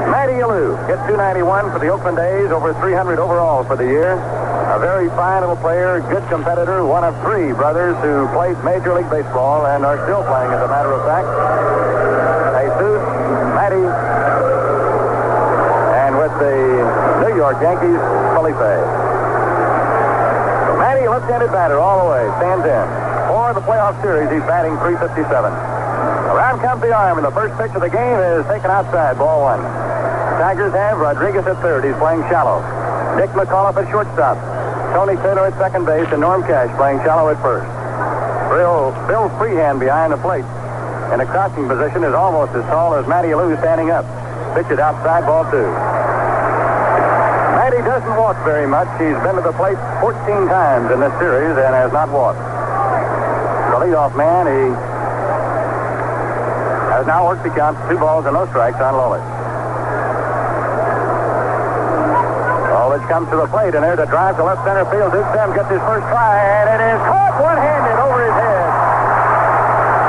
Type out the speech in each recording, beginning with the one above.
Matty Alou hit .291 for the Oakland A's, over 300 overall for the year. A very fine little player, good competitor, one of three brothers who played Major League Baseball and are still playing, as a matter of fact. Jesus, Matty, and with the New York Yankees, Felipe. So Matty, left-handed batter all the way, stands in. For the playoff series, he's batting .357. Around comes the arm, and the first pitch of the game is taken outside, ball one. Tigers have Rodriguez at third. He's playing shallow. Dick McAuliffe at shortstop. Tony Taylor at second base, and Norm Cash playing shallow at first. Bill Freehan behind the plate in a crouching position is almost as tall as Matty Alou standing up. Pitch it outside, ball two. Matty doesn't walk very much. He's been to the plate 14 times in this series and has not walked. The leadoff man, he has now worked the count, 2 balls and no strikes on Lolich. Lolich comes to the plate, and there's a drive to left center field. Duke Sam gets his first try, and it is caught one-handed over his head.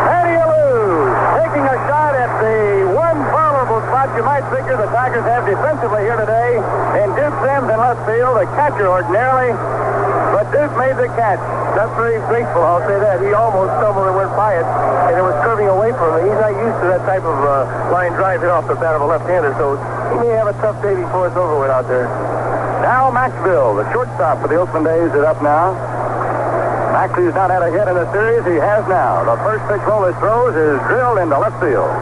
Matty Alou taking a shot at the one vulnerable spot you might figure the Tigers have defensively here today. And Duke Sam's in left field, a catcher ordinarily, but Duke made the catch. That's very graceful, I'll say that. He almost stumbled and went by it, and it was curving away from him. He's not used to that type of line drive hit off the bat of a left-hander, so he may have a tough day before it's over with out there. Dal Maxvill, the shortstop for the Oakland A's, is up now. Maxey's not had a hit in the series. He has now. The first pitch Lolich throws is drilled into left field.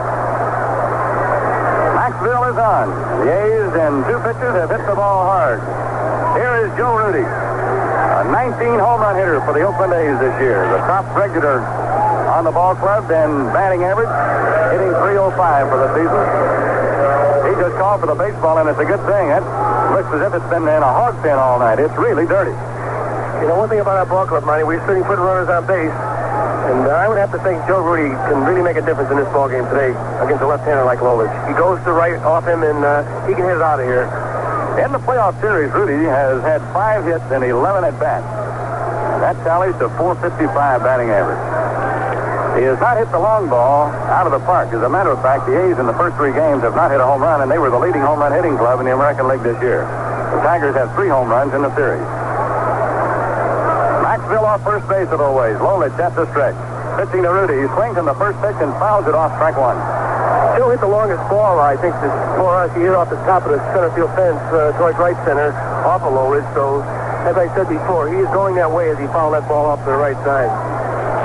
Maxvill is on. The A's in 2 pitches have hit the ball hard. Here is Joe Rudi, a 19 home run hitter for the Oakland A's this year. The top regular on the ball club and batting average, hitting .305 for the season. He just called for the baseball, and it's a good thing. It looks as if it's been in a hog pen all night. It's really dirty. You know, one thing about our ball club, Monty, we're sitting putting runners on base, and I would have to think Joe Rudi can really make a difference in this ball game today against a left-hander like Lolich. He goes to right off him, and he can hit it out of here. In the playoff series, Rudi has had 5 hits and 11 at-bats. That tallies to .455 batting average. He has not hit the long ball out of the park. As a matter of fact, the A's in the first 3 games have not hit a home run, and they were the leading home run hitting club in the American League this year. The Tigers have 3 home runs in the series. Maxvill off first base at always. Lolich at the stretch. Pitching to Rudi. He swings on the first pitch and fouls it off strike 1. Joe hit the longest ball, I think, for us. He hit off the top of the center field fence towards right center off of Lolich. So, as I said before, he is going that way as he fouled that ball off to the right side.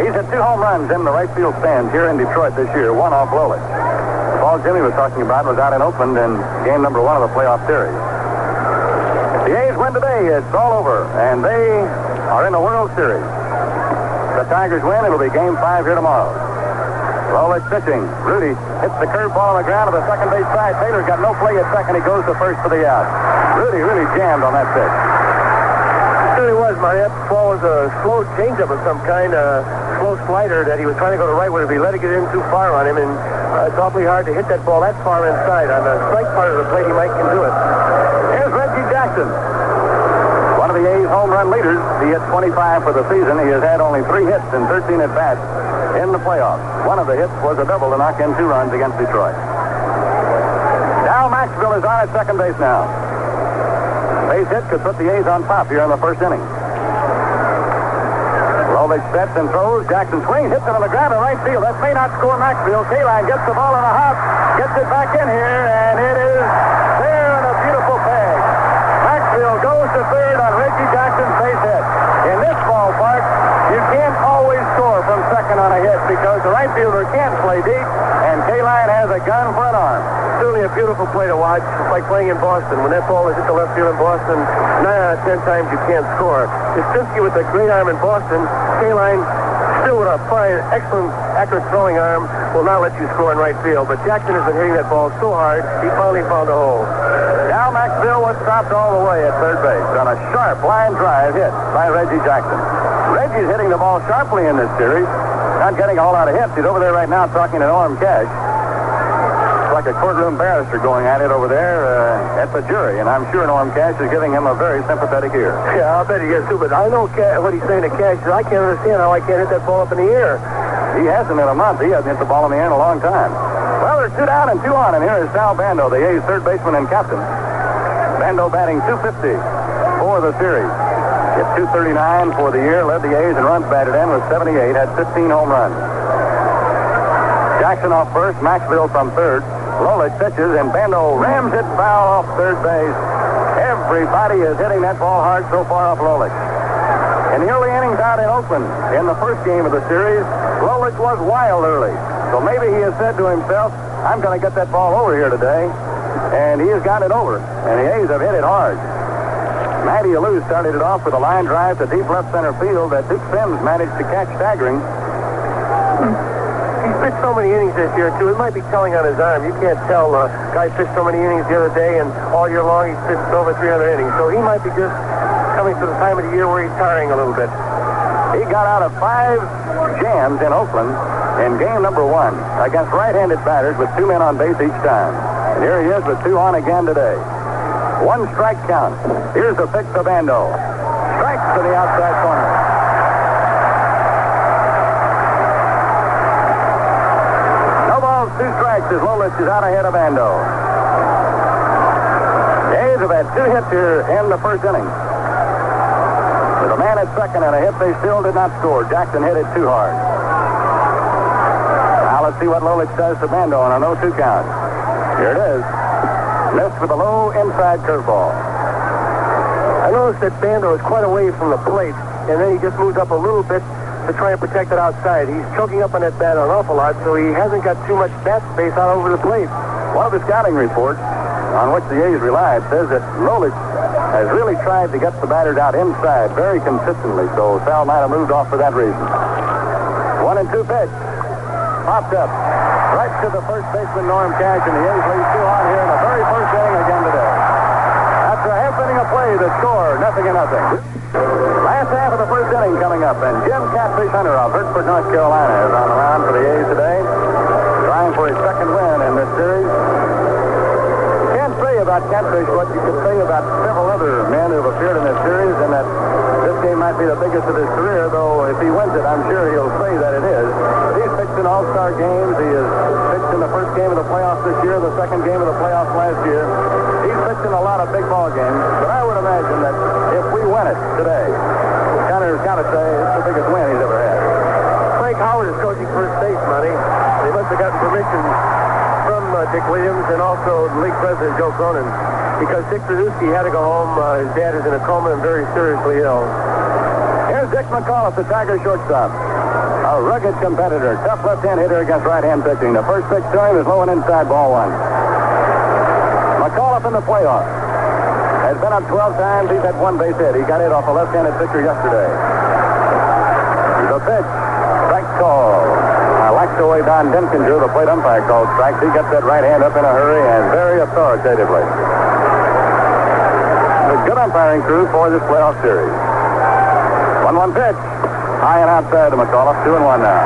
He's had 2 home runs in the right field stands here in Detroit this year, 1 off Lolich. The ball Jimmy was talking about was out in Oakland in game number 1 of the playoff series. The A's win today. It's all over, and they are in the World Series. The Tigers win. It'll be game 5 here tomorrow. Lolich pitching. Rudi hits the curveball on the ground to the second base side. Taylor's got no play at second. He goes to first for the out. Rudi really jammed on that pitch. It really was, Marty. That ball was a slow changeup of some kind, slow slider that he was trying to go to right with. If he let it get in too far on him, and it's awfully hard to hit that ball that far inside. On the strike part of the plate, he might can do it. Here's Reggie Jackson, one of the A's home run leaders. He hit 25 for the season. He has had only 3 hits and 13 at-bats in the playoffs. One of the hits was a double to knock in 2 runs against Detroit. Dal Maxvill is on at second base now. Base hit could put the A's on top here in the first inning. Lolich sets and throws. Jackson swings, hits it on the ground in right field. That may not score Maxvill. Kaline gets the ball in a hop, gets it back in here, and it is there in a beautiful peg. Maxvill goes to third on Reggie Jackson's base hit. In this ballpark, you can't always score from second on a hit because the right fielder can't play deep, and Kaline has a gun for an arm. Truly a beautiful play to watch. It's like playing in Boston. When that ball is hit the left field in Boston, 9 out of 10 times you can't score. Jasinski with a great arm in Boston. Kaline still with a fine, excellent, accurate throwing arm will not let you score in right field. But Jackson has been hitting that ball so hard, he finally found a hole. Dal Maxvill was stopped all the way at third base on a sharp line drive hit by Reggie Jackson. Reggie's hitting the ball sharply in this series. Not getting a whole lot of hits. He's over there right now talking to Norm Cash. Like a courtroom barrister going at it over there at the jury, and I'm sure Norm Cash is giving him a very sympathetic ear. Yeah, I'll bet he is too, but I know what he's saying to Cash is I can't understand how I can't hit that ball up in the air. He hasn't in a month. He hasn't hit the ball in the air in a long time. Well, there's 2 down and 2 on, and here is Sal Bando, the A's third baseman and captain. Bando batting .250 for the series. Hit .239 for the year, led the A's in runs batted in with 78, had 15 home runs. Jackson off first, Maxvill from third. Lolich pitches, and Bando rams it foul off third base. Everybody is hitting that ball hard so far off Lolich. In the early innings out in Oakland, in the first game of the series, Lolich was wild early. So maybe he has said to himself, I'm going to get that ball over here today. And he has gotten it over. And the A's have hit it hard. Matty Alou started it off with a line drive to deep left center field that Duke Sims managed to catch staggering. He's pitched so many innings this year, too. It might be telling on his arm. You can't tell. Guy pitched so many innings the other day, and all year long he's pitched over 300 innings. So he might be just coming to the time of the year where he's tiring a little bit. He got out of 5 jams in Oakland in game number 1 against right-handed batters with 2 men on base each time. And here he is with 2 on again today. 1 strike count. Here's the pitch to Bando. Strikes to the outside corner. No balls, 2 strikes as Lolich is out ahead of Bando. The A's have had 2 hits here in the first inning. With a man at second and a hit, they still did not score. Jackson hit it too hard. Now let's see what Lolich does to Bando on a 0-2 count. Here it is. Missed with a low inside curveball. I noticed that Bando is quite away from the plate, and then he just moves up a little bit to try and protect it outside. He's choking up on that bat an awful lot, so he hasn't got too much bat space out over the plate. One of the scouting reports on which the A's relied says that Lolich has really tried to get the batters out inside very consistently, so Sal might have moved off for that reason. 1-2 pitch. Popped up. Right to the first baseman, Norm Cash, and the A's lead 2 on here in the very first inning again today. After a half inning of play, the score, 0-0. Last half of the first inning coming up, and Jim Catfish Hunter of Hertford, North Carolina, is on the mound for the A's today, trying for his second win in this series. Can't say about Catfish what you could say about several other men who have appeared in this series, and that this game might be the biggest of his career, though if he wins it, I'm sure he'll say that it is. But he's pitched in all-star games. He has pitched in the first game of the playoffs this year, the second game of the playoffs last year. He's pitched in a lot of big ball games, but I would imagine that if we win it today, Hunter's got to say it's the biggest win he's ever had. Frank Howard is coaching first base, Monty. They must have gotten permission from Dick Williams and also league president Joe Cronin, because Dick Trudusky had to go home. His dad is in a coma and very seriously ill. Here's Dick McAuliffe, the Tiger shortstop. A rugged competitor, tough left-hand hitter against right-hand pitching. The first pitch to him is low and inside, ball 1. McAuliffe in the playoffs has been up 12 times. He's had 1 base hit. He got it off a left-handed pitcher yesterday. The pitch, strike call. Like the way Don Denkinger, the plate umpire, called strikes. He gets that right hand up in a hurry and very authoritatively. The good umpiring crew for this playoff series. 1-1 pitch. High and outside to McAuliffe. 2-1 now.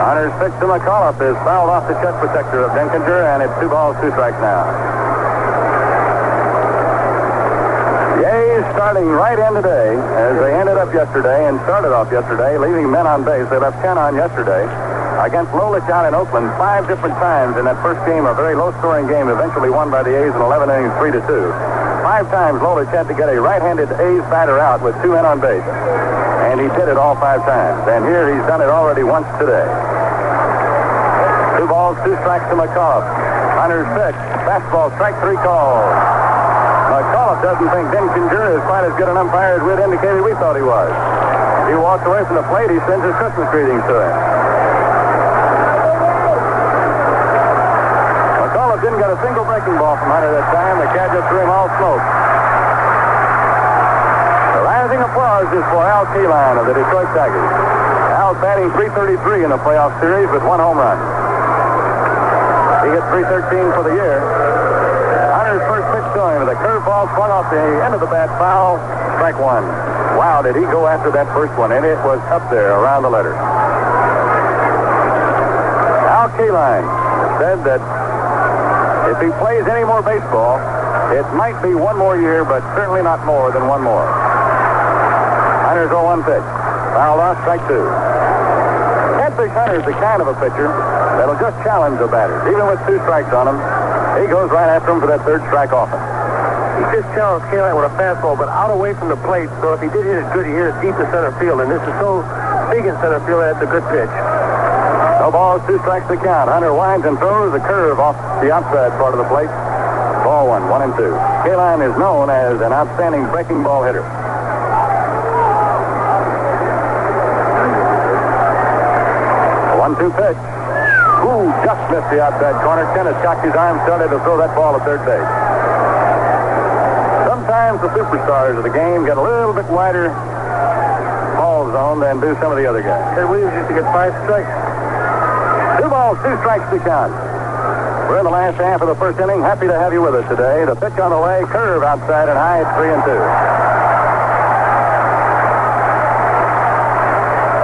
Hunter's pitch to McAuliffe is fouled off the chest protector of Denkinger, and it's 2 balls, 2 strikes now. The A's starting right in today, as they ended up yesterday and started off yesterday, leaving men on base. They left 10 on yesterday. Against Lolich out in Oakland 5 different times in that first game, a very low-scoring game, eventually won by the A's in 11 innings, 3-2. 5 times Lolich had to get a right-handed A's batter out with 2 men on base. And he did it all 5 times. And here he's done it already once today. 2 balls, 2 strikes to McAuliffe. Hunter's pitch. Fastball, strike 3 call. McAuliffe doesn't think Denkinger is quite as good an umpire as we'd indicated we thought he was. He walks away from the plate, he sends his Christmas greetings to him. McAuliffe didn't get a single breaking ball from Hunter that time. The cat just threw him all smoke. The rising applause is for Al Kaline of the Detroit Tigers. Al's batting .333 in the playoff series with 1 home run. He hit .313 for the year. Hunter's first pitch to him with a curveball swung off the end of the bat, foul, strike 1. Wow, did he go after that first one, and it was up there around the letters. Al Kaline said that if he plays any more baseball, It might be one more year, but certainly not more than one more. Hunter's 0-1 pitch. Fouled off, strike two. Catfish Hunter's the kind of a pitcher that'll just challenge the batters. Even with 2 strikes on him, he goes right after him for that 3rd strike often. He just challenged Kaline with a fastball, but out away from the plate, so if he did hit it good, he hit it deep to center field, and this is so big in center field, that's a good pitch. No balls, 2 strikes to count. Hunter winds and throws a curve off the outside part of the plate. Ball 1, 1-2. Kaline is known as an outstanding breaking ball hitter. 1-2 pitch. Ooh, just missed the outside corner. Tenace cocked his arm, started to throw that ball at third base. Sometimes the superstars of the game get a little bit wider ball zone than do some of the other guys. Ted Williams used to get 5 strikes. 2 balls, 2 strikes to count. We're in the last half of the first inning. Happy to have you with us today. The pitch on the way, curve outside and high at 3-2.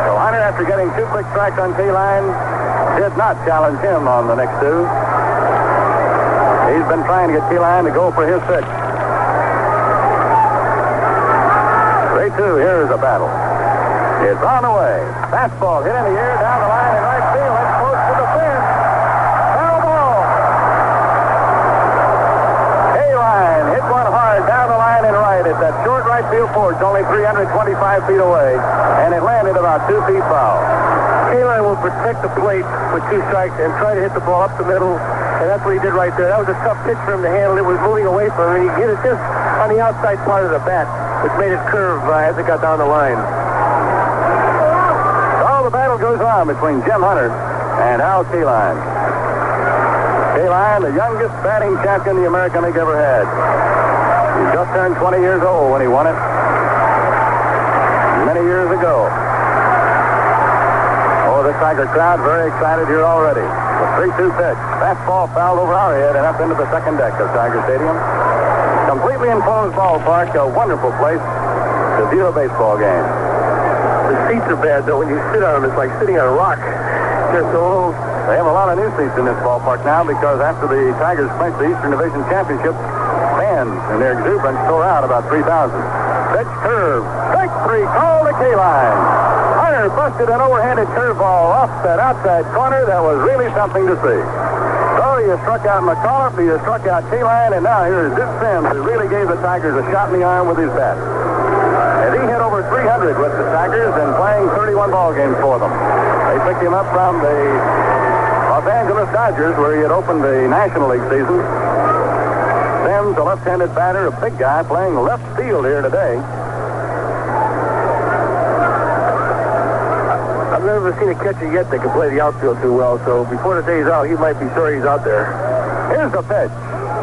So Hunter, after getting 2 quick strikes on Kaline, did not challenge him on the next 2. He's been trying to get Kaline to go for his pitch. 3-2, here is a battle. It's on the way. Fastball hit in the air, down the line in right field. That's close to the fence. Foul ball. Kaline hit one hard down the line in right at that short right field porch, only 325 feet away, and it landed about 2 feet foul. Kaline will protect the plate with 2 strikes and try to hit the ball up the middle, and that's what he did right there. That was a tough pitch for him to handle. It was moving away from him, and he hit it just on the outside part of the bat, which made it curve as it got down the line. The battle goes on between Jim Hunter and Al Kaline. Kaline, the youngest batting champion the American League ever had. He just turned 20 years old when he won it many years ago. Oh, the Tiger crowd very excited here already. The 3-2 pitch. Fastball fouled over our head and up into the second deck of Tiger Stadium. Completely enclosed ballpark, a wonderful place to view a baseball game. The seats are bad, though. When you sit on them, it's like sitting on a rock. They're so old. They have a lot of new seats in this ballpark now because after the Tigers clinched the Eastern Division Championship, fans in their exuberance tore out about 3,000. Pitch curve. Strike 3. Call to Kaline. Hunter busted an overhanded curveball off that outside corner. That was really something to see. So he has struck out McAuliffe, he has struck out Kaline, and now here's Duke Sims, who really gave the Tigers a shot in the arm with his bat. And he hit over 300 with the Tigers and playing 31 ball games for them. They picked him up from the Los Angeles Dodgers, where he had opened the National League season. Sims, a left-handed batter, a big guy, playing left field here today. I've never seen a catcher yet that can play the outfield too well, so before the day's out, he might be sure he's out there. Here's the pitch.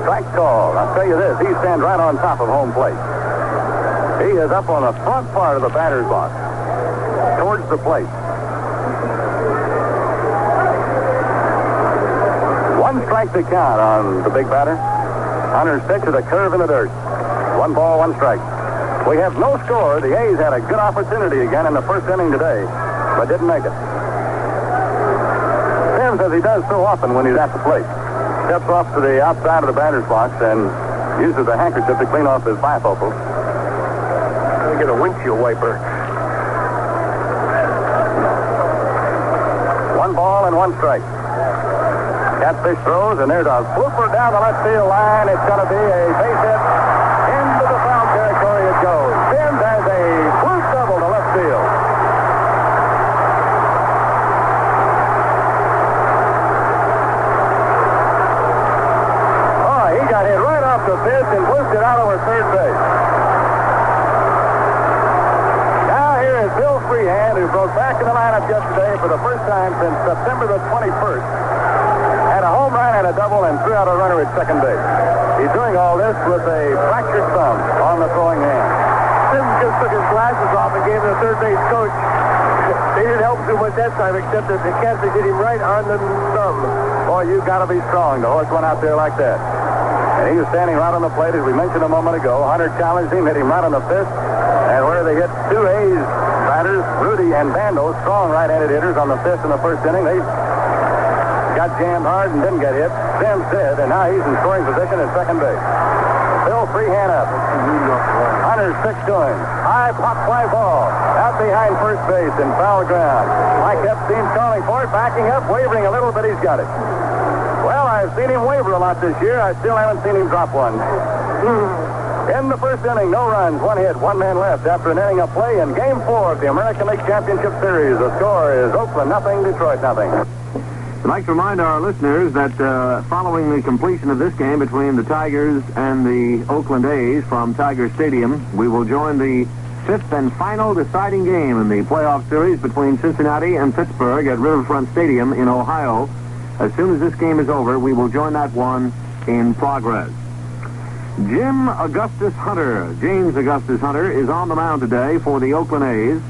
Strike call. I'll tell you this, he stands right on top of home plate. He is up on the front part of the batter's box, towards the plate. 1 strike to count on the big batter. Hunter's pitch is a curve in the dirt. 1 ball, 1 strike. We have no score. The A's had a good opportunity again in the first inning today, but didn't make it. Sims, as he does so often when he's at the plate, steps off to the outside of the batter's box and uses a handkerchief to clean off his bifocals. Get a windshield wiper. 1 ball and 1 strike. Catfish throws, and there's a blooper down the left field line. It's going to be a base hit. Into the foul territory it goes. Sims has a blue double to left field. Oh, he got hit right off the pitch and blooped it out over third base. Bill Freehan, who broke back in the lineup yesterday for the first time since September the 21st, had a home run and a double and threw out a runner at second base. He's doing all this with a fractured thumb on the throwing hand. Sims just took his glasses off and gave the third base coach. They didn't help too much that time, except that the catcher hit him right on the thumb. Boy, you've got to be strong to horse one out there like that. And he was standing right on the plate, as we mentioned a moment ago. Hunter challenged him, hit him right on the fist. And where they hit 2 A's batters, Rudi and Bando, strong right-handed hitters on the fifth in the first inning. They got jammed hard and didn't get hit. Sims did, and now he's in scoring position at second base. Bill Freehan up. Hunter's 6 to him. High pop fly ball. Out behind first base in foul ground. Mike Epstein's calling for it, backing up, wavering a little, but he's got it. Well, I've seen him waver a lot this year. I still haven't seen him drop one. In the first inning, no runs, 1 hit, 1 man left after an inning of play in Game 4 of the American League Championship Series. The score is Oakland nothing, Detroit nothing. I'd like to remind our listeners that following the completion of this game between the Tigers and the Oakland A's from Tiger Stadium, we will join the 5th and final deciding game in the playoff series between Cincinnati and Pittsburgh at Riverfront Stadium in Ohio. As soon as this game is over, we will join that one in progress. James Augustus Hunter is on the mound today for the Oakland A's.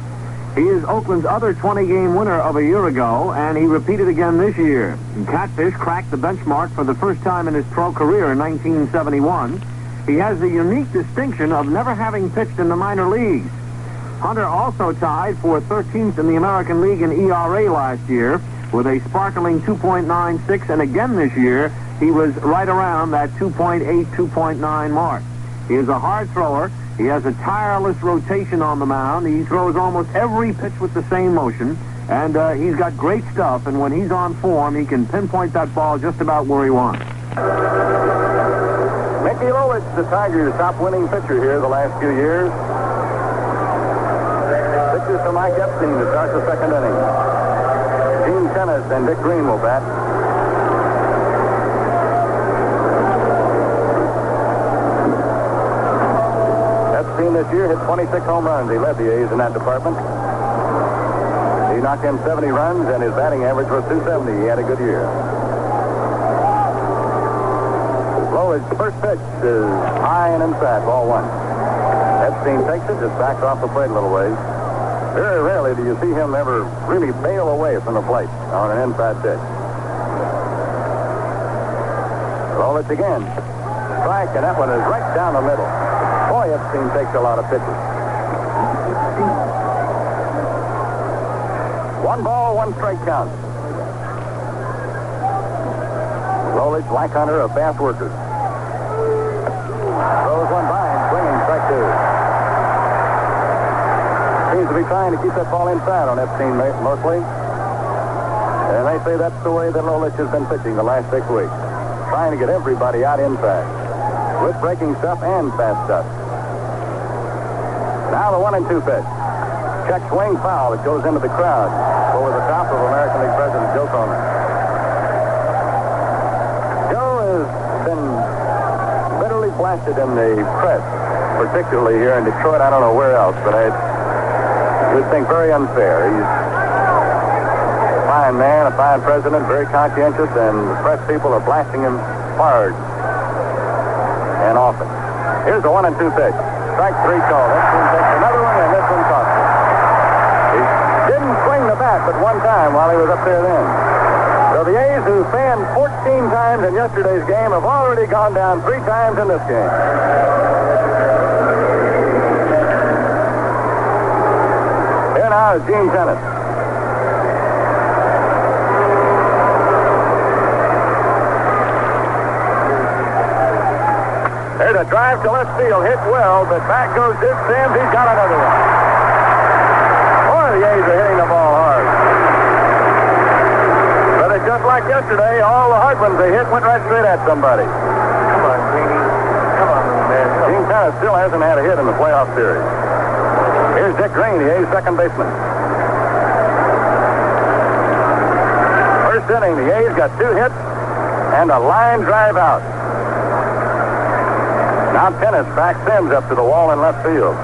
He is Oakland's other 20-game winner of a year ago, and he repeated again this year. Catfish cracked the benchmark for the first time in his pro career in 1971. He has the unique distinction of never having pitched in the minor leagues. Hunter also tied for 13th in the American League in ERA last year with a sparkling 2.96, and again this year he was right around that 2.8, 2.9 mark. He is a hard thrower. He has a tireless rotation on the mound. He throws almost every pitch with the same motion, and he's got great stuff, and when he's on form, he can pinpoint that ball just about where he wants. Mickey Lolich, the Tigers' top winning pitcher here the last few years. Pitches to Mike Epstein to start the second inning. Gene Tenace and Dick Green will bat. Epstein this year hit 26 home runs. He led the A's in that department. He knocked in 70 runs, and his batting average was 270. He had a good year. Lolich's first pitch is high and inside, ball 1. Epstein takes it, just backs off the plate a little ways. Very rarely do you see him ever really bail away from the plate on an inside pitch. Lolich again. Strike, and that one is right down the middle. Boy, Epstein takes a lot of pitches. 1 ball, 1 strike count. Lolich, like Hunter, a fast worker. Throws one by him, swinging, strike 2. Seems to be trying to keep that ball inside on Epstein mostly. And they say that's the way that Lolich has been pitching the last 6 weeks. Trying to get everybody out inside with breaking stuff and fast stuff. Now the 1-2 pitch. Check swing foul. It goes into the crowd over the top of American League President Joe Cronin. Joe has been bitterly blasted in the press, particularly here in Detroit. I don't know where else, but I would think very unfair. He's a fine man, a fine president, very conscientious, and the press people are blasting him hard and often. Here's the 1-2 pitch. Strike 3 call. Epstein takes another one, and this one cost him. He didn't swing the bat but one time while he was up there then. So the A's, who fanned 14 times in yesterday's game, have already gone down 3 times in this game. Here now is Gene Tenace. There's a drive to left field, hit well, but back goes Dick Sims. He's got another one. Boy, the A's are hitting the ball hard. But it's just like yesterday, all the hard ones they hit went right straight at somebody. Come on, Greeny. Come on, man. Gene Tenace still hasn't had a hit in the playoff series. Here's Dick Green, the A's second baseman. First inning, the A's got 2 hits and a line drive out. Now Tenace backs Sims up to the wall in left field.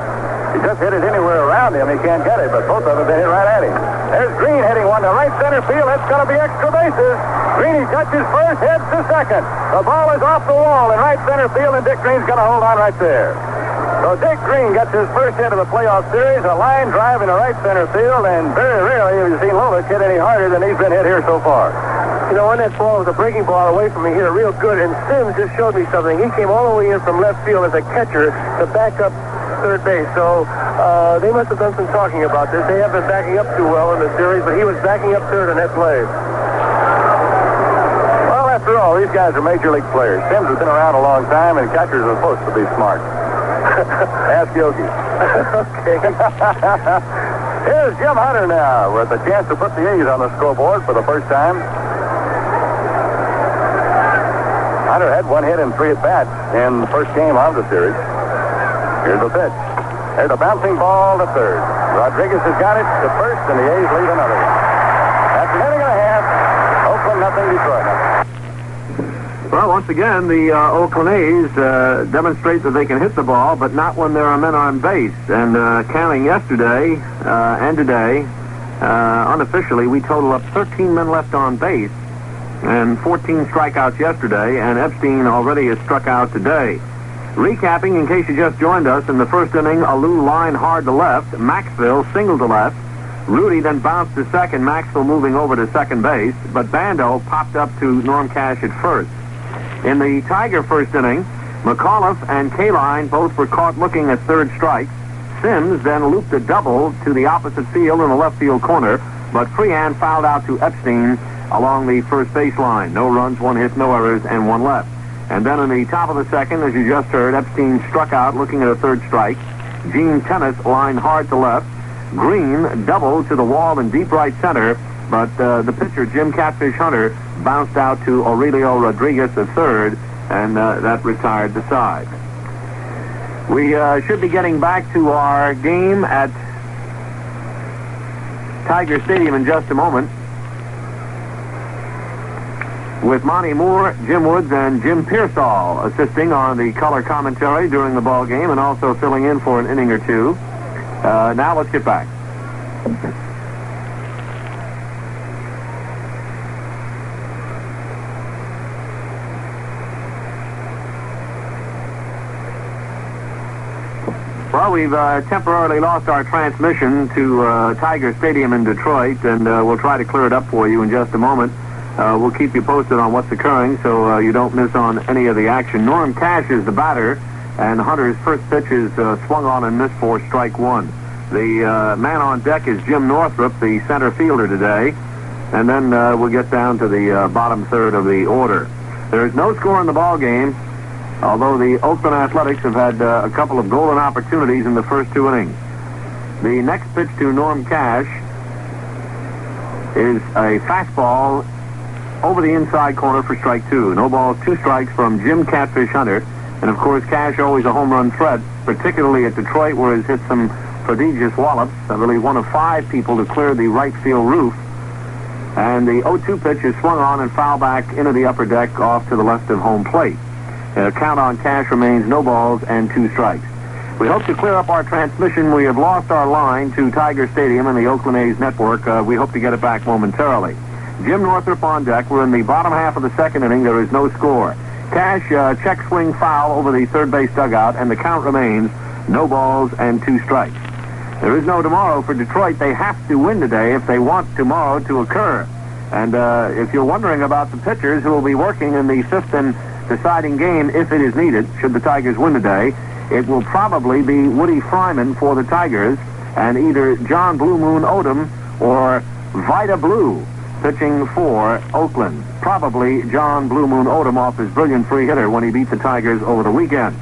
He just hit it anywhere around him. He can't get it, but both of them hit right at him. There's Green hitting one to right center field. That's going to be extra bases. Greeny touches first, heads to second. The ball is off the wall in right center field, and Dick Green's going to hold on right there. So Dick Green gets his first hit of the playoff series, a line drive into right center field, and very rarely have you seen Lolich hit any harder than he's been hit here so far. You know, when that ball was a breaking ball away from me here, real good, and Sims just showed me something. He came all the way in from left field as a catcher to back up third base. So they must have done some talking about this. They haven't been backing up too well in the series, but he was backing up third on that play. Well, that's After all, these guys are major league players. Sims has been around a long time, and catchers are supposed to be smart. Ask Yogi. Okay. Here's Jim Hunter now with a chance to put the A's on the scoreboard for the first time. Hunter had 1 hit and 3 at-bats in the first game of the series. Here's the pitch. There's a bouncing ball to third. Rodriguez has got it to first, and the A's lead another one. After an inning and a half, Oakland nothing, Detroit nothing. Well, once again, the Oakland A's demonstrate that they can hit the ball, but not when there are men on base. And counting yesterday and today, unofficially, we total up 13 men left on base and 14 strikeouts yesterday, and Epstein already has struck out today. Recapping, in case you just joined us, in the first inning, Alou line hard to left, Maxvill single to left. Rudi then bounced to second, Maxvill moving over to second base, but Bando popped up to Norm Cash at first. In the Tiger first inning, McAuliffe and Kaline both were caught looking at third strike. Sims then looped a double to the opposite field in the left field corner, but Freehan fouled out to Epstein along the first base line. No runs, 1 hit, no errors, and 1 left. And then in the top of the second, as you just heard, Epstein struck out looking at a third strike. Gene Tenace lined hard to left. Green doubled to the wall in deep right center, but the pitcher, Jim Catfish Hunter, bounced out to Aurelio Rodriguez at third, and that retired the side. We should be getting back to our game at Tiger Stadium in just a moment, with Monty Moore, Jim Woods, and Jim Pearsall assisting on the color commentary during the ball game and also filling in for an inning or two. Now let's get back. Well, we've temporarily lost our transmission to Tiger Stadium in Detroit, and we'll try to clear it up for you in just a moment. We'll keep you posted on what's occurring so you don't miss on any of the action. Norm Cash is the batter, and Hunter's first pitch is swung on and missed for strike 1. The man on deck is Jim Northrup, the center fielder today, and then we'll get down to the bottom third of the order. There's no score in the ball game, although the Oakland Athletics have had a couple of golden opportunities in the first 2 innings. The next pitch to Norm Cash is a fastball over the inside corner for strike 2. No balls, 2 strikes from Jim Catfish Hunter. And, of course, Cash always a home run threat, particularly at Detroit, where he's hit some prodigious wallops. I believe 1 of 5 people to clear the right field roof. And the 0-2 pitch is swung on and fouled back into the upper deck off to the left of home plate. Count on Cash remains no balls and 2 strikes. We hope to clear up our transmission. We have lost our line to Tiger Stadium and the Oakland A's network. We hope to get it back momentarily. Jim Northrup on deck. We're in the bottom half of the second inning. There is no score. Cash check swing foul over the third base dugout, and the count remains no balls and 2 strikes. There is no tomorrow for Detroit. They have to win today if they want tomorrow to occur. And if you're wondering about the pitchers who will be working in the 5th and deciding game, if it is needed, should the Tigers win today, it will probably be Woody Fryman for the Tigers and either John Blue Moon Odom or Vida Blue pitching for Oakland. Probably John Blue Moon Odom off his brilliant free hitter when he beat the Tigers over the weekend.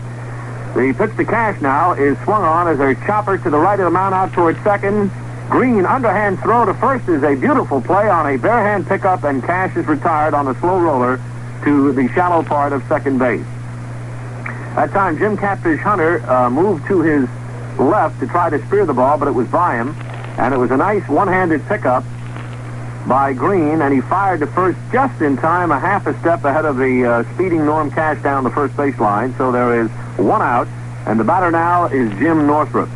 The pitch to Cash now is swung on as a chopper to the right of the mound out towards second. Green underhand throw to first is a beautiful play on a bare hand pickup, and Cash is retired on a slow roller to the shallow part of second base. That time, Jim Catfish Hunter moved to his left to try to spear the ball, but it was by him, and it was a nice one-handed pickup by Green, and he fired to first just in time, a half a step ahead of the speeding Norm Cash down the first baseline. So there is 1 out, and the batter now is Jim Northrup.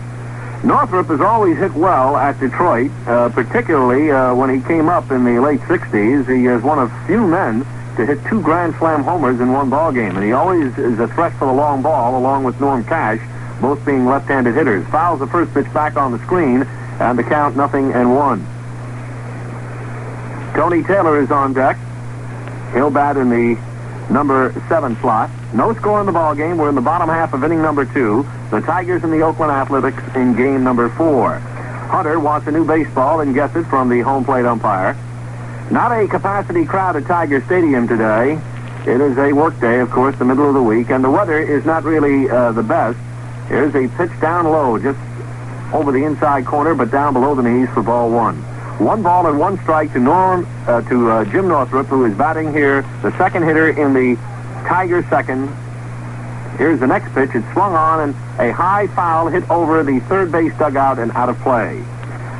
Northrup has always hit well at Detroit, particularly when he came up in the late 60s. He is one of few men to hit 2 Grand Slam homers in one ball game, and he always is a threat for the long ball, along with Norm Cash, both being left-handed hitters. Fouls the first pitch back on the screen, and the count 0-1. Tony Taylor is on deck. He'll bat in the number 7 slot. No score in the ball game. We're in the bottom half of inning number 2. The Tigers and the Oakland Athletics in game number 4. Hunter wants a new baseball and gets it from the home plate umpire. Not a capacity crowd at Tiger Stadium today. It is a work day, of course, the middle of the week, and the weather is not really the best. Here's a pitch down low, just over the inside corner, but down below the knees for ball one. 1 ball and 1 strike to Jim Northrup, who is batting here, the second hitter in the Tigers' second. Here's the next pitch. It's swung on, and a high foul hit over the third base dugout and out of play.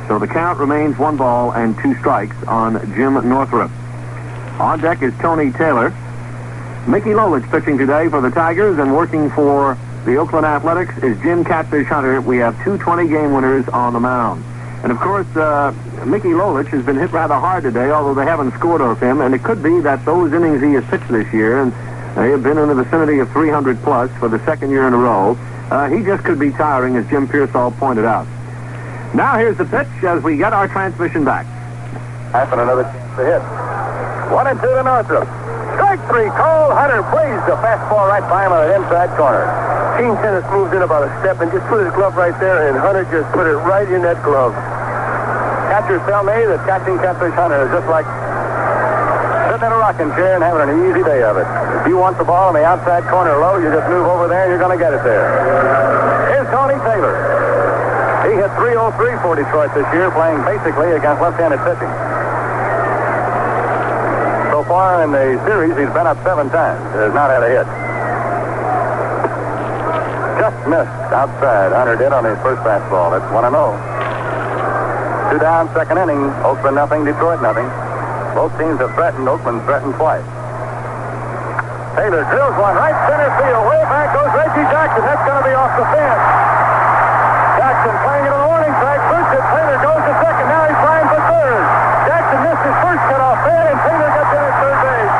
So the count remains 1 ball and 2 strikes on Jim Northrup. On deck is Tony Taylor. Mickey Lolich pitching today for the Tigers, and working for the Oakland Athletics is Jim Catfish Hunter. We have 2 20-game winners on the mound. And, of course, Mickey Lolich has been hit rather hard today, although they haven't scored off him, and it could be that those innings he has pitched this year, and they have been in the vicinity of 300-plus for the second year in a row, he just could be tiring, as Jim Pearsall pointed out. Now here's the pitch as we get our transmission back. Half and another chance to hit. 1 and 2 to Northrup. Strike 3, call. Hunter plays the fastball right by him on the inside corner. Gene Tenace moved in about a step and just put his glove right there, and Hunter just put it right in that glove. Catchers tell me that catching Catfish Hunter is just like sitting in a rocking chair and having an easy day of it. If you want the ball in the outside corner low, you just move over there and you're going to get it there. Here's Tony Taylor. He hit .303 for Detroit this year, playing basically against left-handed pitching. So far in the series, he's been up 7 times. He has not had a hit. Just missed outside. Hunter did on his first fastball. That's 1-0. 2 down, second inning. Oakland nothing, Detroit nothing. Both teams have threatened. Oakland threatened twice. Taylor drills one right center field. Way back goes Reggie Jackson. That's going to be off the fence. Jackson playing it on the warning track. First hit. Taylor goes to second. Now he's flying for third. Jackson missed his first cutoff there, and Taylor gets in at third base.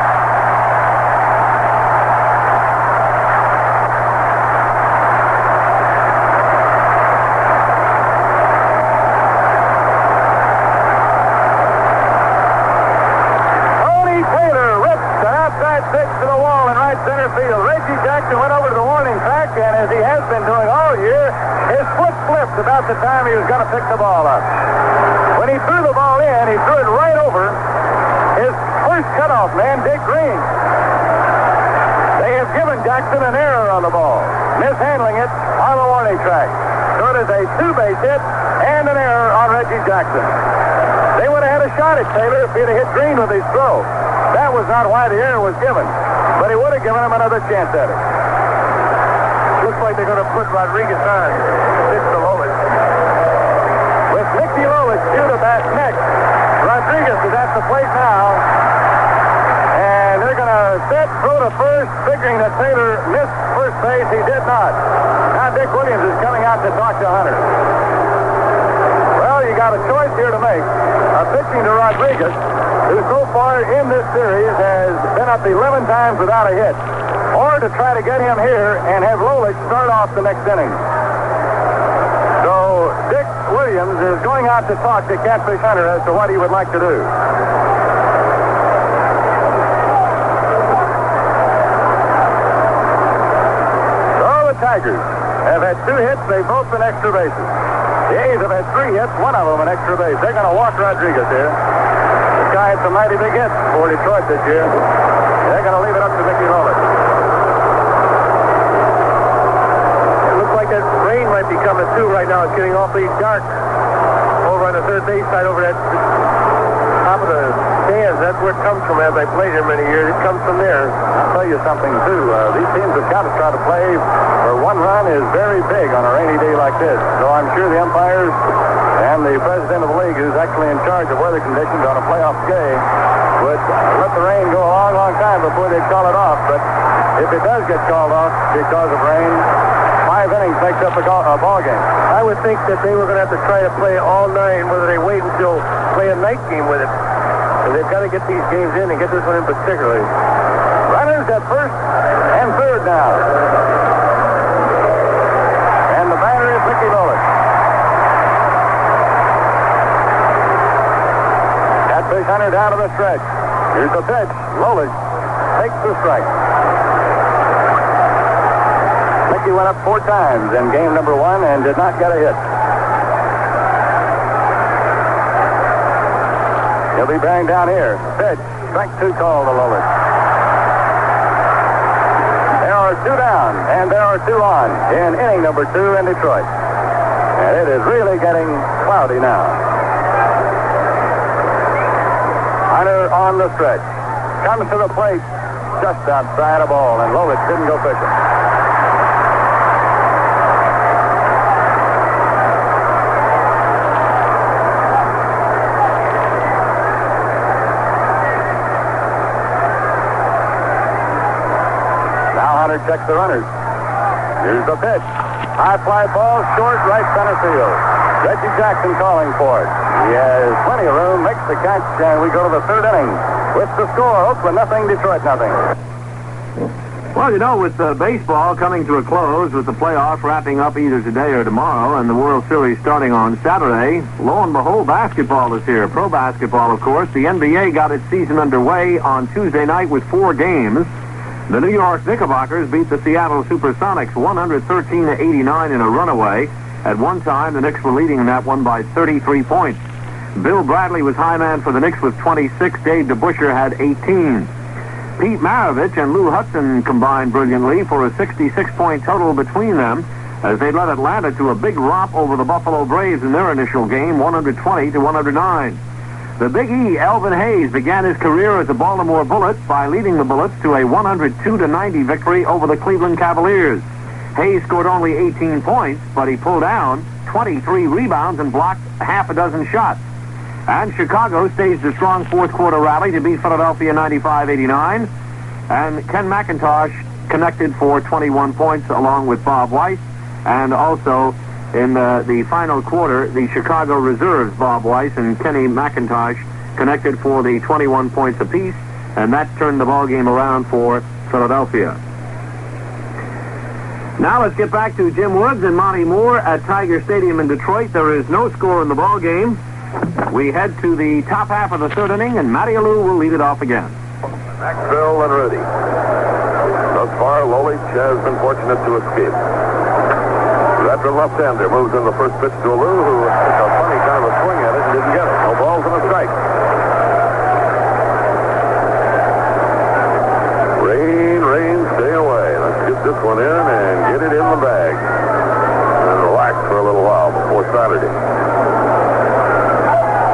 To the wall in right center field. Reggie Jackson went over to the warning track, and as he has been doing all year, his foot slipped about the time he was going to pick the ball up. When he threw the ball in, he threw it right over his first cutoff man, Dick Green. They have given Jackson an error on the ball, mishandling it on the warning track. So it is a 2-base hit and an error on Reggie Jackson. They would have had a shot at Taylor if he'd have hit Green with his throw. That was not why the error was given, but he would have given him another chance at it. Looks like they're going to put Rodriguez on. Pitch to Lolich. With Mickey Lolich due to bat next, Rodriguez is at the plate now, and they're going to set, throw to first, figuring that Taylor missed first base. He did not. Now Dick Williams is coming out to talk to Hunter. Well, you got a choice here to make. Pitching to Rodriguez, who so far in this series has been up 11 times without a hit, or to try to get him here and have Lolich start off the next inning. So Dick Williams is going out to talk to Catfish Hunter as to what he would like to do. So the Tigers have had 2 hits. They've both been extra bases. The A's have had 3 hits, one of them an extra base. They're going to walk Rodriguez here. This guy had some mighty big hits for Detroit this year. They're going to leave it up to Mickey Lolich. It looks like that rain might be coming too right now. It's getting awfully dark over on the third base side over that top of the stands. That's where it comes from. As I played here many years, it comes from there. I'll tell you something, too. These teams have got to try to play where 1 run is very big on a rainy day like this. So I'm sure the umpires and the president of the league, who's actually in charge of weather conditions on a playoff game, would let the rain go a long, long time before they call it off. But if it does get called off because of rain, 5 innings makes up a ball game. I would think that they were going to have to try to play all night, whether they wait until play a night game with it. And they've got to get these games in and get this one in particularly. Runners at first and third now. And the batter is Mickey Lolich. Catfish Hunter down to the stretch. Here's the pitch. Lolich takes the strike. Mickey went up 4 times in game number 1 and did not get a hit. He'll be bearing down here. Pitch. Strike 2 call to Lolich. are 2 down, and there are 2 on in inning number 2 in Detroit. And it is really getting cloudy now. Hunter on the stretch. Comes to the plate just outside a ball, and Lolich didn't go fishing. Checks the runners. Here's the pitch. High fly ball, short, right center field. Reggie Jackson calling for it. He has plenty of room, makes the catch, and we go to the 3rd inning. With the score, Oakland nothing, Detroit nothing. Well, you know, with baseball coming to a close, with the playoffs wrapping up either today or tomorrow, and the World Series starting on Saturday, lo and behold, basketball is here. Pro basketball, of course. The NBA got its season underway on Tuesday night with 4 games. The New York Knickerbockers beat the Seattle Supersonics 113-89 in a runaway. At one time, the Knicks were leading in that one by 33 points. Bill Bradley was high man for the Knicks with 26. Dave DeBusschere had 18. Pete Maravich and Lou Hudson combined brilliantly for a 66-point total between them as they led Atlanta to a big romp over the Buffalo Braves in their initial game, 120-109. The Big E, Elvin Hayes, began his career as a Baltimore Bullet by leading the Bullets to a 102-90 victory over the Cleveland Cavaliers. Hayes scored only 18 points, but he pulled down 23 rebounds and blocked half a dozen shots. And Chicago staged a strong fourth-quarter rally to beat Philadelphia 95-89. And Ken McIntosh connected for 21 points along with Bob Weiss. And also in the final quarter, the Chicago reserves, Bob Weiss and Kenny McIntosh, connected for the 21 points apiece. And that turned the ballgame around for Philadelphia. Now let's get back to Jim Woods and Monty Moore at Tiger Stadium in Detroit. There is no score in the ballgame. We head to the top half of the 3rd inning, and Matty Alou will lead it off again. Maxvill and Rudi. Thus far, Lolich has been fortunate to escape. Veteran left-hander moves in the first pitch to Alou, who took a funny kind of a swing at it and didn't get it. No balls and a strike. Rain, stay away. Let's get this one in and get it in the bag. And relax for a little while before Saturday.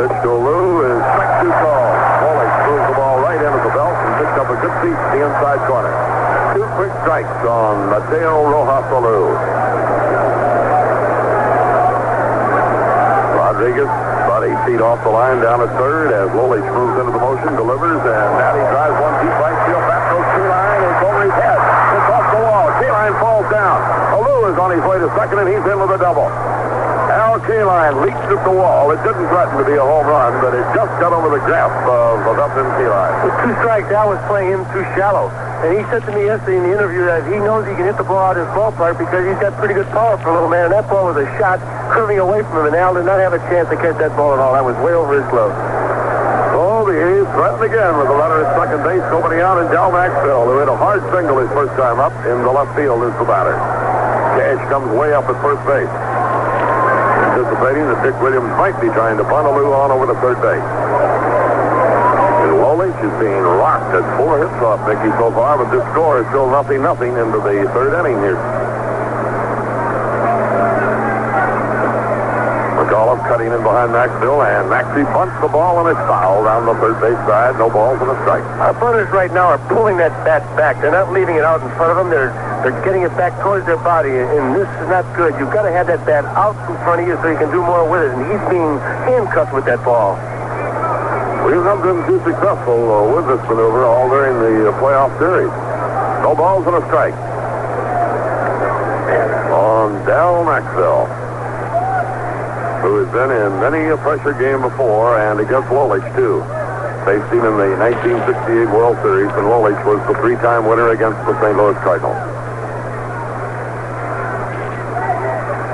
Pitch to Alou is strike 2 call. Lolich throws the ball right into the belt and picks up a good seat in the inside corner. 2 quick strikes on Mateo Rojas Alou. Rodriguez about 8 feet off the line down at 3rd as Lolich moves into the motion, delivers, and Matty drives one deep right field. Back goes Kaline, and it's over his head. It's off the wall. Kaline falls down. Alou is on his way to 2nd, and he's in with a double. Kaline leaped at the wall. It didn't threaten to be a home run, but it just got over the grasp of Upton Kaline. With 2 strikes, Al was playing him too shallow. And he said to me yesterday in the interview that he knows he can hit the ball out of his ballpark because he's got pretty good power for a little man. And that ball was a shot curving away from him, and Al did not have a chance to catch that ball at all. That was way over his glove. Oh, the A's threatened again with a runner at 2nd base. Nobody out, and Dal Maxvill, who hit a hard single his first time up in the left field, is the batter. Cash comes way up at first base. Anticipating that Dick Williams might be trying to bunt Alou on over to 3rd base. And Lolich is being rocked at 4 hits off Mickey so far, but this score is still 0-0 into the 3rd inning here. McAuliffe cutting in behind Maxvill, and Maxie bunts the ball and it's foul down the 3rd base side. No balls and a strike. Our butters right now are pulling that bat back. They're not leaving it out in front of them. They're getting it back towards their body, and this is not good. You've got to have that bat out in front of you so you can do more with it, and he's being handcuffed with that ball. We've not been too successful with this maneuver all during the playoff series. No balls and a strike on Dal Maxvill, who has been in many a pressure game before and against Lolich, too. Faced him in the 1968 World Series, and Lolich was the 3-time winner against the St. Louis Cardinals.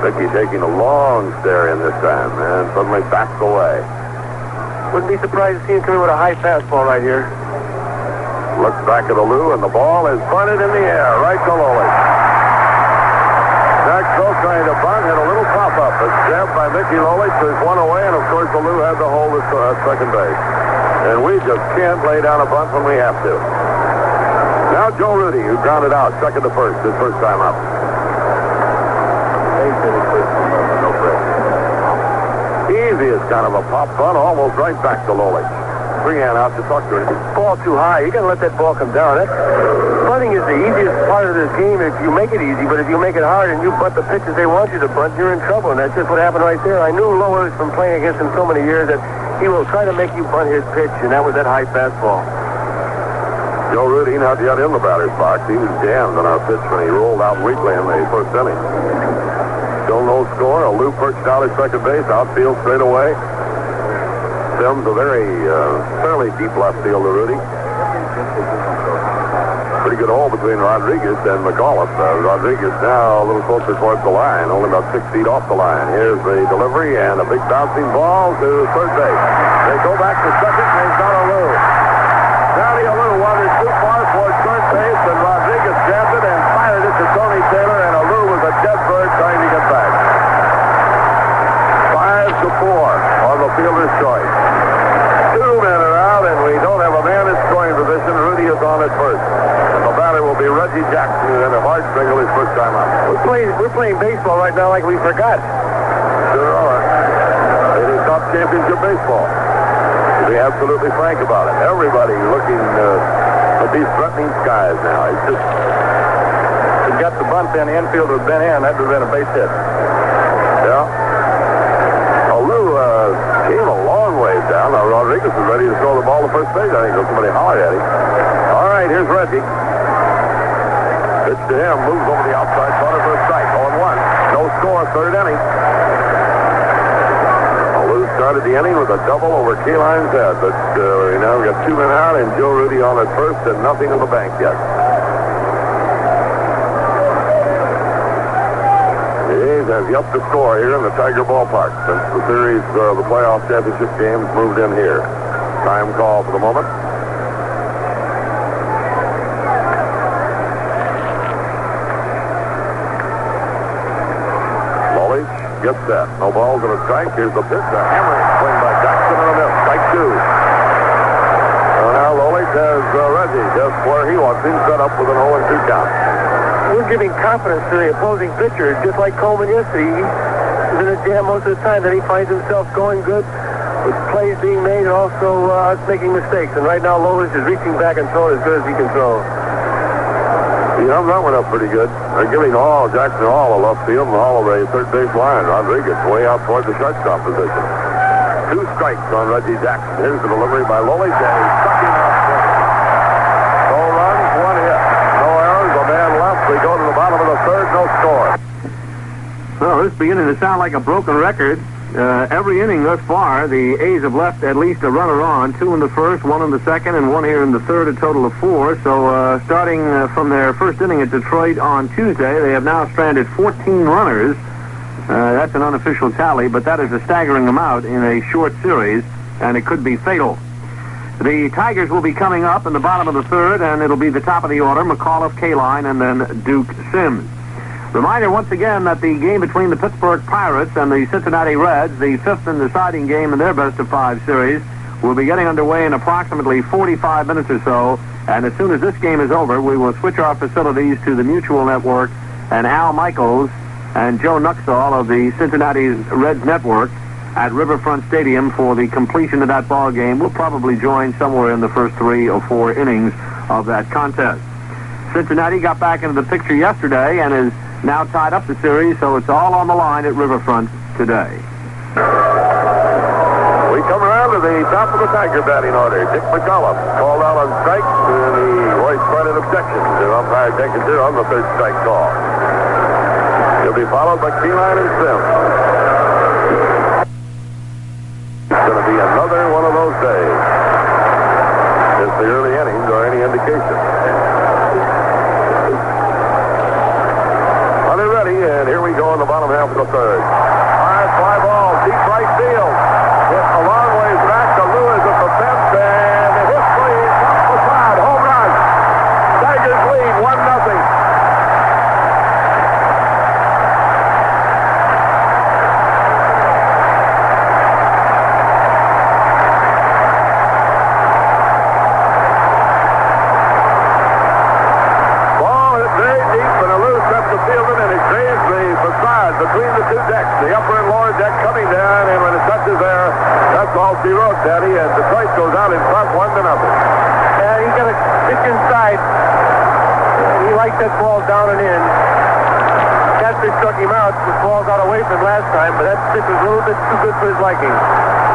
Mickey taking a long stare in this time and suddenly backs away. Wouldn't be surprised to see him come in with a high fastball right here. Looks back at Alou, and the ball is bunted in the air, right to Lolich. Maxvill trying to bunt, had a little pop-up. It's grabbed by Mickey Lolich. There's one away, and of course Alou had to hold at 2nd base. And we just can't lay down a bunt when we have to. Now Joe Rudi, who grounded out, second to first, his first time up. Easiest kind of a pop bunt, almost right back to Lolich. Freehan out to talk to him. Ball too high. You got to let that ball come down. Bunting is the easiest part of this game if you make it easy, but if you make it hard and you bunt the pitches they want you to bunt, you're in trouble, and that's just what happened right there. I knew Lolich from playing against him so many years that he will try to make you bunt his pitch, and that was that high fastball. Joe Rudi not yet in the batter's box. He was jammed on our pitch when he rolled out weakly in the first inning. Still no score. Alou perched out at second base. Outfield straight away. Sims a very fairly deep left field to Rudi. Pretty good hole between Rodriguez and McAuliffe. Rodriguez now a little closer towards the line, only about 6 feet off the line. Here's the delivery and a big bouncing ball to third base. They go back to second, and it's not Alou. Matty Alou wandered too far towards third base, and Rodriguez jammed it and fired it to Tony Taylor, and Alou was a dead bird trying to get back. 5-4 on the fielder's choice. 2 men are out, and we don't have a man in scoring position. Rudi is on at first. And the batter will be Reggie Jackson, who had a hard single his first time up. We're playing baseball right now like we forgot. Sure are. It is top championship baseball. To be absolutely frank about it. Everybody looking at these threatening skies now. It's just... He got the bunt in, the infielder had been in. That would have been a base hit. Yeah. Alou came a long ways down. Now Rodriguez was ready to throw the ball to first base. I think somebody hollered at him. All right, here's Reggie. Pitch to him. Moves over the outside corner for a strike. 0-1. No score, third inning. Alou started the inning with a double over Kaline's head, but now we've got 2 men out and Joe Rudi on at first and nothing in the bank yet. The A's have yet to score here in the Tiger Ballpark since the series of the playoff championship games moved in here. Time call for the moment. Lolich gets set. No balls and a strike. Here's the pitch. A hammering swing by Jackson and a miss. Strike 2. So now Lolich has Reggie just where he wants him, set up with an 0-2 count. We're giving confidence to the opposing pitcher, just like Coleman yesterday. He's in a jam most of the time. Then he finds himself going good with plays being made and also us making mistakes. And right now, Lolich is reaching back and throwing as good as he can throw. He hung that one up pretty good. They're giving Jackson all the left field and all of the third base line. Rodriguez way out towards the shortstop position. 2 strikes on Reggie Jackson. Here's the delivery by Lolich, and he's stuck him out. No runs, 1 hit. No errors, a man left. We go to the bottom of the third, no score. Well, this is beginning to sound like a broken record. Every inning thus far, the A's have left at least a runner on. 2 in the first, 1 in the second, and 1 here in the third, a total of 4. So starting from their first inning at Detroit on Tuesday, they have now stranded 14 runners. That's an unofficial tally, but that is a staggering amount in a short series, and it could be fatal. The Tigers will be coming up in the bottom of the third, and it'll be the top of the order, McAuliffe, Kaline, and then Duke Sims. Reminder once again that the game between the Pittsburgh Pirates and the Cincinnati Reds, the 5th and deciding game in their best-of-5 series, will be getting underway in approximately 45 minutes or so. And as soon as this game is over, we will switch our facilities to the Mutual Network, and Al Michaels and Joe Nuxall of the Cincinnati Reds Network at Riverfront Stadium for the completion of that ball game. We'll probably join somewhere in the first 3 or 4 innings of that contest. Cincinnati got back into the picture yesterday and is now tied up the series, so it's all on the line at Riverfront today. We come around to the top of the Tiger batting order. Dick McAuliffe called out on strike, and he voiced quite an objection to umpire taking 0 on the third strike call. He'll be followed by Kaline and Sims. It's going to be another one of those days. If the early innings are any indication. And here we go in the bottom half of the third. High fly ball, deep right field. Hit a long ways back to Lewis at the fence, and the hit swing off the side. Home run. Tigers lead 1-0. That's all she wrote, Daddy, and Detroit goes out in front 1-0. Yeah, he's got to pitch inside. He liked that ball down and in. Catfish struck him out. The ball got away from him last time, but that pitch was a little bit too good for his liking.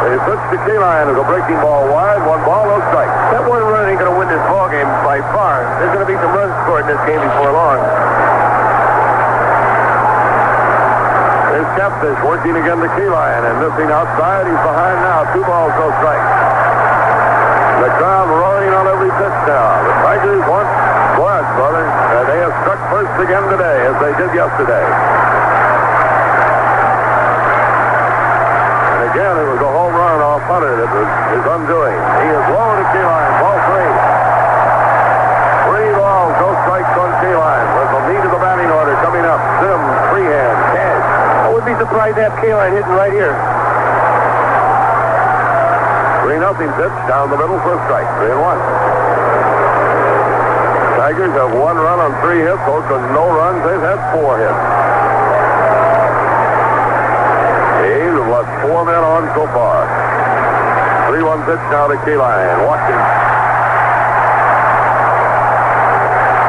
They pitched to Kaline as a breaking ball wide. 1 ball, no strike. That 1 run ain't going to win this ball game by far. There's going to be some runs scored in this game before long. There's Catfish working again to Kaline and missing outside. He's behind now. 2 balls, no strike. The crowd roaring on every pitch now. The Tigers want blood, brother. They have struck first again today, as they did yesterday. And again, it was a home run off Hunter that was his undoing. He is low to Kaline. Ball 3. 3 balls, no strikes on Kaline. With the lead of the batting order coming up. Sim, Freehan, Cash. I would be surprised to have Kaline hitting right here. 3-0 pitch down the middle for a strike. 3-1. Tigers have 1 run on 3 hits. Oakland no runs. They've had 4 hits. The A's have left 4 men on so far. 3-1 pitch now to Kaline. Watching.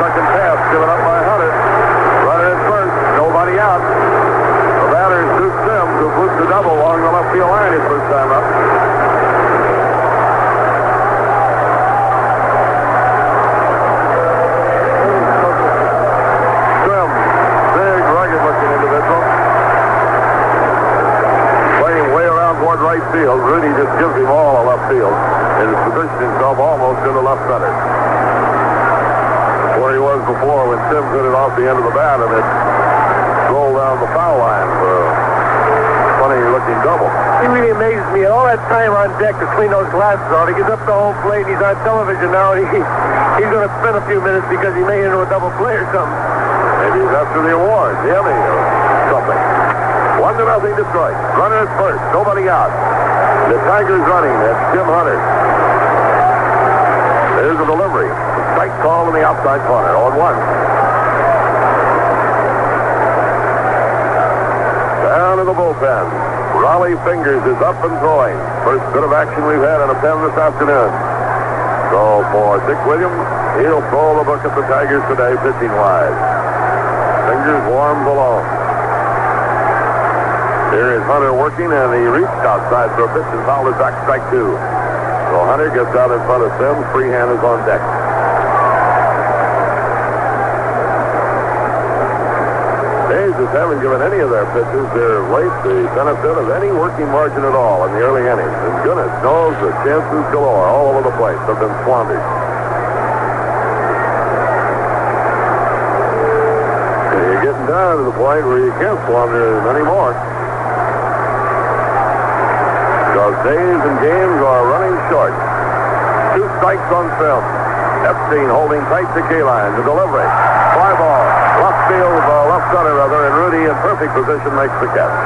Second pass given up by Hunter. Runner at first. Nobody out. The batter is Duke Sims, who puts the double along the left field line his first time up. Right field. Rudy just gives him all a left field and has positioned himself almost into left center. Where he was before when Sims hit it off the end of the bat and it rolled down the foul line for a funny-looking double. He really amazes me. All that time on deck to clean those glasses out. He gets up the home plate. He's on television now. He's going to spend a few minutes because he may into a double play or something. Maybe he's after the award, the Emmy or something. 1-0 Detroit. Runner at first. Nobody out. The Tigers running. That's Jim Hunter. There's a delivery. Strike call in the outside corner. 0-1. Down to the bullpen. Raleigh Fingers is up and throwing. First bit of action we've had in a pen this afternoon. So for Dick Williams, he'll throw the book at the Tigers today, pitching wide. Fingers warms alone. Here is Hunter working, and he reached outside for a pitch and fouled it back, strike 2. So Hunter gets out in front of Sims. Freehan is on deck. A's just haven't given any of their pitches their late the benefit of any working margin at all in the early innings. And goodness knows the chances galore all over the place have been squandered. You're getting down to the point where you can't squander them anymore. Because days and games are running short. 2 strikes on film. Epstein holding tight to Kaline. The delivery. Fly ball. Left field, left center rather, and Rudy in perfect position makes the catch.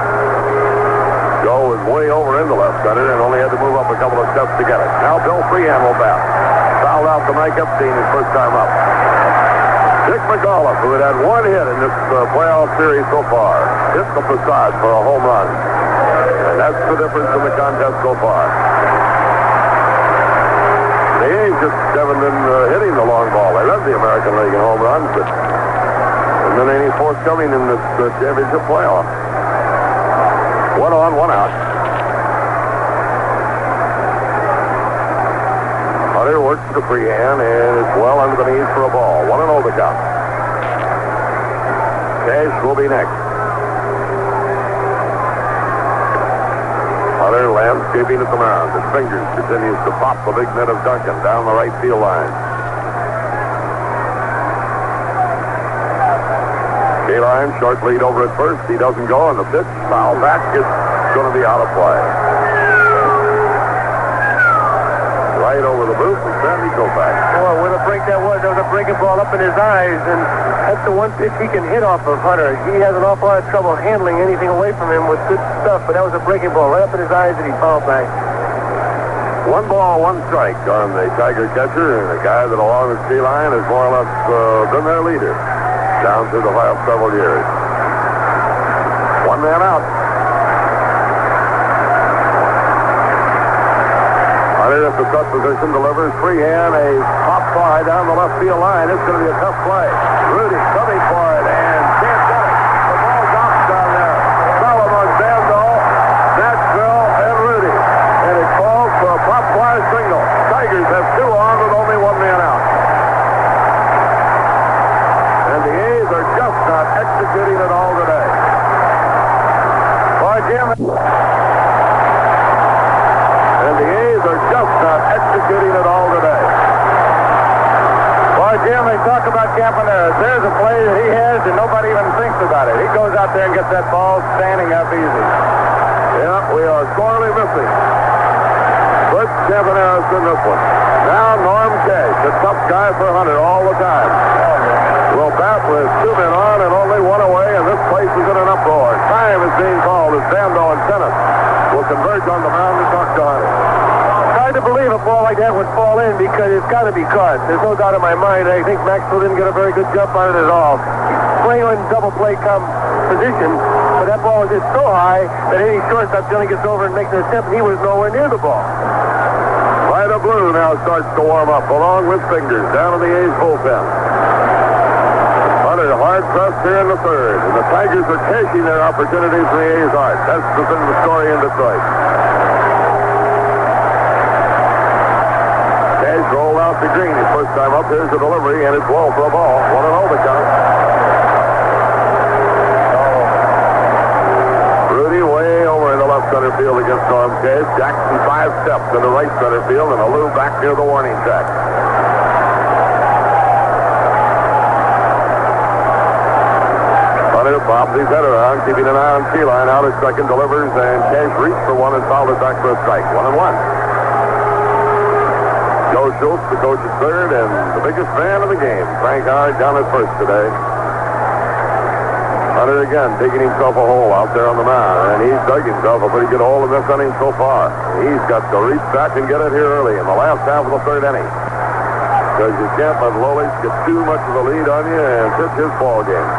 Joe was way over into left center and only had to move up a couple of steps to get it. Now Bill Freehan will bat. Fouled out to Mike Epstein his first time up. Dick McAuliffe, who had 1 hit in this playoff series so far, hit the facade for a home run. And that's the difference in the contest so far. The A's just haven't been hitting the long ball. They led the American League in home runs, but and then any forthcoming in this championship playoff. 1 on, 1 out. Hunter works to Freehan and is well under the knees for a ball. 1-0 the count. Cash will be next. Hunter landscaping at the mound. His fingers continues to pop the big net of Duncan down the right field line. Kaline, short lead over at first. He doesn't go, and the pitch foul back is going to be out of play. Right over the booth, and Sandy Koufax. Boy, what a break that was. There was a breaking ball up in his eyes, and that's the one pitch he can hit off of Hunter. He has an awful lot of trouble handling anything away from him with good stuff, but that was a breaking ball right up in his eyes, and he fouled back. 1 ball, 1 strike on the Tiger catcher, and the guy that along the Kaline has more or less been their leader down through the last several years. 1 man out. Hunter at the set position delivers. Freehan a pop fly down the left field line. It's going to be a tough play. Rudi coming for it and can't get it. The ball's off down there. Fell among Bando, Maxvill, and Rudi. And it calls for a pop fly single. Tigers have 2 on with only 1 man out. And the A's are just not executing it all today. Boy, Jim. And the A's are just not executing it all today. Boy, Jim, they talk about Campaneris. There's a play that he has and nobody even thinks about it. He goes out there and gets that ball standing up easy. Yeah, we are sorely missing Bert Campaneris in this one. Now Norm Cash, a tough guy for Hunter all the time. Will bat with 2 men on and only 1 away, and this place is in an uproar. Time is being called as Bando and Tenace will converge on the mound to talk to Hunter. Hard to believe a ball like that would fall in because it's got to be caught. There's no doubt in my mind. I think Maxvill didn't get a very good jump on it at all. Playing in double play position, but that ball was just so high that any shortstop generally gets over and makes an attempt, and he was nowhere near the ball. Vida Blue now starts to warm up along with Fingers down in the A's bullpen. Hunter hard pressed here in the 3rd, and the Tigers are cashing their opportunities in the A's heart. That's been the story in Detroit. Cash rolled out to Green his first time up. Here's the delivery, and it's low for a ball. 1-0 the count. Rudi way over in the left center field against Norm Cash. Jackson 5 steps in the right center field, and Alou back near the warning track. Hunter pops his head around, keeping an eye on Kaline. Out at second, delivers, and Cash reached for one and fouled it back for a strike. 1-1. Joe Schultz, the coach at third, and the biggest fan of the game, Frank Howard, down at first today. Hunter again digging himself a hole out there on the mound, and he's dug himself a pretty good hole in this inning so far. He's got to reach back and get it here early in the last half of the 3rd inning. Because you can't let Lolich get too much of the lead on you and pitch his ball game.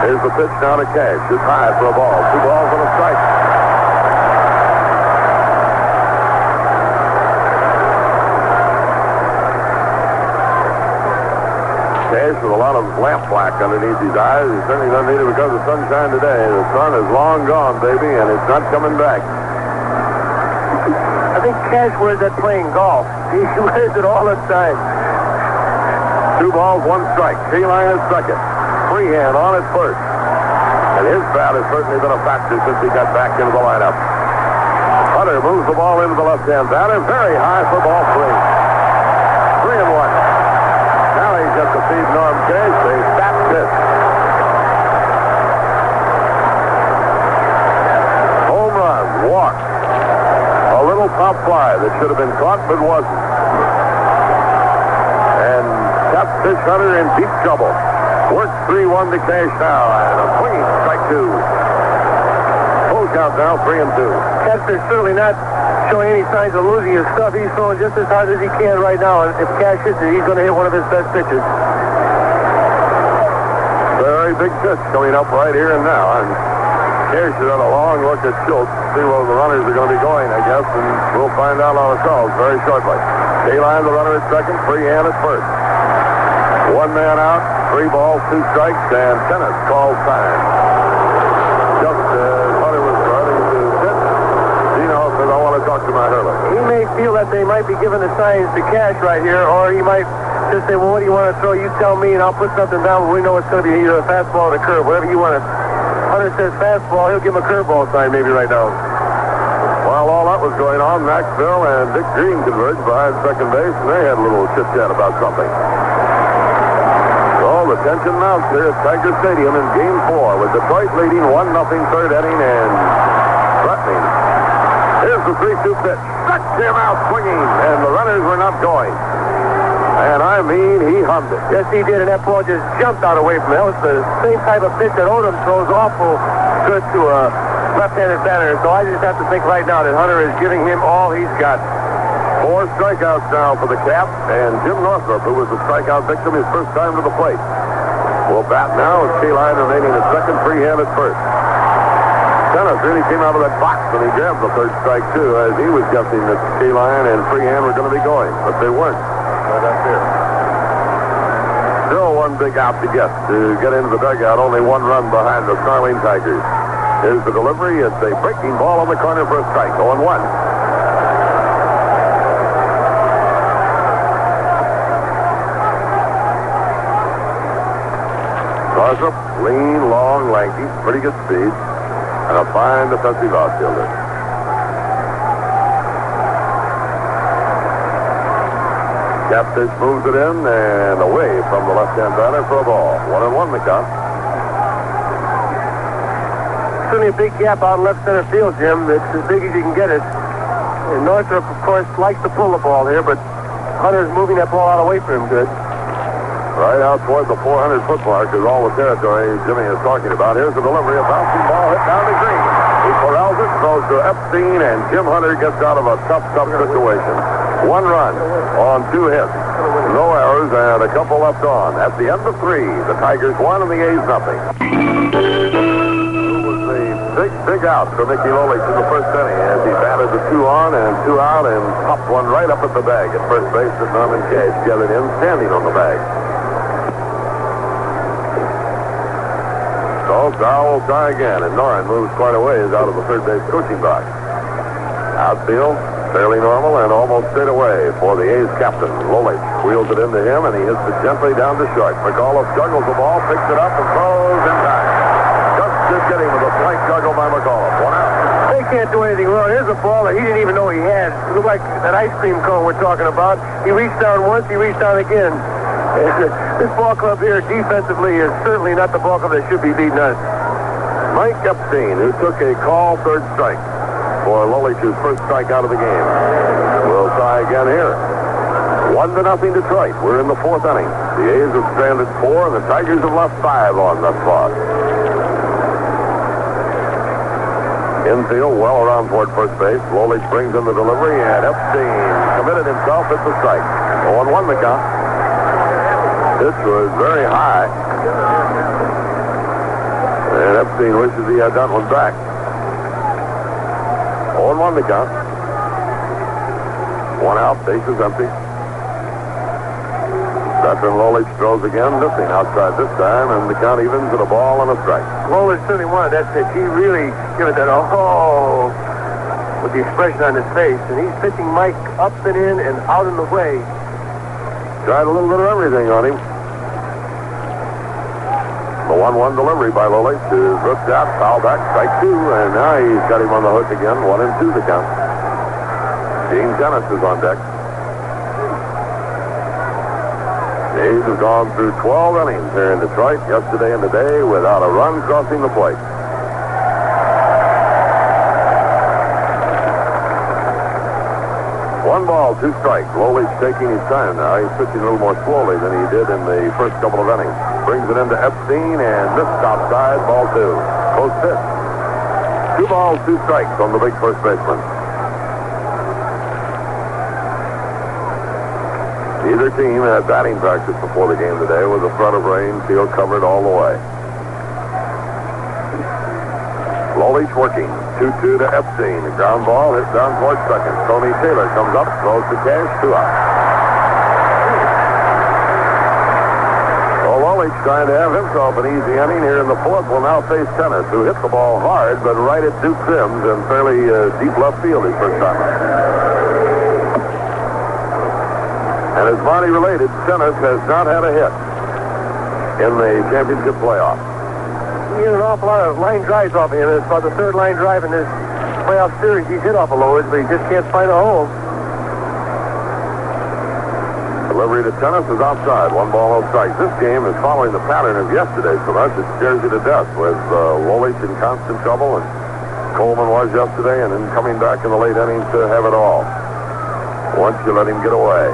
Here's the pitch now to Cash. It's high for a ball. 2 balls and a strike. Cash with a lot of lamp black underneath his eyes. He certainly doesn't need it because of sunshine today. The sun is long gone, baby, and it's not coming back. I think Cash wears that playing golf. He wears it all the time. 2 balls, 1 strike. Kaline at second. Freehan on at first. And his bat has certainly been a factor since he got back into the lineup. Hunter moves the ball into the left-hand batter. Very high for ball 3. 3-1. Now he's got to feed Norm Cash. They bat pitch. Home run. Walk. A little pop fly that should have been caught but wasn't. And Catfish Hunter in deep trouble. Works 3-1 to Cash now, and a swinging strike 2. Full count now, 3-2. Catfish certainly not showing any signs of losing his stuff. He's throwing just as hard as he can right now, and if Cash hits it, he's going to hit one of his best pitches. Very big pitch coming up right here and now, and Cash has had a long look at Schultz to see where the runners are going to be going, I guess, and we'll find out ourselves very shortly. Kaline, the runner at second, Freehan at first. 1 man out. 3 balls, 2 strikes, and Tenace calls time. Just as Hunter was starting to hit, Gino says, I want to talk to my hurler. He may feel that they might be giving the signs to Cash right here, or he might just say, well, what do you want to throw? You tell me, and I'll put something down, but we know it's going to be either a fastball or a curve, whatever you want to. Hunter says fastball, he'll give him a curveball sign maybe right now. While all that was going on, Maxvill and Dick Green converged behind second base, and they had a little chit-chat about something. The tension mounts here at Tiger Stadium in Game 4 with Detroit leading 1-0 3rd inning and threatening. Here's the 3-2 pitch. Struck him out swinging, and the runners were not going. And I mean, he hummed it. Yes, he did, and that ball just jumped out away from him. That was the same type of pitch that Odom throws awful good to a left-handed batter. So I just have to think right now that Hunter is giving him all he's got. 4 strikeouts now for the Cap, and Jim Northrup, who was a strikeout victim his first time to the plate, will bat now with Kaline remaining at second, Freehan at first. Tenace really came out of that box and he grabbed the third strike, too, as he was guessing that Kaline and Freehan were going to be going, but they weren't. Right up there. Still one big out to get into the dugout, only one run behind the snarling Tigers. Here's the delivery. It's a breaking ball on the corner for a strike. 0-1. Northrup, lean, long, lanky, pretty good speed, and a fine defensive outfielder. Catfish moves it in and away from the left-hand batter for a ball. 1-1 the count. Certainly a big gap out in left center field, Jim. It's as big as you can get it. And Northrup, of course, likes to pull the ball here, but Hunter's moving that ball out away from him good. Right out toward the 400-foot mark is all the territory Jimmy is talking about. Here's the delivery. A bouncing ball hit down the green. He corrals it, throws to Epstein, and Jim Hunter gets out of a tough situation. 1 run on 2 hits. No errors and a couple left on. At the end of 3, the Tigers 1 and the A's nothing. It was the big out for Mickey Lolich in the first inning as he batted the 2 on and 2 out and popped one right up at the bag at first base that Norman Cash gathered in, standing on the bag. So Dow will try again, and Norrin moves quite a ways out of the third base coaching box. Outfield, fairly normal and almost straight away for the A's captain. Lolich wheels it into him, and he hits it gently down to short. McAuliffe juggles the ball, picks it up, and throws in time. Just to get him with a flank juggle by McAuliffe. 1 out. They can't do anything wrong. Here's a ball that he didn't even know he had. It looked like that ice cream cone we're talking about. He reached down once, he reached down again. This ball club here defensively is certainly not the ball club that should be beating us. Mike Epstein, who took a call third strike for Lolich's first strike out of the game. We'll try again here. 1-0 Detroit. We're in the 4th inning. The A's have stranded 4, and the Tigers have left 5 on thus far. Infield, well around toward first base. Lolich brings in the delivery, and Epstein committed himself at the strike. 0-1 the count. This was very high. And Epstein wishes he had that one back. 0-1 the count. 1 out, bases empty. Veteran Lolich throws again, missing outside this time, and the count evens at a ball and a strike. Lolich certainly wanted that pitch. He really gave it that with the expression on his face. And he's pitching Mike up and in and out in the way. Tried a little bit of everything on him. The 1-1 delivery by Lolich is ripped out, foul back, strike 2, and now he's got him on the hook again. 1-2 the count. Gene Tenace is on deck. The A's have gone through 12 innings here in Detroit yesterday and today without a run crossing the plate. One ball, 2 strikes. Lolich taking his time now. He's pitching a little more slowly than he did in the first couple of innings. Brings it into Epstein and missed outside, ball 2. Post pitch. 2 balls, 2 strikes on the big first baseman. Either team had batting practice before the game today with a threat of rain, field covered all the way. Lolich working. 2-2 to Epstein. The ground ball hits down towards second. Tony Taylor comes up, throws to Cash, 2 out. Well, Lolich trying to have himself an easy inning here in the 4th. Will now face Tenace, who hit the ball hard, but right at Duke Sims in fairly deep left field his first time. And as Monty related, Tenace has not had a hit in the championship playoff. He hit an awful lot of line drives off of him. It's about the 3rd line drive in this playoff series. He's hit off of Lolich, but he just can't find a hole. Delivery to Tenace is outside. 1 ball, 0 strikes. This game is following the pattern of yesterday so much it scares you to death with Lolich in constant trouble, and Coleman was yesterday, and then coming back in the late innings to have it all. Once you let him get away.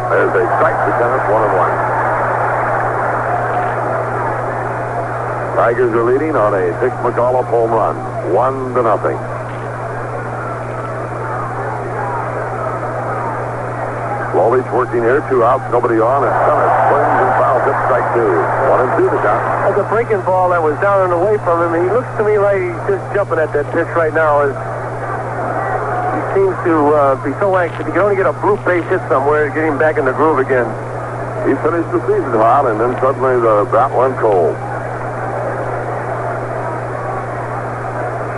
There's a strike to Tenace, 1-1. Tigers are leading on a Dick McAuliffe home run, 1-0. Lolich working here, 2 outs, nobody on, and Tenace swings and fouls It's strike 2. 1-2 the count. That's a breaking ball that was down and away from him. He looks to me like he's just jumping at that pitch right now. He seems to be so anxious. He can only get a blue base hit somewhere to get him back in the groove again. He finished the season hot, and then suddenly the bat went cold.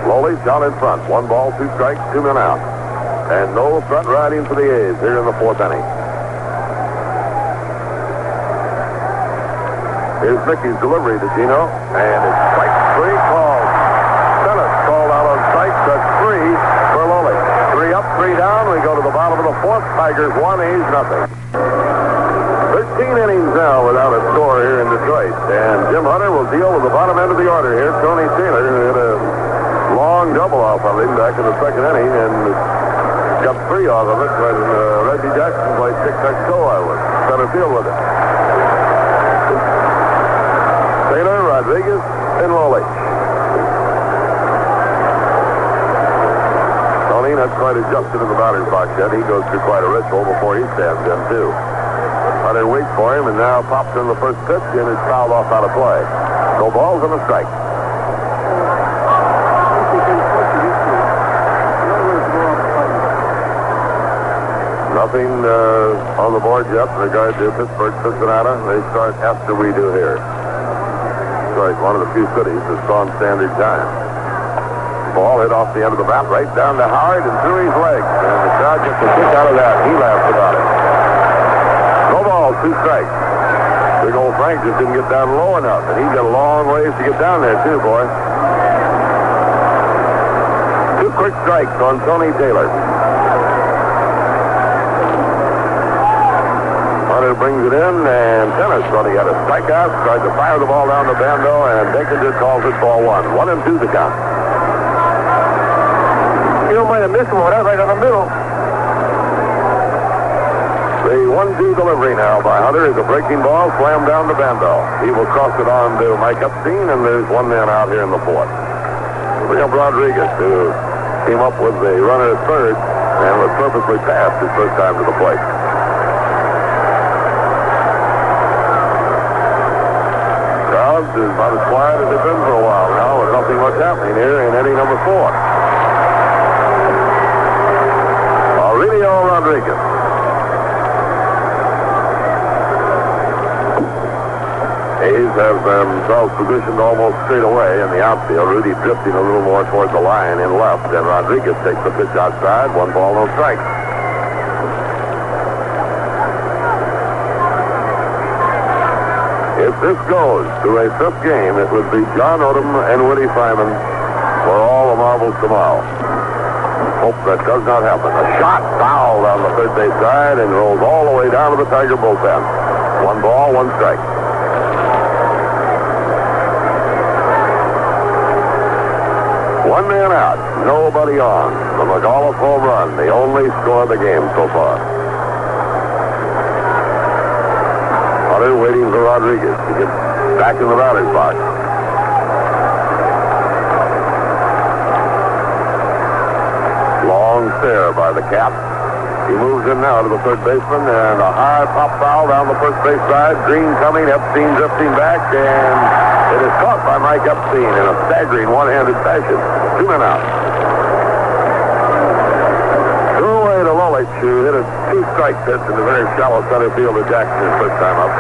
Lolich down in front. 1 ball, 2 strikes, 2 men out. And no front riding for the A's here in the 4th inning. Here's Mickey's delivery to Gino, and it's strike 3 called. Tenace called out on strike. That's 3 for Lolich. 3 up, 3 down. We go to the bottom of the 4th. Tigers 1, A's nothing. 13 innings now without a score here in Detroit. And Jim Hunter will deal with the bottom end of the order here. Tony Taylor, who hit a long double off of him back in the 2nd inning, and got 3 off of it when Reggie Jackson played tic-tac-toe with center field with it. Taylor, Rodriguez, and Lolich. Tony not quite adjusted in the batter's box yet. He goes through quite a ritual before he stands in, too. Hunter waits for him and now pops in the first pitch and is fouled off out of play. No balls and a strike. Nothing on the board yet in regard to Pittsburgh, Cincinnati. They start after we do here. Detroit, one of the few cities that's on standard time. Ball hit off the end of the bat right down to Howard and through his legs. And the crowd gets a kick out of that. He laughs about it. No balls, 2 strikes. Big old Frank just didn't get down low enough. And he's got a long ways to get down there, too, boy. 2 quick strikes on Tony Taylor. Hunter brings it in, and Tenace thought he had a strikeout. Tried to fire the ball down to Bando, and Dickens calls it ball 1. 1-2 the count. You might have missed one right on the middle. The 1-2 delivery now by Hunter is a breaking ball slammed down to Bando. He will cross it on to Mike Epstein, and there's 1 man out here in the 4th. Look up Rodriguez, who came up with the runner at 3rd and was perfectly passed his first time to the plate. Crowd is about as quiet as it's been for a while now, with nothing much happening here in inning number 4. Aurelio Rodriguez. A's have themselves positioned almost straight away in the outfield. Rudy drifting a little more toward the line in left, and Rodriguez takes the pitch outside. 1 ball, no strike. If this goes to a 5th game, it would be John Odom and Woody Simon for all the marbles tomorrow. Hope that does not happen. A shot foul down the 3rd base side and rolls all the way down to the Tiger bullpen. 1 ball, 1 strike. One man out, nobody on. The McAuliffe home run, the only score of the game so far. Hunter waiting for Rodriguez to get back in the batter's box. Long stare by the cap. He moves in now to the 3rd baseman, and a high pop foul down the 1st base side. Green coming, Epstein drifting back, and it is caught by Mike Epstein in a staggering one-handed fashion. 2 men out. Threw away to Lolich, who hit a 2-strike pitch in the very shallow center field of Jackson his first time up.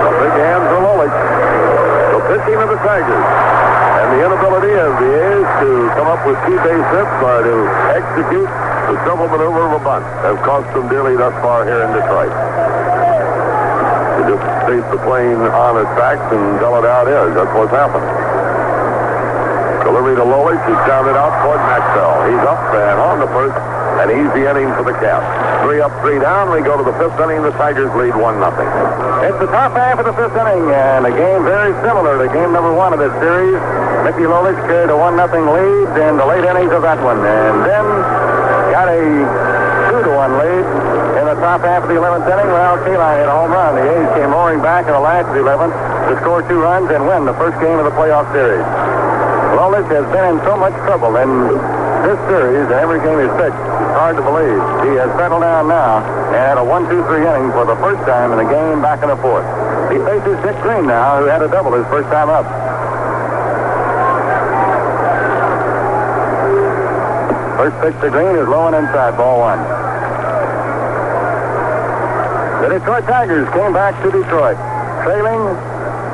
The big hand for Lolich. The pitching of the Tigers. And the inability of the A's to come up with 2 base hits or to execute the simple maneuver of a bunt have cost them dearly thus far here in Detroit. To just state the plain, honest facts and tell it how it is. That's what's happened. Delivery to Lolich is grounded out toward Maxvill. He's up and on the 1st, an easy inning for the Cats. 3 up, 3 down. We go to the 5th inning. The Tigers lead 1-0. It's the top half of the 5th inning, and a game very similar to game number 1 of this series. Mickey Lolich carried a 1-0 lead in the late innings of that one, and then got a 2-1 lead in the top half of the 11th inning. Well, Kaline hit a home run. The A's came roaring back in the last of the 11th to score 2 runs and win the first game of the playoff series. Lolich has been in so much trouble in this series and every game he's pitched. It's hard to believe. He has settled down now and had a 1-2-3 inning for the first time in the game back in the fourth. He faces Dick Green now, who had a double his first time up. First pitch to Green is low and inside, ball one. The Detroit Tigers came back to Detroit, trailing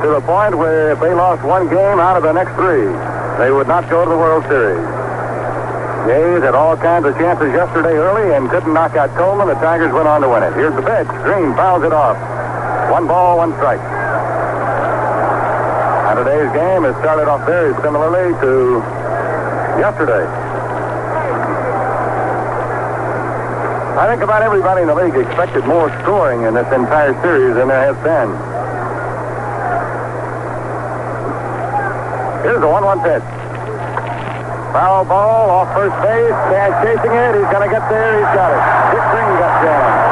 to the point where if they lost one game out of the next three, they would not go to the World Series. The A's had all kinds of chances yesterday early and couldn't knock out Coleman. The Tigers went on to win it. Here's the pitch. Green fouls it off. 1 ball, 1 strike. Now today's game has started off very similarly to yesterday. I think about everybody in the league expected more scoring in this entire series than there has been. Here's the 1-1 pitch. Foul ball off first base. Cash chasing it. He's going to get there. He's got it. Dick Green got jammed.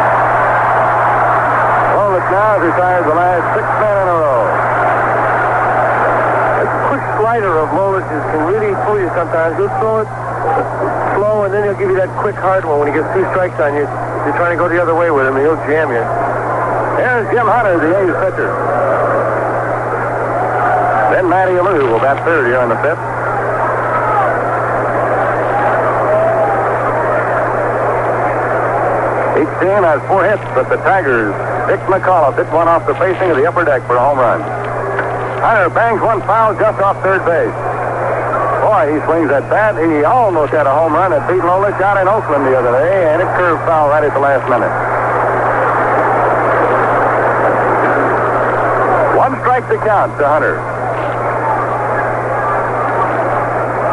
Lolich now has retired the last 6 men in a row. A quick slider of Lolich's can really fool you sometimes. He'll throw it slow, and then he'll give you that quick hard one when he gets 2 strikes on you. You're trying to go the other way with him, and he'll jam you. Here's Jim Hunter, the A's pitcher. Then Matty Alou will bat third here in the fifth. Each team has 4 hits, but the Tigers, Dick McAuliffe hit one off the facing of the upper deck for a home run. Hunter bangs one foul just off third base. Boy, he swings that bat. He almost had a home run that beat Lolich out in Oakland the other day, and it curved foul right at the last minute. 1 strike to count to Hunter.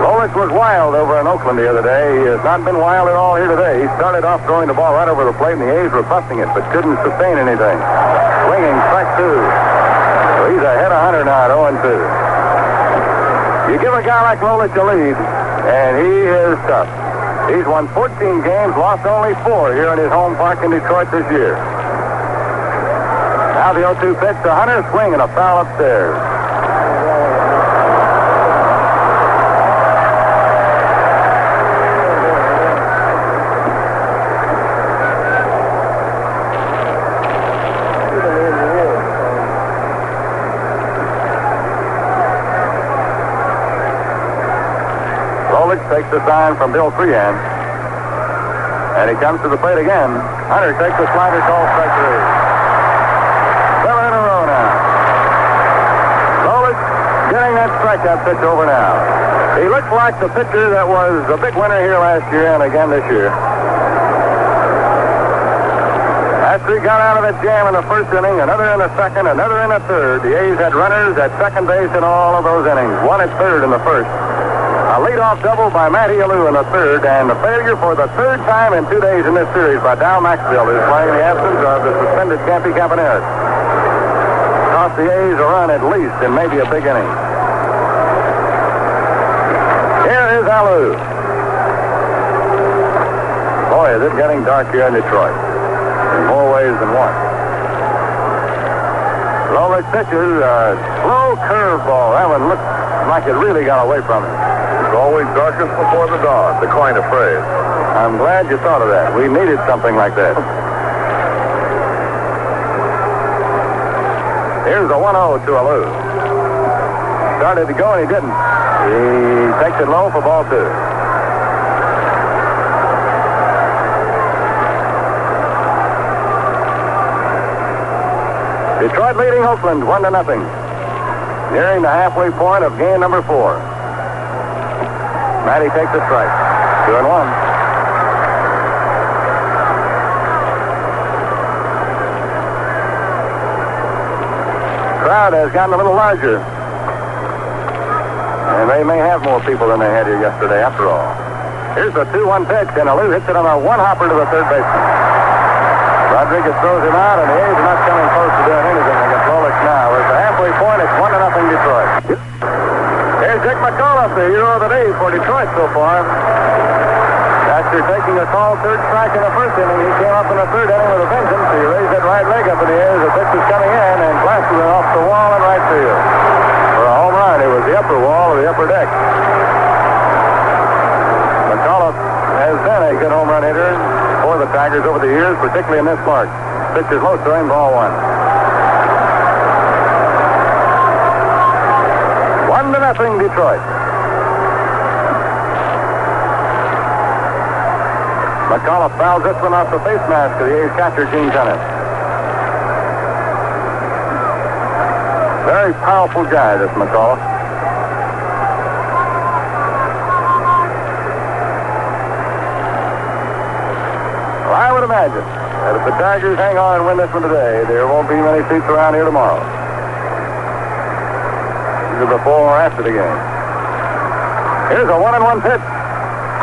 Lolich was wild over in Oakland the other day. He has not been wild at all here today. He started off throwing the ball right over the plate, and the A's were busting it, but couldn't sustain anything. Swinging, strike 2. So he's ahead of Hunter now at 0-2. You give a guy like Lolich a lead, and he is tough. He's won 14 games, lost only 4 here in his home park in Detroit this year. Now the 0-2 pitch to Hunter, swing and a foul upstairs. Takes the sign from Bill Freehan. And he comes to the plate again. Hunter takes the slider, call strike 3. 7 in a row now. Lolich getting that strikeout pitch over now. He looks like the pitcher that was a big winner here last year and again this year. After he got out of that jam in the first inning, another in the second, another in the third, the A's had runners at second base in all of those innings. One at third in the first. A leadoff double by Matty Alou in the third, and the failure for the 3rd time in 2 days in this series by Dal Maxvill, who's playing the absence of the suspended Campy Campaneris. Cost the A's a run at least in maybe a big inning. Here is Alou. Boy, is it getting dark here in Detroit. In more ways than one. Lolich pitches a slow curveball. That one looked like it really got away from him. It's always darkest before the dawn, the kind of phrase. I'm glad you thought of that. We needed something like that. Here's the 1-0 to Alou. Started to go and he didn't. He takes it low for ball 2. Detroit leading Oakland 1-0. Nearing the halfway point of game number 4. Matty takes a strike. 2-1. Crowd has gotten a little larger. And they may have more people than they had here yesterday after all. Here's the 2-1 pitch, and Alou hits it on a 1-hopper to the third baseman. Rodriguez throws him out, and the A's are not coming close to doing anything against Lolich now. At the halfway point, it's 1-0 Detroit. Here's Dick McAuliffe, the hero of the day for Detroit so far. After taking a call, 3rd strike in the first inning, he came up in the 3rd inning with a vengeance. He raised that right leg up in the air as the pitch was coming in and blasted it off the wall in right field. For a home run, it was the upper wall of the upper deck. McAuliffe has been a good home run hitter for the Tigers over the years, particularly in this park. Pitches low to him, ball one. 1-0 Detroit. McAuliffe fouls this one off the face mask of the A's catcher, Gene Tenace. Very powerful guy, this McAuliffe. Well, I would imagine that if the Tigers hang on and win this one today, there won't be many seats around here tomorrow. Either before or after the game. Here's a 1-1 pitch.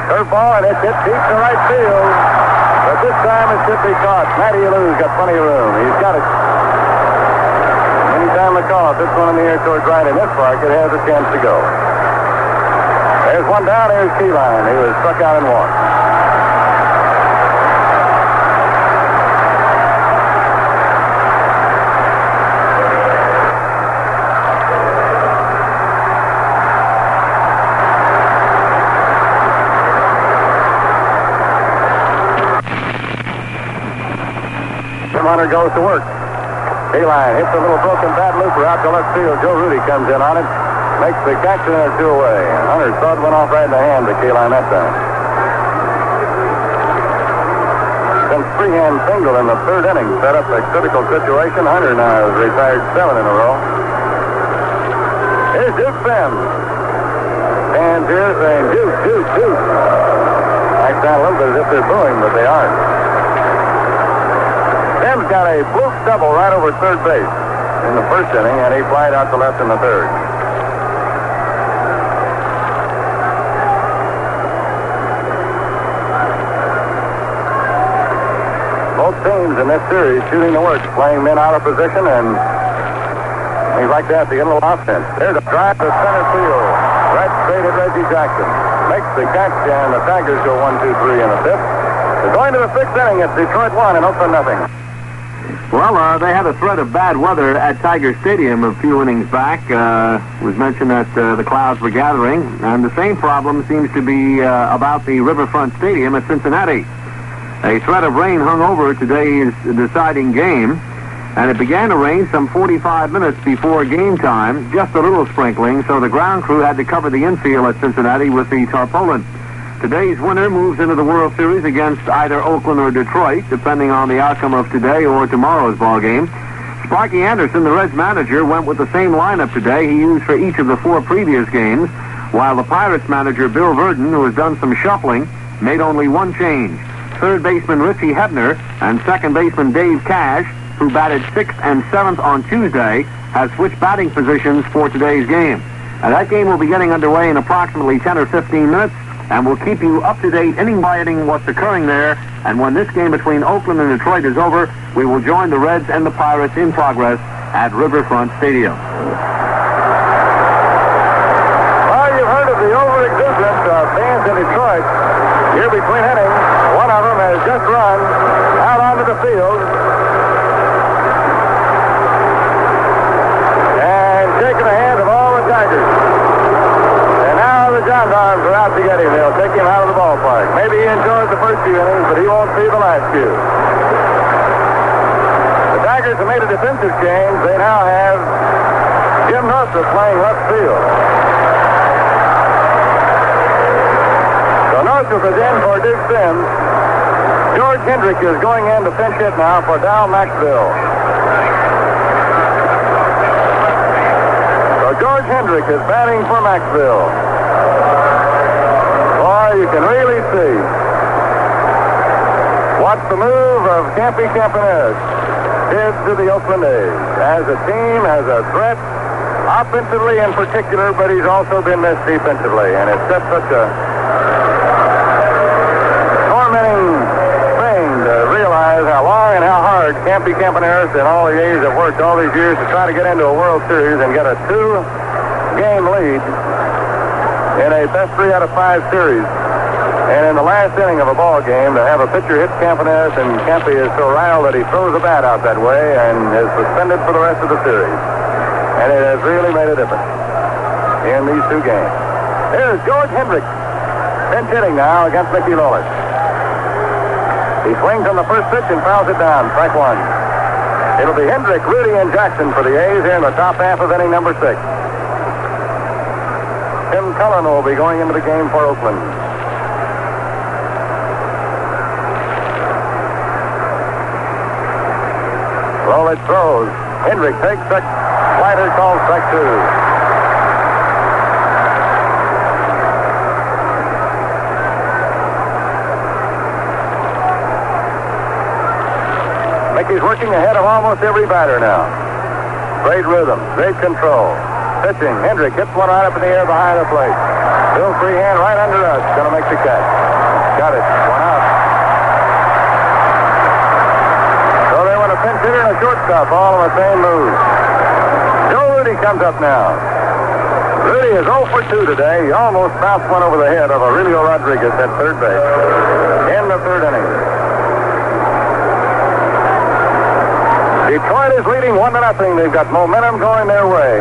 Curveball, and it's hit deep to right field. But this time it should be caught. Matty Alou's got plenty of room. He's got it. Anytime McAuliffe hits one in the air towards right in this park, it has a chance to go. There's one down. Here's Kaline. He was struck out and walked. Hunter goes to work. Kaline hits a little broken bat looper out to left field. Joe Rudi comes in on it, makes the catch, and it's 2 away. And Hunter's thought went off right in the hand to Kaline that time. Since Freehan single in the 3rd inning set up a critical situation, Hunter now has retired 7 in a row. Here's Duke Sims. Stands here saying, Duke, Duke, Duke. Might sound a little bit as if they're booing, but they aren't. Sims got a fluke double right over 3rd base in the 1st inning, and he flied out to left in the 3rd. Both teams in this series shooting the work, playing men out of position, and things like that to get a little offense. There's a drive to center field. Right straight at Reggie Jackson. Makes the catch, and the Tigers go 1-2-3 in the 5th. They're going to the 6th inning. It's Detroit 1 and Oakland nothing. Well, they had a threat of bad weather at Tiger Stadium a few innings back. It was mentioned that the clouds were gathering, and the same problem seems to be about the Riverfront Stadium at Cincinnati. A threat of rain hung over today's deciding game, and it began to rain some 45 minutes before game time, just a little sprinkling, so the ground crew had to cover the infield at Cincinnati with the tarpaulin. Today's winner moves into the World Series against either Oakland or Detroit, depending on the outcome of today or tomorrow's ball game. Sparky Anderson, the Reds manager, went with the same lineup today he used for each of the 4 previous games, while the Pirates manager, Bill Freehan, who has done some shuffling, made only 1 change. 3rd baseman Richie Hebner and 2nd baseman Dave Cash, who batted 6th and 7th on Tuesday, have switched batting positions for today's game. Now, that game will be getting underway in approximately 10 or 15 minutes. And we'll keep you up to date, inning by inning, what's occurring there. And when this game between Oakland and Detroit is over, we will join the Reds and the Pirates in progress at Riverfront Stadium. Well, you've heard of the overexuberance of fans in Detroit. Here between innings, one of them has just run out onto the field and shaken the hands of all the Tigers. The gendarmes are out to get him. They'll take him out of the ballpark. Maybe he enjoyed the first few innings, but he won't see the last few. The Tigers have made a defensive change. They now have Jim Northrup playing left field. So Northrup is in for Duke Sims. George Hendrick is going in to pinch hit now for Dal Maxvill. So George Hendrick is batting for Maxvill. You can really see what the move of Campy Campaneris did to the Oakland A's. As a team, as a threat, offensively in particular, but he's also been missed defensively. And it's just such a tormenting thing to realize how long and how hard Campy Campaneris and all the A's have worked all these years to try to get into a World Series and get a 2-game lead in a best 3 out of 5 series. And in the last inning of a ball game, to have a pitcher hit Campaneris, and Campy is so riled that he throws a bat out that way and is suspended for the rest of the series. And it has really made a difference in these 2 games. Here's George Hendrick Pinch hitting now against Mickey Lolich. He swings on the first pitch and fouls it down. Strike one. It'll be Hendrick, Rudi, and Jackson for the A's here in the top half of inning number 6. Tim Cullen will be going into the game for Oakland. Lolich throws. Hendrick takes the slider, called strike 2. Mickey's working ahead of almost every batter now. Great rhythm, great control. Pitching, Hendrick hits one right up in the air behind the plate. Bill Freehan right under us, going to make the catch. Got it, one out. So they want a pinch hitter and a shortstop, all on the same move. Joe Rudi comes up now. Rudi is 0 for 2 today. He almost bounced one over the head of Aurelio Rodriguez at third base. In the third inning. Detroit is leading 1-0. They've got momentum going their way.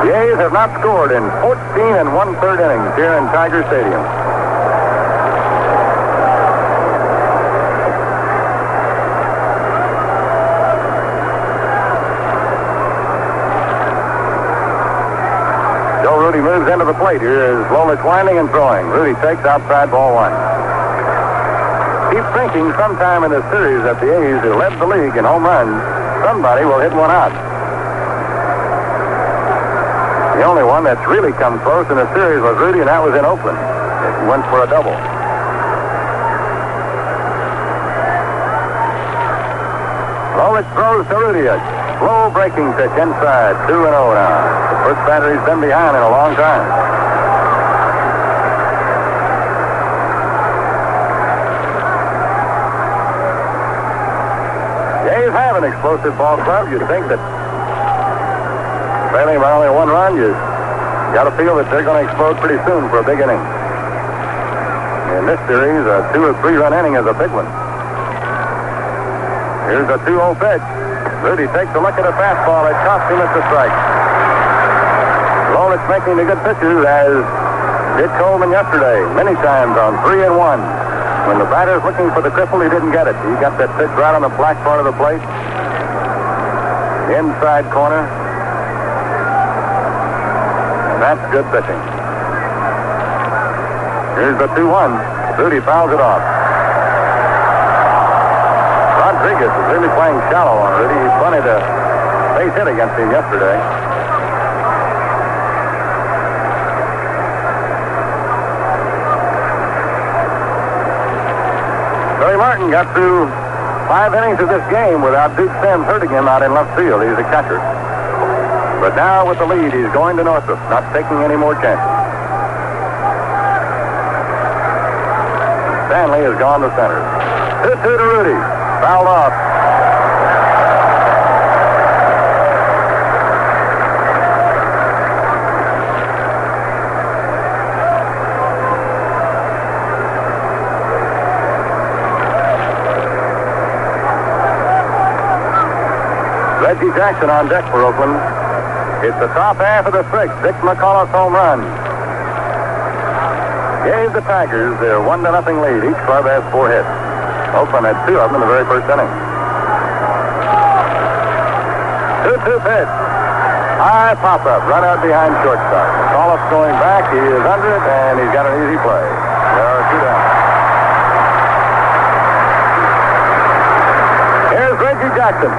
The A's have not scored in 14 1/3 innings here in Tiger Stadium. Joe Rudi moves into the plate. Here is Lolich winding and throwing. Rudi takes outside, ball 1. Keep thinking sometime in this series that the A's have led the league in home runs. Somebody will hit one out. The only one that's really come close in the series was Rudi, and that was in Oakland. He went for a double. Lolich throws to Rudi. A slow breaking pitch inside. 2-0 now. The first batter he's been behind in a long time. Have an explosive ball club. You'd think that trailing by only 1 run, you got to feel that they're going to explode pretty soon for a big inning. In this series, a 2 or 3 run inning is a big one. Here's a 2-0 pitch. Rudi takes a look at a fastball. It cost him at the strike. Lolich making the good pitches, as did Coleman yesterday, many times on 3 and 1. When the batter's looking for the cripple, he didn't get it. He got that pitch right on the black part of the plate. Inside corner. And that's good pitching. Here's the 2-1. Rudi fouls it off. Rodriguez is really playing shallow on Rudi. He's funny to base hit against him yesterday. Billy Martin got through 5 innings of this game without Duke Sims hurting him out in left field. He's a catcher. But now with the lead, he's going to Northrup, not taking any more chances. Stanley has gone to center. 2-2 to Rudi. Fouled off. Reggie Jackson on deck for Oakland. It's the top half of the 6th. Dick McAuliffe's home run gave the Tigers their 1-0 lead. Each club has 4 hits. Oakland had 2 of them in the very first inning. 2-2 pitch. High pop-up. Run out behind shortstop. McAuliffe's going back. He is under it, and he's got an easy play. There are 2 down. Here's Reggie Jackson.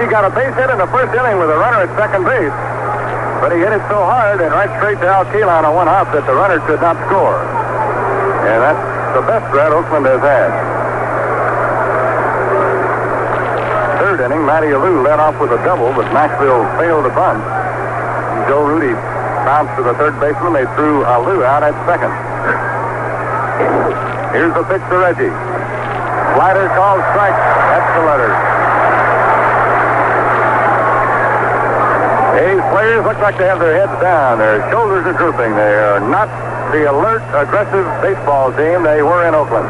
He got a base hit in the first inning with a runner at second base, but he hit it so hard and right straight to Al Kaline on 1 hop that the runner could not score. And that's the best threat Oakland has had. Third inning, Matty Alou led off with a double, but Maxvill failed to bunt. Joe Rudi bounced to the third baseman. They threw Alou out at second. Here's the pitch to Reggie. Slider called strike. That's the letter. A's players look like they have their heads down. Their shoulders are drooping. They are not the alert, aggressive baseball team they were in Oakland.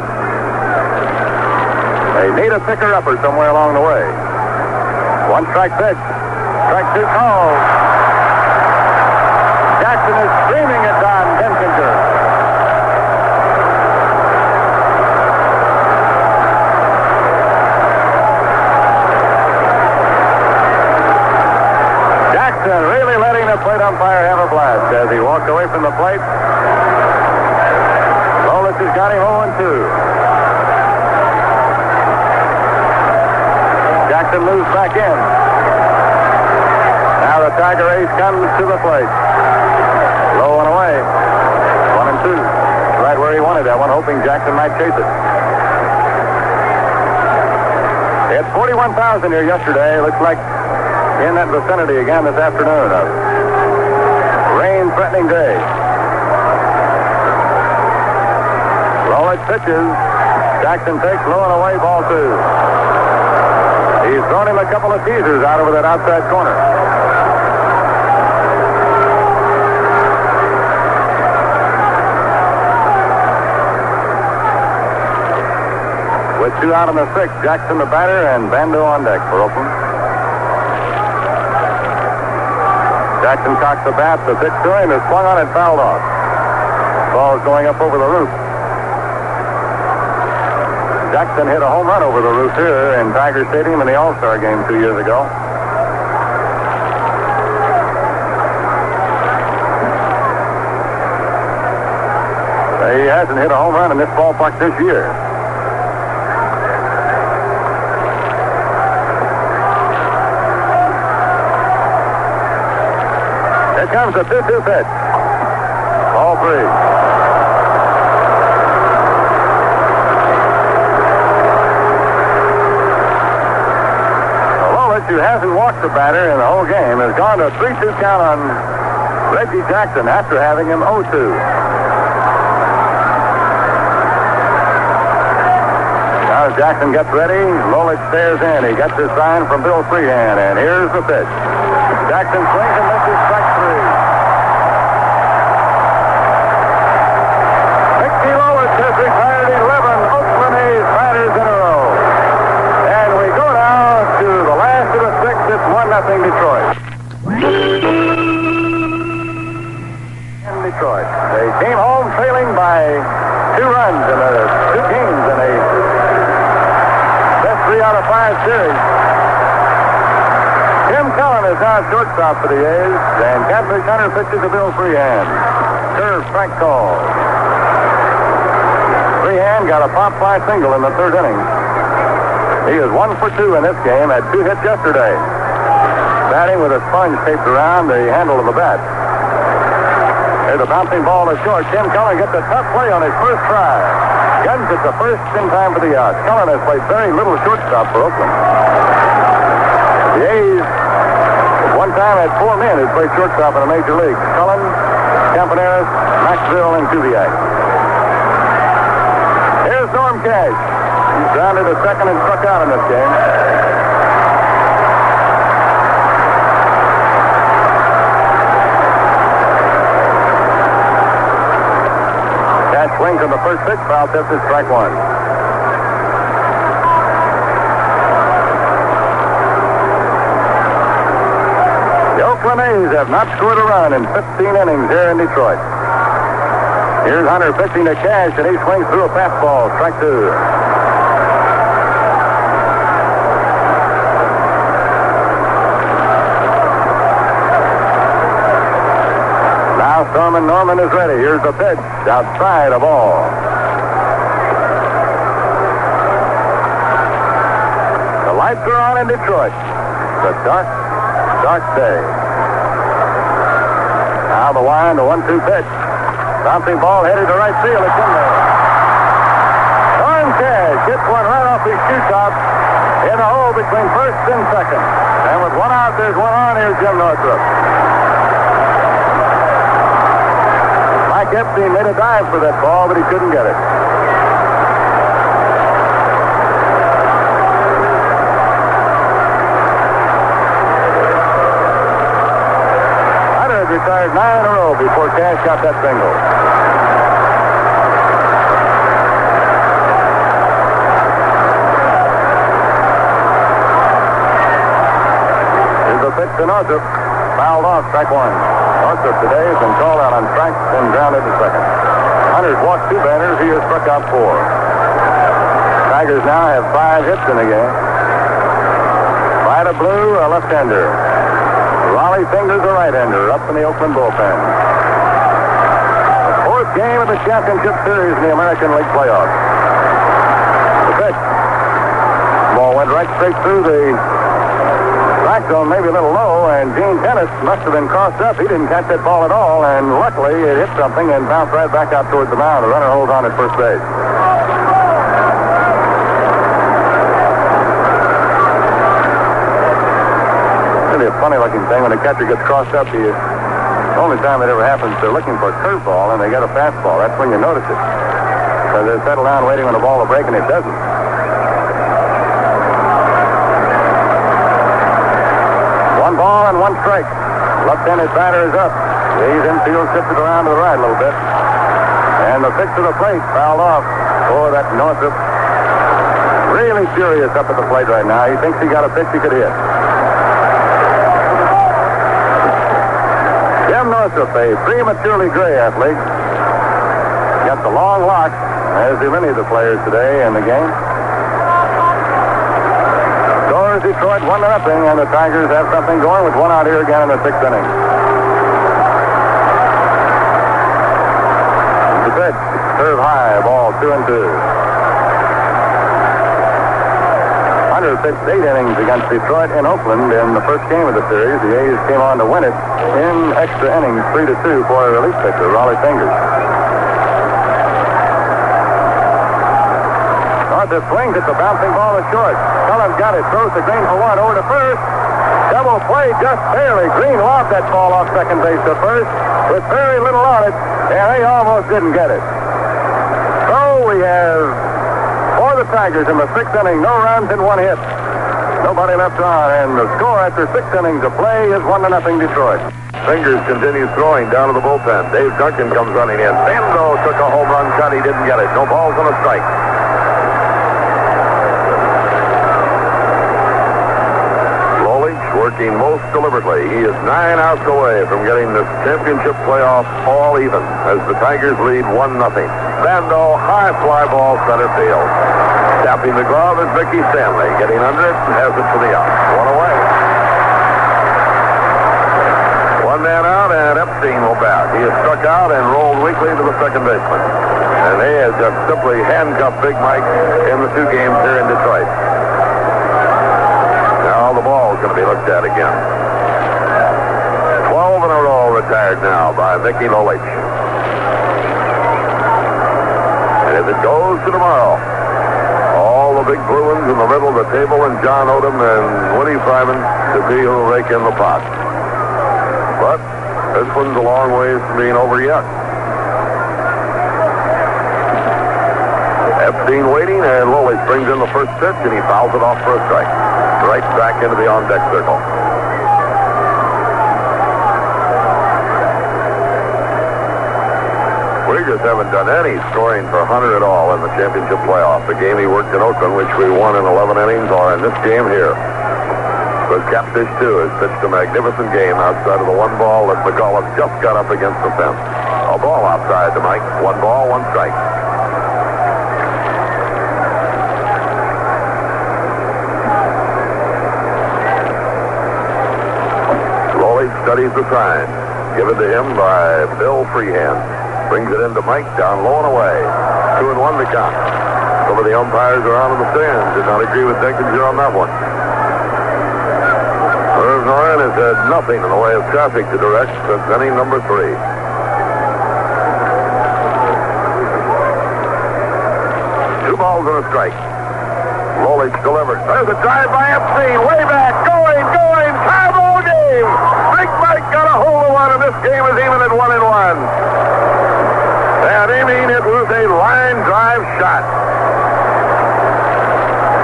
They need a picker-upper somewhere along the way. One strike pitch. Strike two called. Jackson is screaming at Don Denkinger. Jackson really letting the plate umpire have a blast as he walked away from the plate. Lolich has got him 0-2. Jackson moves back in. Now the Tiger ace comes to the plate. Low and away. 1-2. Right where he wanted that one, hoping Jackson might chase it. They had 41,000 here yesterday. Looks like in that vicinity again this afternoon. A rain-threatening day. Lolich pitches. Jackson takes low and away, ball two. He's thrown him a couple of teasers out over that outside corner. With two out in the sixth, Jackson the batter and Bando on deck for Oakland. Jackson cocks the bat. The pitch to him is swung on and fouled off. Ball is going up over the roof. Jackson hit a home run over the roof here in Tiger Stadium in the All-Star game 2 years ago. He hasn't hit a home run in this ballpark this year. Here comes the 2-2 pitch. Ball three. Who hasn't walked the batter in the whole game has gone to a 3-2 count on Reggie Jackson after having him 0-2. Now as Jackson gets ready, Lolich stares in. He gets his sign from Bill Freehan, and here's the pitch. Jackson swings and misses strike three. Mickey Lolich has retired 11 Oakland A's batters in a row. And we go now to the last of the sixth. It's 1-0 Detroit. In Detroit. They came home trailing by 2 runs in the 2 games in a best 3 out of 5 series. Tim Cullen is now shortstop for the A's, and Catfish Hunter pitches to Bill Freehan. Curve strike call. Freehan got a pop fly single in the 3rd inning. He is 1 for 2 in this game, had 2 hits yesterday. Batting with a sponge taped around the handle of the bat. Here's a bouncing ball to short. Tim Cullen gets a tough play on his first try. Guns at the first in time for the out. Cullen has played very little shortstop for Oakland. The A's, at one time, had 4 men who played shortstop in the major league. Cullen, Campaneris, Maxvill, and Kubiak. Here's Norm Cash. He's grounded a second and struck out in this game. Cash swings on the first pitch, foul tipped at strike one. The Oakland A's have not scored a run in 15 innings here in Detroit. Here's Hunter pitching to Cash, and he swings through a fastball, strike two. Stormin Norman is ready. Here's the pitch. Outside a ball. The lights are on in Detroit. The dark, dark day. Now the wind, the 1-2 pitch. Bouncing ball headed to right field. It's in there. Norm Cash gets one right off his shoe top in the hole between first and second. And with 1 out, there's 1 on. Here's Jim Northrup. Mike Epstein made a dive for that ball, but he couldn't get it. Hunter had retired 9 in a row before Cash got that single. pitch to Northrup. Fouled off, strike one. Northrup today has been called out on strikes and grounded to second. Hunter's walked 2 batters. He has struck out 4. Tigers now have 5 hits in the game. Vida Blue, a left-hander. Raleigh Fingers, a right-hander, up in the Oakland bullpen. The 4th game of the championship series in the American League playoffs. The pitch. Ball went right straight through the strike zone, maybe a little low, and Gene Tenace must have been crossed up. He didn't catch that ball at all, and luckily it hit something and bounced right back out towards the mound. The runner holds on at first base. Really a funny-looking thing when a catcher gets crossed up. The only time it ever happens, they're looking for a curveball and they get a fastball. That's when you notice it. So they settle down waiting on the ball to break, and it doesn't. 1 ball and 1 strike. Left-handed batter is up. He's infield, shifted around to the right a little bit. And the pitch to the plate fouled off. Oh, that Northrup. Really furious up at the plate right now. He thinks he got a pitch he could hit. Jim Northrup, a prematurely gray athlete. Got the long locks, as do many of the players today in the game. Detroit 1-0, and the Tigers have something going with 1 out here again in the 6th inning. The pitch, serve high, ball 2-2. Hunter pitched 8 innings against Detroit in Oakland in the first game of the series. The A's came on to win it in extra innings, 3-2 for a relief pitcher, Raleigh Fingers. Northrup swings at the bouncing ball to short. Cullen got it, throws to Green for 1, over to first. Double play just barely. Green lobbed that ball off second base to first with very little on it, and they almost didn't get it. So we have, for the Tigers in the 6th inning, no runs and 1 hit. Nobody left on, and the score after 6 innings of play is 1-0 Detroit. Fingers continues throwing down to the bullpen. Dave Duncan comes running in. Bando took a home run shot. He didn't get it. No balls and a strike. Working most deliberately. He is 9 outs away from getting this championship playoff all even as the Tigers lead 1-0. Bando, high fly ball center field. Tapping the glove is Mickey Stanley. Getting under it and has it for the out. 1 away. 1 man out, and Epstein will bat. He is struck out and rolled weakly to the second baseman. And they have just simply handcuffed Big Mike in the 2 games here in Detroit. The ball is going to be looked at again. 12 in a row retired now by Mickey Lolich. And if it goes to tomorrow, all the big blue ones in the middle of the table and John Odom and Woody Fryman to be who rake in the pot. But this one's a long ways from being over yet. Epstein waiting, and Lolich brings in the first pitch, and he fouls it off for a strike. Right back into the on-deck circle. We just haven't done any scoring for Hunter at all in the championship playoff. The game he worked in Oakland, which we won in 11 innings, or in this game here. Because Catfish, too, has pitched a magnificent game outside of the 1 ball that McAuliffe just got up against the fence. A ball outside to Mike. 1 ball, 1 strike. Studies the sign. Given to him by Bill Freehan. Brings it into Mike down low and away. 2-1 the count. Some of the umpires around in the stands did not agree with Dinkinger on that one. Irv Noren has had nothing in the way of traffic to direct since inning number 3. Two balls and a strike. Lolich delivers. There's a drive by Epstein. Way back. Going. Tie-ball game. Big Mike got a hold of one, and this game is even at 1-1. And I mean, it was a line drive shot.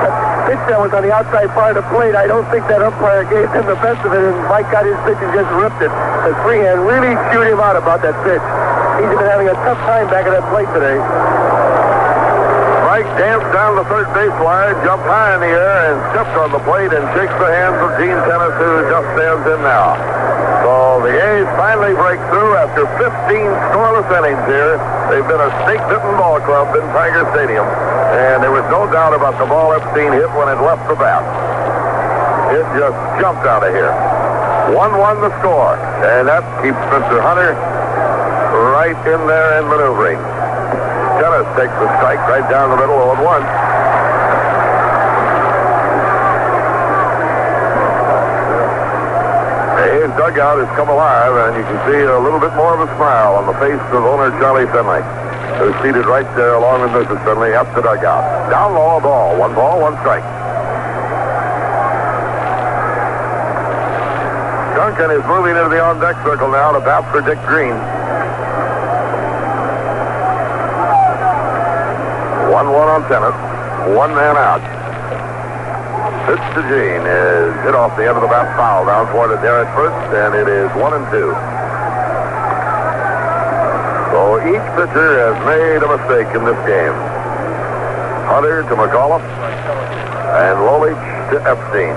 That pitch that was on the outside part of the plate, I don't think that umpire gave him the best of it, and Mike got his pitch and just ripped it. And Freehan really chewed him out about that pitch. He's been having a tough time back at that plate today. Mike danced down the third base line, jumped high in the air, and stepped on the plate and shakes the hands of Gene Tenace, who just stands in now. So the A's finally break through after 15 scoreless innings here. They've been a snake-bitten ball club in Tiger Stadium, and there was no doubt about the ball Epstein hit when it left the bat. It just jumped out of here. 1-1 the score, and that keeps Mr. Hunter right in there and maneuvering. Tenace takes the strike right down the middle, 0-1. His dugout has come alive, and you can see a little bit more of a smile on the face of owner Charlie Finley, who's seated right there along with Mrs. Finley at the dugout. Down low, a ball, 1 strike. Duncan is moving into the on-deck circle now to bat for Dick Green. 1-1 on Tenace. One man out. Pitch to Gene is hit off the end of the bat foul down toward the Derek first, and it is 1-2. So each pitcher has made a mistake in this game. Hunter to McAuliffe and Lolich to Epstein.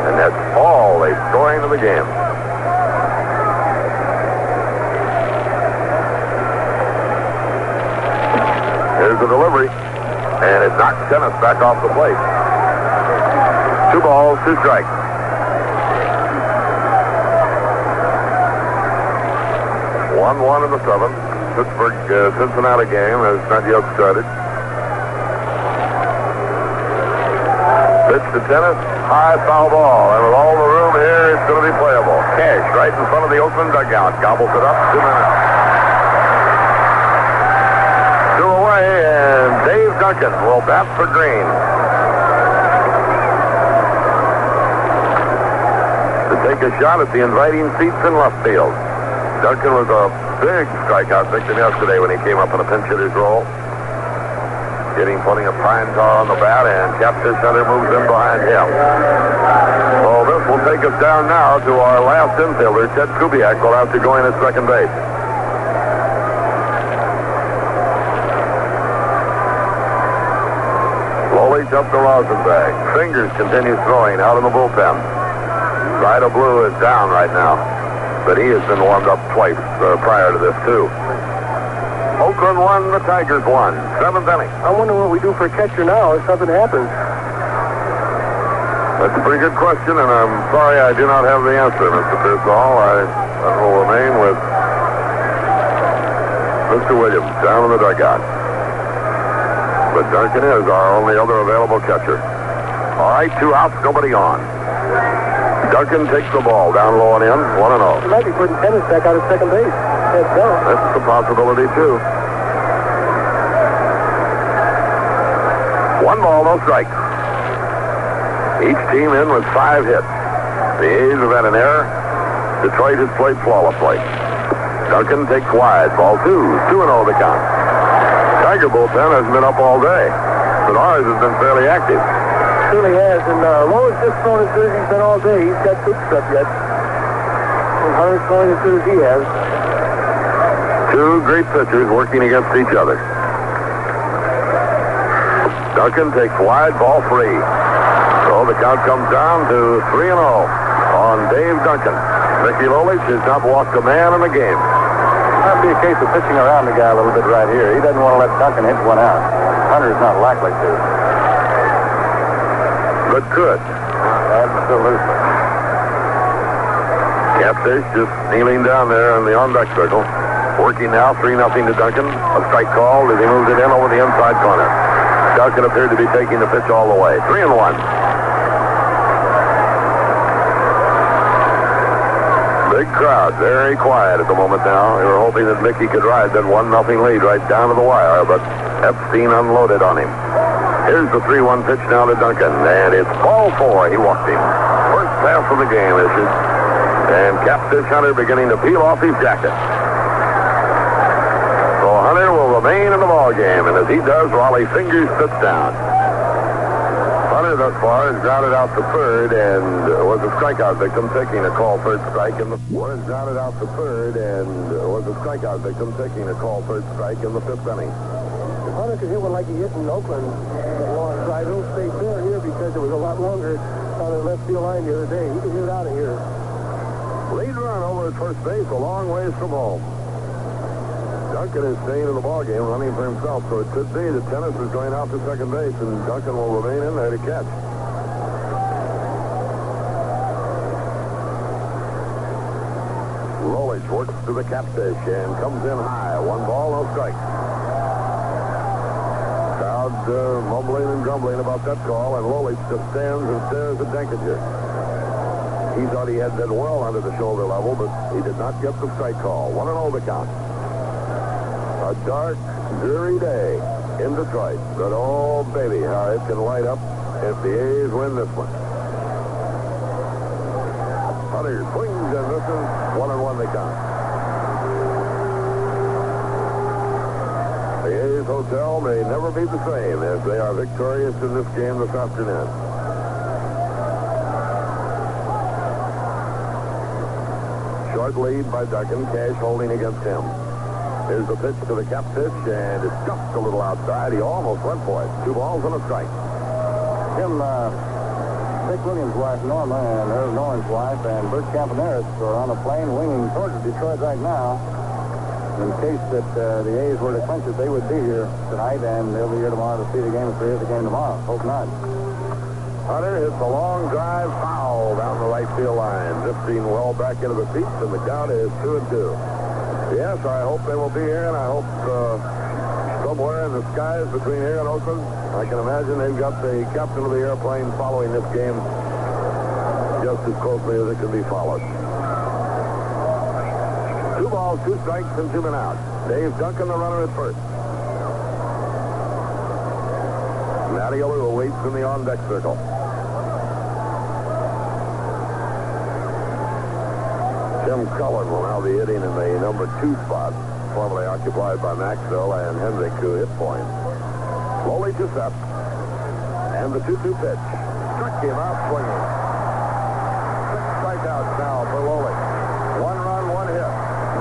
And that's all they've scored in the game. Here's the delivery, and it knocks Tenace back off the plate. 2 balls, 2 strikes. 1-1 in the 7th. Pittsburgh-Cincinnati game has not yet started. Pitch to Tenace, high foul ball, and with all the room here, it's going to be playable. Cash right in front of the Oakland dugout, gobbles it up, 2 men out. 2 away, and Dave Duncan will bat for Green. To take a shot at the inviting seats in left field. Duncan was a big strikeout victim yesterday when he came up in a pinch hitter's role. Getting plenty of pine tar on the bat, and Catfish Hunter moves in behind him. So this will take us down now to our last infielder. Ted Kubiak will have to go in at second base. Lolich up to Rosenbach. Fingers continues throwing out in the bullpen. Ida Blue is down right now, but he has been warmed up twice prior to this, too. Oakland won, the Tigers won. 7th inning. I wonder what we do for catcher now if something happens. That's a pretty good question, and I'm sorry I do not have the answer, Mr. Pearsall. I will remain with Mr. Williams down in the dugout. But Duncan is our only other available catcher. All right, 2 outs, nobody on. Duncan takes the ball down low and in, 1-0. He might be putting Tenace back out at second base. That's a possibility, too. 1 ball, no strikes. Each team in with 5 hits. The A's have had an error. Detroit has played flawlessly. Duncan takes wide, ball 2. 2-0 the count. Tiger bullpen hasn't been up all day, but ours has been fairly active. Really has, and Lowe's just thrown as good as he's been all day. He's got good stuff yet. And Hunter's throwing as good as he has. 2 great pitchers working against each other. Duncan takes wide, ball 3. So the count comes down to 3-0 on Dave Duncan. Mickey Lolich has not walked a man in the game. Might be a case of pitching around the guy a little bit right here. He doesn't want to let Duncan hit one out. Hunter's not likely to. But could. Absolutely. Catfish just kneeling down there in the on-deck circle. Working now, 3-0 to Duncan. A strike called as he moves it in over the inside corner. Duncan appeared to be taking the pitch all the way. 3-1. Big crowd, very quiet at the moment now. They were hoping that Mickey could ride that 1-0 lead right down to the wire, but Epstein unloaded on him. Here's the 3-1 pitch now to Duncan, and it's ball 4. He walked him. First pass of the game issued, and Catfish Hunter beginning to peel off his jacket. So Hunter will remain in the ball game, and as he does, Raleigh Fingers sits down. Hunter thus far has grounded out the third and was a strikeout victim taking a call third strike in the grounded out the third and was a strikeout victim taking a call third strike in the 5th inning. Hunter could hit one like he hit in Oakland alongside. It'll stay fair here because it was a lot longer on the left field line the other day. He can hit it out of here. Lead run over at first base, a long ways from home. Duncan is staying in the ballgame, running for himself, so it could be that Tenace is going out to second base, and Duncan will remain in there to catch. Lolich works to the Catfish and comes in high. 1 ball, no strike. Crowd mumbling and grumbling about that call, and Lolich just stands and stares at Denkinger. He thought he had that well under the shoulder level, but he did not get the strike call. 1-0 the count. A dark, dreary day in Detroit, but oh baby, how it can light up if the A's win this one. Hunter swings and misses. 1-1 they count. The A's hotel may never be the same as they are victorious in this game this afternoon. Short lead by Duncan, Cash holding against him. Here's the pitch to the Catfish, and it's just a little outside. He almost went for it. 2 balls and a strike. Jim, Dick Williams' wife, Norma, and Irv Norton's wife, and Bert Campaneris are on a plane winging towards Detroit right now. In case that the A's were to clinch it, they would be here tonight, and they'll be here tomorrow to see the game if there is a game tomorrow. Hope not. Hunter hits a long drive foul down the right field line, drifting well back into the seats, and the count is 2-2. Yes, I hope they will be here, and I hope somewhere in the skies between here and Oakland, I can imagine they've got the captain of the airplane following this game just as closely as it can be followed. 2 balls, 2 strikes, and 2 men out. Dave Duncan, the runner at first. Matty Alou waits in the on-deck circle. Jim Cullen will now be hitting in the number 2 spot, formerly occupied by Maxvill and Hendrick, who hit points. Lolich is up, and the 2-2 pitch struck him out swinging. 6 strikeouts now for Lolich. 1 run, 1 hit,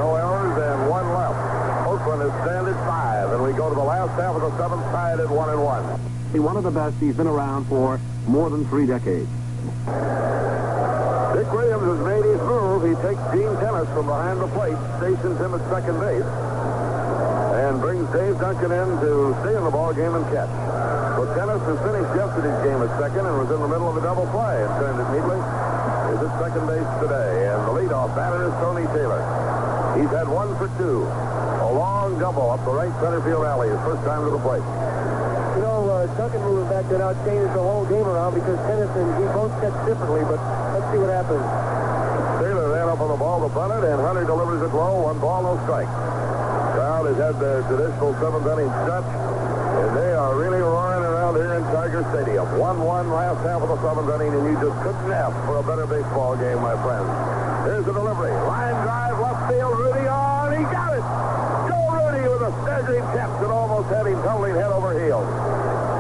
no errors, and 1 left. Oakland is stand at 5, and we go to the last half of the 7th, tied at 1-1. One of the best. He's been around for more than 3 decades. Dick Williams has made his move. He takes Gene Tenace from behind the plate, stations him at second base, and brings Dave Duncan in to stay in the ball game and catch. So Tenace has finished yesterday's game at second and was in the middle of a double play and turned it neatly. He's at second base today, and the leadoff batter is Tony Taylor. He's had 1 for 2. A long double up the right center field alley, his first time to the plate. You know, Duncan moving back there now changes the whole game around because Tenace and he both catch differently, but let's see what happens. Taylor ran up on the ball to bunt it, and Hunter delivers it low. 1 ball, no strike. Crowd has had their traditional 7th inning stretch, and they are really roaring around here in Tiger Stadium. 1-1 last half of the 7th inning, and you just couldn't ask for a better baseball game, my friends. Here's the delivery. Line drive, left field, Rudi on. He got it. Joe Rudi with a staggering catch that almost had him tumbling head over heels.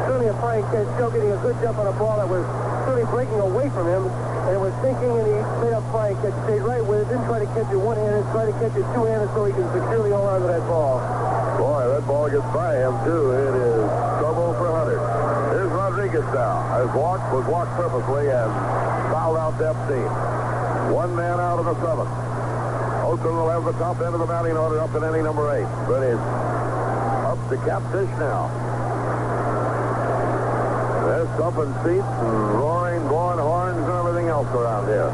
Certainly a fine catch, still getting a good jump on a ball that was certainly breaking away from him, and it was sinking, and he made a fine catch. Stayed right with it, didn't try to catch it one-handed, tried to catch it two-handed so he can securely hold on to that ball. Boy, that ball gets by him, too. It is trouble for Hunter. Here's Rodriguez now. His walk was walked purposely and fouled out to Epstein. 1 man out of the 7th. Oakland will have the top end of the batting order up in inning number 8. But it's up to Catfish now. They're stumping seats and roaring, blowing horns and everything else around here.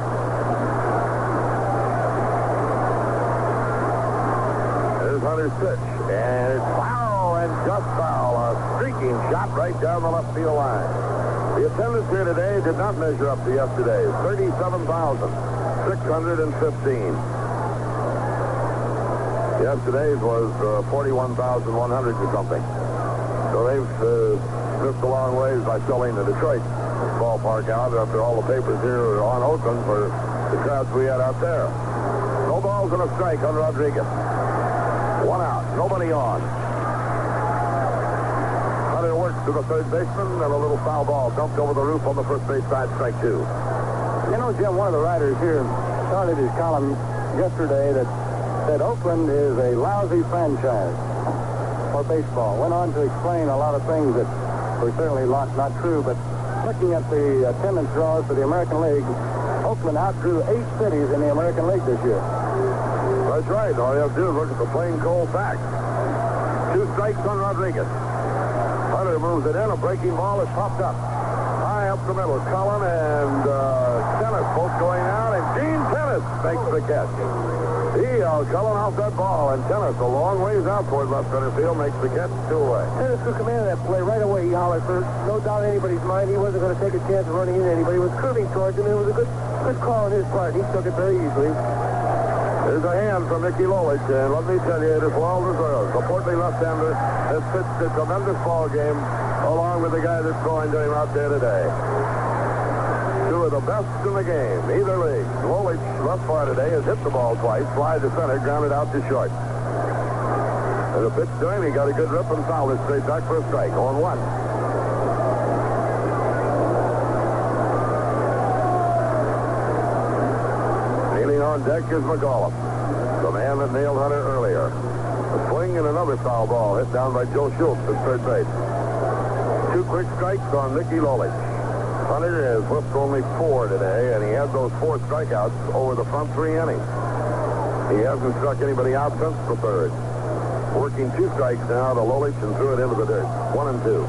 There's Hunter's pitch, and it's foul and just foul. A streaking shot right down the left field line. The attendance here today did not measure up to yesterday's. 37,615. Yesterday's was 41,100 or something. So they've missed a long ways by selling the Detroit ballpark out after all the papers here are on Oakland for the crowds we had out there. No balls and a strike on Rodriguez. 1 out, nobody on. Hunter works to the third baseman, and a little foul ball dumped over the roof on the first base side, strike 2. You know, Jim, one of the writers here started his column yesterday that said Oakland is a lousy franchise. for baseball. Went on to explain a lot of things that were certainly not true, but looking at the attendance draws for the American League, Oakland outdrew 8 cities in the American League this year. That's right. All you have to do is look at the plain cold facts. 2 strikes on Rodriguez. Hunter moves it in. A breaking ball is popped up. High up the middle. Cullen and Tenace both going out, and Gene Tenace makes the catch. Cullen off that ball, and Tenace a long ways out toward left center field makes the catch 2 away. Tenace took command of that play right away. He hollered for no doubt in anybody's mind. He wasn't going to take a chance of running into anybody. He was curving towards him, and it was a good call on his part. He took it very easily. There's a hand from Mickey Lolich, and let me tell you, it is well deserved. The portly left-hander has pitched a tremendous ball game along with the guy that's throwing to him out there today. 2 of the best in the game, either league. Lolich, left far today, has hit the ball twice, fly to center, grounded out to short. There's a pitch to him, he got a good rip and fouled it straight back for a strike, 0-1. On deck is McAuliffe, the man that nailed Hunter earlier. A swing and another foul ball hit down by Joe Schultz at third base. 2 quick strikes on Mickey Lolich. Hunter has whipped only 4 today, and he had those 4 strikeouts over the front 3 innings. He hasn't struck anybody out since the 3rd. Working 2 strikes now to Lolich and threw it into the dirt. 1-2.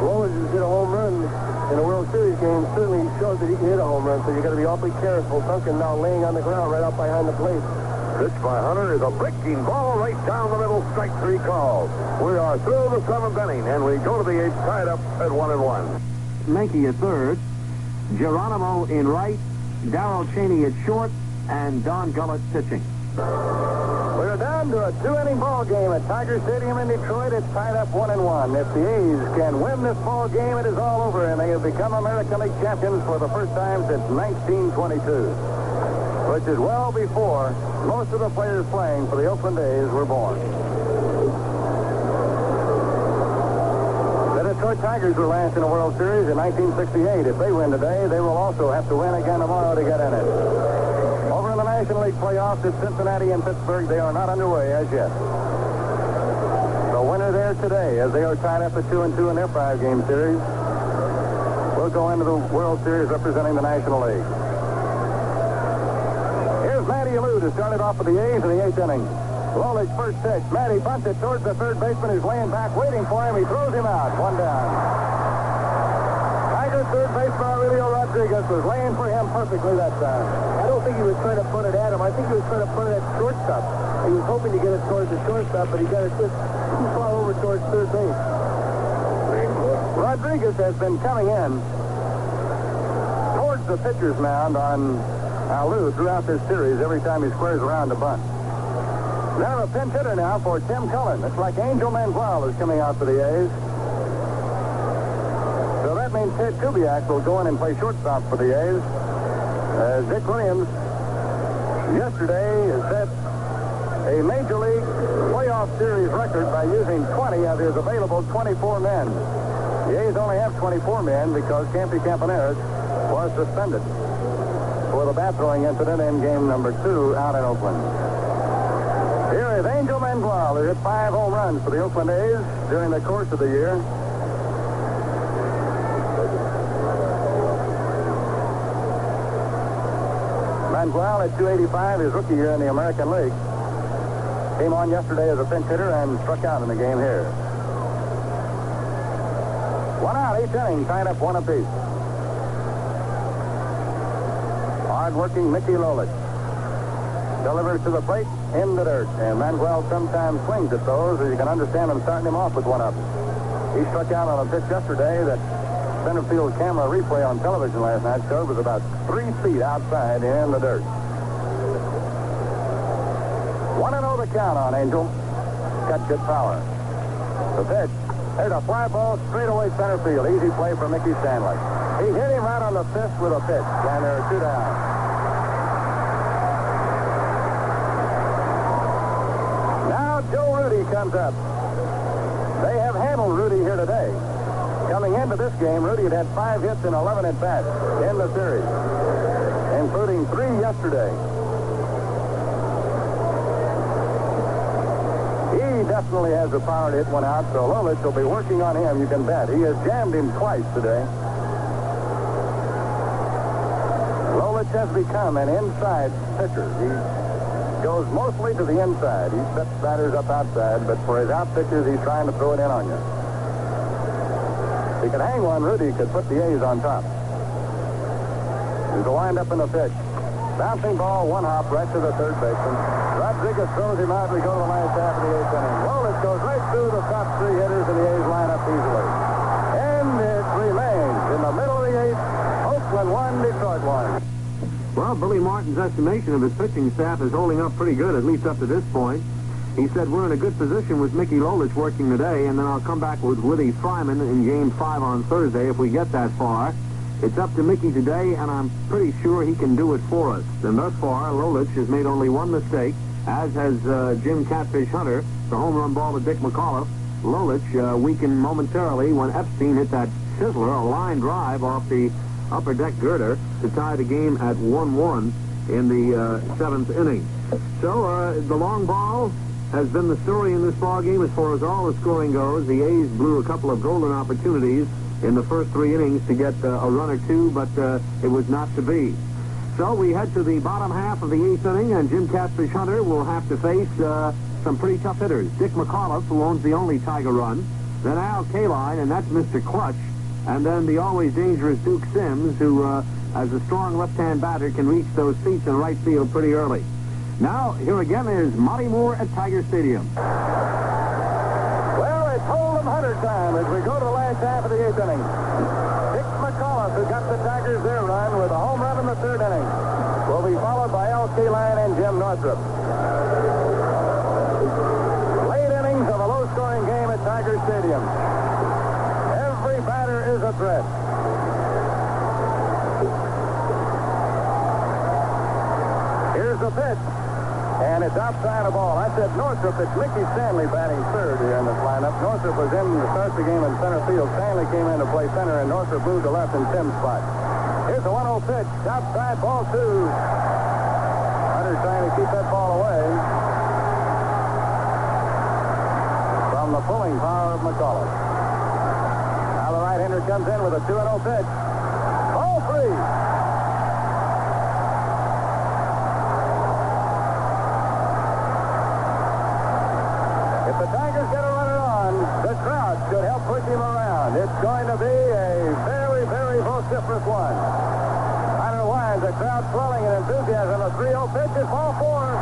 Lolich has hit a home run in a World Series game. Certainly shows that he can hit a home run, so you got to be awfully careful. Duncan now laying on the ground right out behind the plate. Pitch by Hunter is a breaking ball right down the middle. Strike 3 called. We are through the 7th inning, and we go to the 8th tied up at 1-1. Mankey at third, Geronimo in right, Darrell Cheney at short, and Don Gullett pitching. We're down to a 2-inning ball game at Tiger Stadium in Detroit. It's tied up 1-1. If the A's can win this ball game, it is all over, and they have become American League champions for the first time since 1922, which is well before most of the players playing for the Oakland A's were born. The Detroit Tigers were last in the World Series in 1968. If they win today, they will also have to win again tomorrow to get in it. Over in the National League playoffs at Cincinnati and Pittsburgh, they are not underway as yet. The winner there today, as they are tied up at 2-2 in their 5-game series, will go into the World Series representing the National League. Here's Matty Alou to start it off for the A's in the 8th inning. Lolich first pitch. Matty bunts it towards the third baseman who's laying back waiting for him. He throws him out. 1 down. Tiger third baseman Aurelio Rodriguez was laying for him perfectly that time. I don't think he was trying to put it at him. I think he was trying to put it at shortstop. He was hoping to get it towards the shortstop, but he got it just too far over towards third base. Rodriguez has been coming in towards the pitcher's mound on Alou throughout this series every time he squares around to bunt. Now a pinch hitter now for Tim Cullen. It's like Angel Manziel is coming out for the A's. So that means Ted Kubiak will go in and play shortstop for the A's. Dick Williams yesterday set a Major League playoff series record by using 20 of his available 24 men. The A's only have 24 men because Campy Campaneris was suspended for the bat throwing incident in game number 2 out in Oakland. Here is Angel Manziel, who hit 5 home runs for the Oakland A's during the course of the year. Manziel at 285, his rookie year in the American League. Came on yesterday as a pinch hitter and struck out in the game here. 1 out, 8th inning, tied up 1 apiece. Hard-working Mickey Lolich delivers to the plate in the dirt, and Manziel sometimes swings at those, as you can understand him starting him off with 1 up. He struck out on a pitch yesterday that center field camera replay on television last night showed was about 3 feet outside in the dirt. 1-0 the count on Angel. Got good power. The pitch. There's a fly ball straight away center field. Easy play for Mickey Stanley. He hit him right on the fist with a pitch, and there are 2 down. Now Joe Rudi comes up. They have handled Rudi here today. Coming into this game, Rudi had 5 hits and 11 at-bats in the series, including 3 yesterday. He definitely has the power to hit one out, so Lolich will be working on him, you can bet. He has jammed him twice today. Lolich has become an inside pitcher. He goes mostly to the inside. He sets batters up outside, but for his out pitches, he's trying to throw it in on you. If he could hang one, Rudi could put the A's on top. There's a wind-up in the pitch. Bouncing ball, one hop right to the third baseman. Rodriguez throws him out. We go to the last half of the eighth inning. Lolich goes right through the top three hitters, and the A's line up easily. And it remains in the middle of the eighth. Oakland 1, Detroit 1. Well, Billy Martin's estimation of his pitching staff is holding up pretty good, at least up to this point. He said we're in a good position with Mickey Lolich working today, and then I'll come back with Woody Fryman in Game 5 on Thursday if we get that far. It's up to Mickey today, and I'm pretty sure he can do it for us. And thus far, Lolich has made only one mistake, as has Jim Catfish Hunter, the home run ball to Dick McAuliffe. Lolich weakened momentarily when Epstein hit that sizzler, a line drive off the upper deck girder to tie the game at 1-1 in the seventh inning. So the long ball has been the story in this ball game as far as all the scoring goes. The A's blew a couple of golden opportunities in the first three innings to get a run or two, but it was not to be. So we head to the bottom half of the eighth inning, and Jim Catfish Hunter will have to face some pretty tough hitters. Dick McAuliffe, who owns the only Tiger run, then Al Kaline, and that's Mr. Clutch, and then the always dangerous Duke Sims, who, as a strong left-hand batter, can reach those seats in right field pretty early. Now, here again is Monty Moore at Tiger Stadium. Well, it's Hold'em Hunter time as we go to the last half of the eighth inning. Dick McAuliffe, who got the Tigers their run with a home run in the third inning, will be followed by Al Kaline and Jim Northrup. Late innings of a low-scoring game at Tiger Stadium. Every batter is a threat. Here's the pitch. And it's outside the ball. I said Northrup, it's Mickey Stanley batting third here in this lineup. Northrup was in to start the game in center field. Stanley came in to play center, and Northrup moved to left in Tim's spot. Here's a 1-0 pitch. Outside, ball two. Hunter trying to keep that ball away from the pulling power of McAuliffe. Now the right-hander comes in with a 2-0 pitch. Ball three. If the Tigers get a runner on, the crowd should help push him around. It's going to be a very, very vociferous one. Hunter winds, the crowd swelling in enthusiasm. A 3-0 pitch is ball four.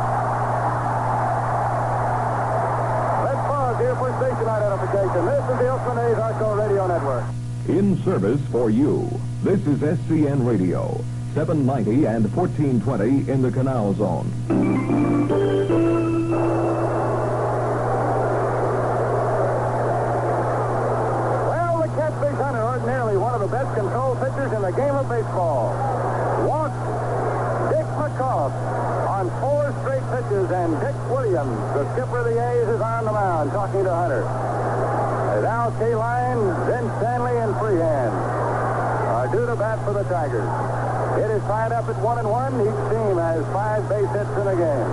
Let's pause here for station identification. This is the Oakland A's Arco Radio Network. In service for you, this is SCN Radio, 790 and 1420 in the Canal Zone. Best control pitchers in the game of baseball. Walked Dick McAuliffe on 4 straight pitches, and Dick Williams, the skipper of the A's, is on the mound talking to Hunter. As Al Kaline, then Stanley, and Freehan are due to bat for the Tigers. It is tied up at 1-1. Each team has 5 base hits in a game.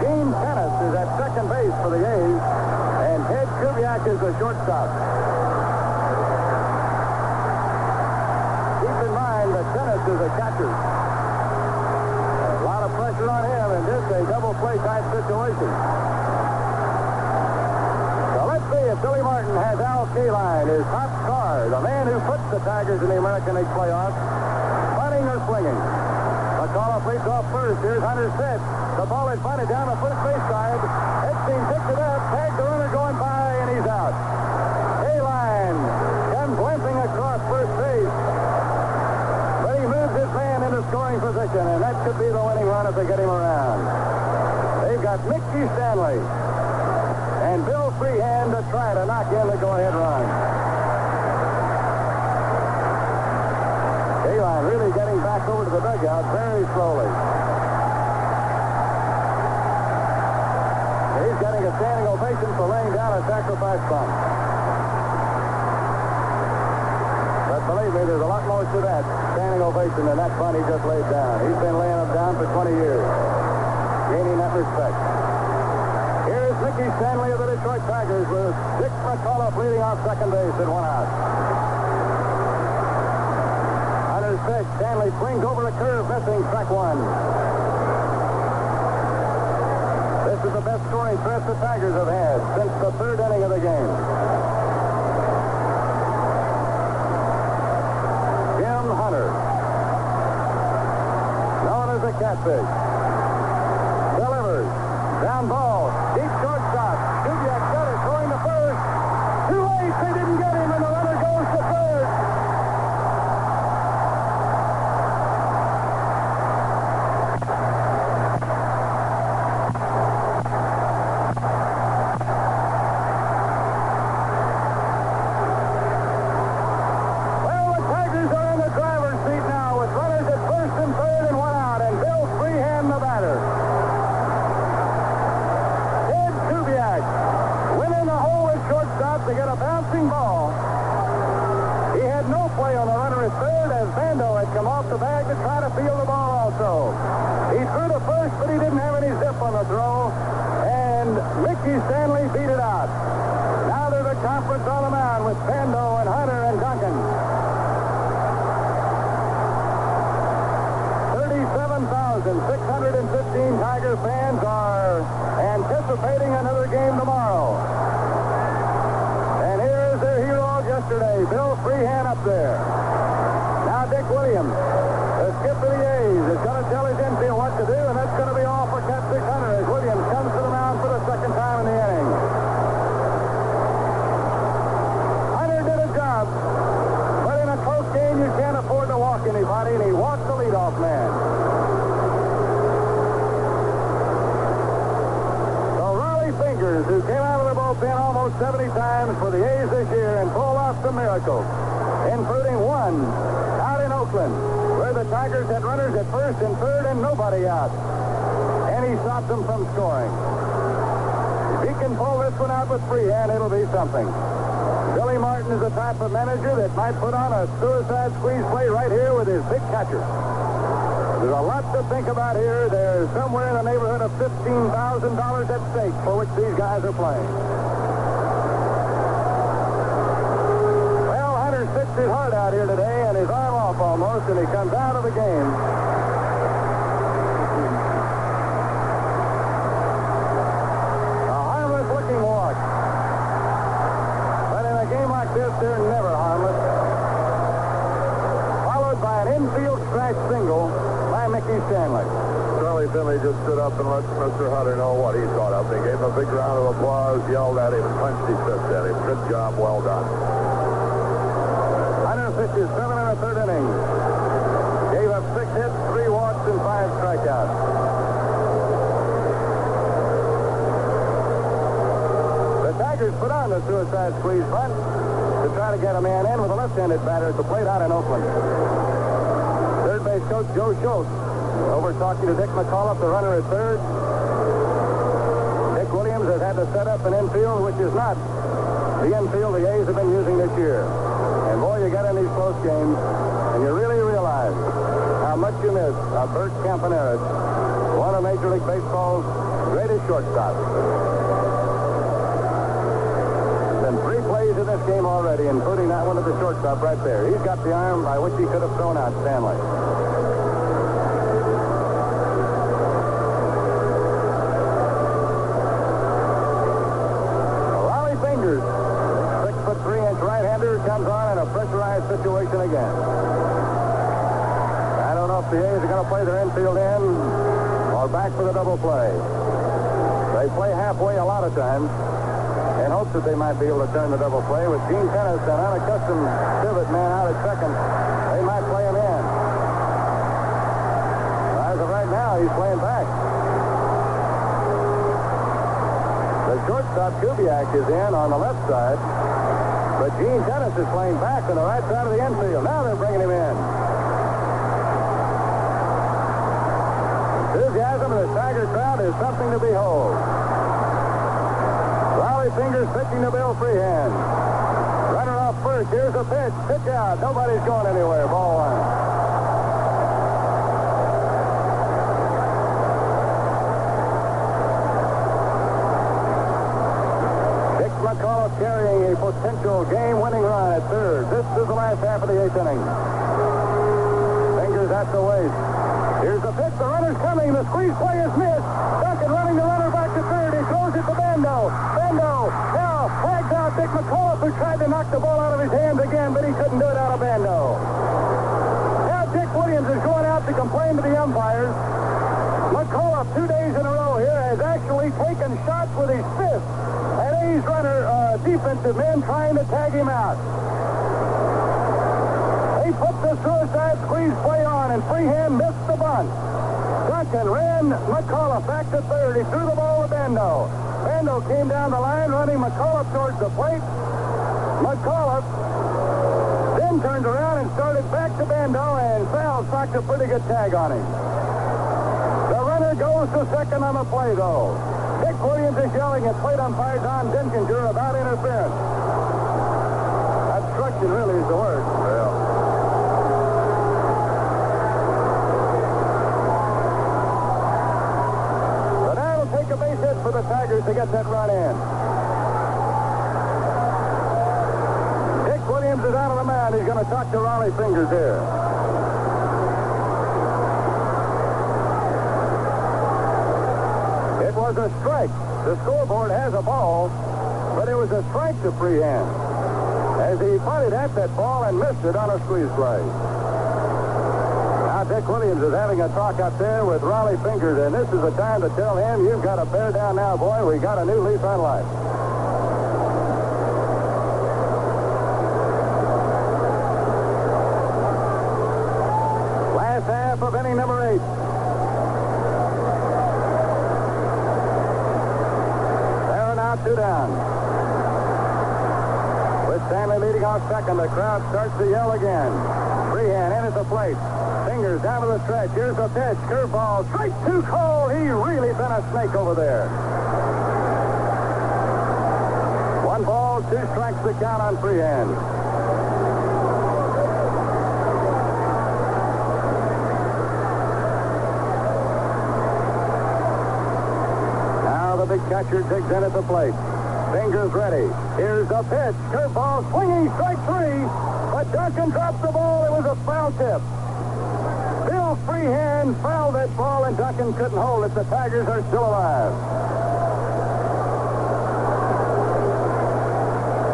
Gene Tenace is at second base for the A's, and Ted Kubiak is the shortstop. Keep in mind that Tenace is a catcher. A lot of pressure on him in this a double play type situation. So let's see if Billy Martin has Al Kaline, his top star, the man who puts the Tigers in the American League playoffs, bunting or swinging. McAuliffe leads off first. Here's Hunter's pitch. The ball is bunted down the first base side. Epstein picks it up, tags the runner going by, and he's out. Kaline comes limping across first base. But he moves his man into scoring position, and that could be the winning run if they get him around. They've got Mickey Stanley and Bill Freehan to try to knock in the go-ahead run. Kaline really getting back over to the dugout very slowly. He's getting a standing ovation for laying down a sacrifice bunt. But believe me, there's a lot more to that standing ovation than that bunt he just laid down. He's been laying them down for 20 years. gaining that respect. Here's Mickey Stanley of the Detroit Tigers with Dick McAuliffe leading off second base at 1 out. Hunter's pitch. Stanley swings over a curve, missing strike one. This is the best scoring threat the Tigers have had since the third inning of the game. Jim Hunter, known as the Catfish, delivers. Down ball. Deep shortstop. Kubiak got it. Going to first. Too late. They didn't get him, and the runner goes to third. Well, the Tigers are in the driver's seat now with runners at first and third and 1 out, and Bill Freehan the batter. Winning the hole at shortstop to get a bouncing ball. He had no play on the runner at third as Bando had come off the bag to try to field the ball also. He threw to first, but he didn't have any zip on the throw, and Mickey Stanley beat it out. Now there's a conference on the mound with Bando and Hunter and Duncan. 37,615 Tiger fans are anticipating another game tomorrow. And here is their hero of yesterday, Bill Freehan up there. Now Dick Williams, the skip of the A's, is going to tell his infield what to do, and that's going to be all for Catfish Hunter as Williams comes to the mound for the second time in the inning. Hunter did a job, but in a close game you can't afford to walk anybody, and he walked the leadoff man. Who came out of the bullpen almost 70 times for the A's this year and pulled off some miracles, including one out in Oakland, where the Tigers had runners at first and third and nobody out. And he stopped them from scoring. If he can pull this one out with Freehan, it'll be something. Billy Martin is the type of manager that might put on a suicide squeeze play right here with his big catcher. There's a lot to think about here. There's somewhere in the neighborhood of $15,000 at stake for which these guys are playing. Well, Hunter pitched his heart out here today and his arm off almost, and he comes out of the game. A harmless-looking walk. But in a game like this, they're never harmless. Followed by an infield scratch single by Mickey Stanley. Charlie Finley just stood up and let Mr. Hunter know what he thought of. They gave him a big round of applause, yelled at him, and punched his fist at him. Good job, well done. Hunter pitches 7 in the third inning. Gave up 6 hits, 3 walks, and 5 strikeouts. The Tigers put on the suicide squeeze bunt to try to get a man in with a left-handed batter at the plate out in Oakland. Third base coach Joe Schultz over talking to Dick McAuliffe, the runner at third. Dick Williams has had to set up an infield which is not the infield the A's have been using this year. And boy, you get in these close games and you really realize how much you miss Bert Campaneris, one of Major League Baseball's greatest shortstops. There's been 3 plays in this game already, including that one at the shortstop right there. He's got the arm by which he could have thrown out Stanley. Raleigh Fingers, 6'3" right-hander, comes on in a pressurized situation again. I don't know if the A's are going to play their infield in or back for the double play. They play halfway a lot of times in hopes that they might be able to turn the double play. With Gene Tenace, an unaccustomed pivot man out at second, they might play him in. As of right now, he's playing back. The shortstop, Kubiak, is in on the left side, but Gene Tenace is playing back on the right side of the infield. Now they're bringing him in. Enthusiasm of the Tiger crowd is something to behold. Raleigh Fingers pitching to Bill Freehan. Runner off first. Here's a pitch. Pitch out. Nobody's going anywhere. Ball 1. potential game-winning run at third. This is the last half of the 8th inning. Fingers at the waist. Here's the pitch. The runner's coming. The squeeze play is missed. Duncan running the runner back to third. He throws it to Bando. Bando now flags out Dick McAuliffe, who tried to knock the ball out of his hands again, but he couldn't do it out of Bando. Now Dick Williams is going out to complain to the umpires. McAuliffe, 2 days in a row here, has actually taken shots with his fist at A's runner, defensive men trying to tag him out. They put the suicide squeeze play on, and Freehan missed the bunt. Duncan ran McAuliffe back to third. He threw the ball to Bando. Bando came down the line, running McAuliffe towards the plate. McAuliffe then turned around and started back to Bando, and Sal socked a pretty good tag on him. The runner goes to second on the play, though. Dick Williams is yelling at plate umpire Don Dinkinger about interference. Obstruction really is the word. Well. So now it'll take a base hit for the Tigers to get that run in. Dick Williams is out of the mound. He's going to talk to Raleigh Fingers here. It was a strike. The scoreboard has a ball, but it was a strike to Freehan as he punted at that ball and missed it on a squeeze play. Now Dick Williams is having a talk up there with Raleigh Fingers, and this is the time to tell him, you've got to bear down now, boy. We got a new leaf on life. Last half of inning number 8. Two down. With Stanley leading off second, the crowd starts to yell again. Freehan in at the plate. Fingers down to the stretch. Here's the pitch. Curveball. Strike 2 call. He really been a snake over there. 1 ball, 2 strikes to count on Freehan. The big catcher digs in at the plate. Fingers ready. Here's the pitch. Curveball swinging. Strike 3. But Duncan dropped the ball. It was a foul tip. Bill Freehan fouled that ball, and Duncan couldn't hold it. The Tigers are still alive.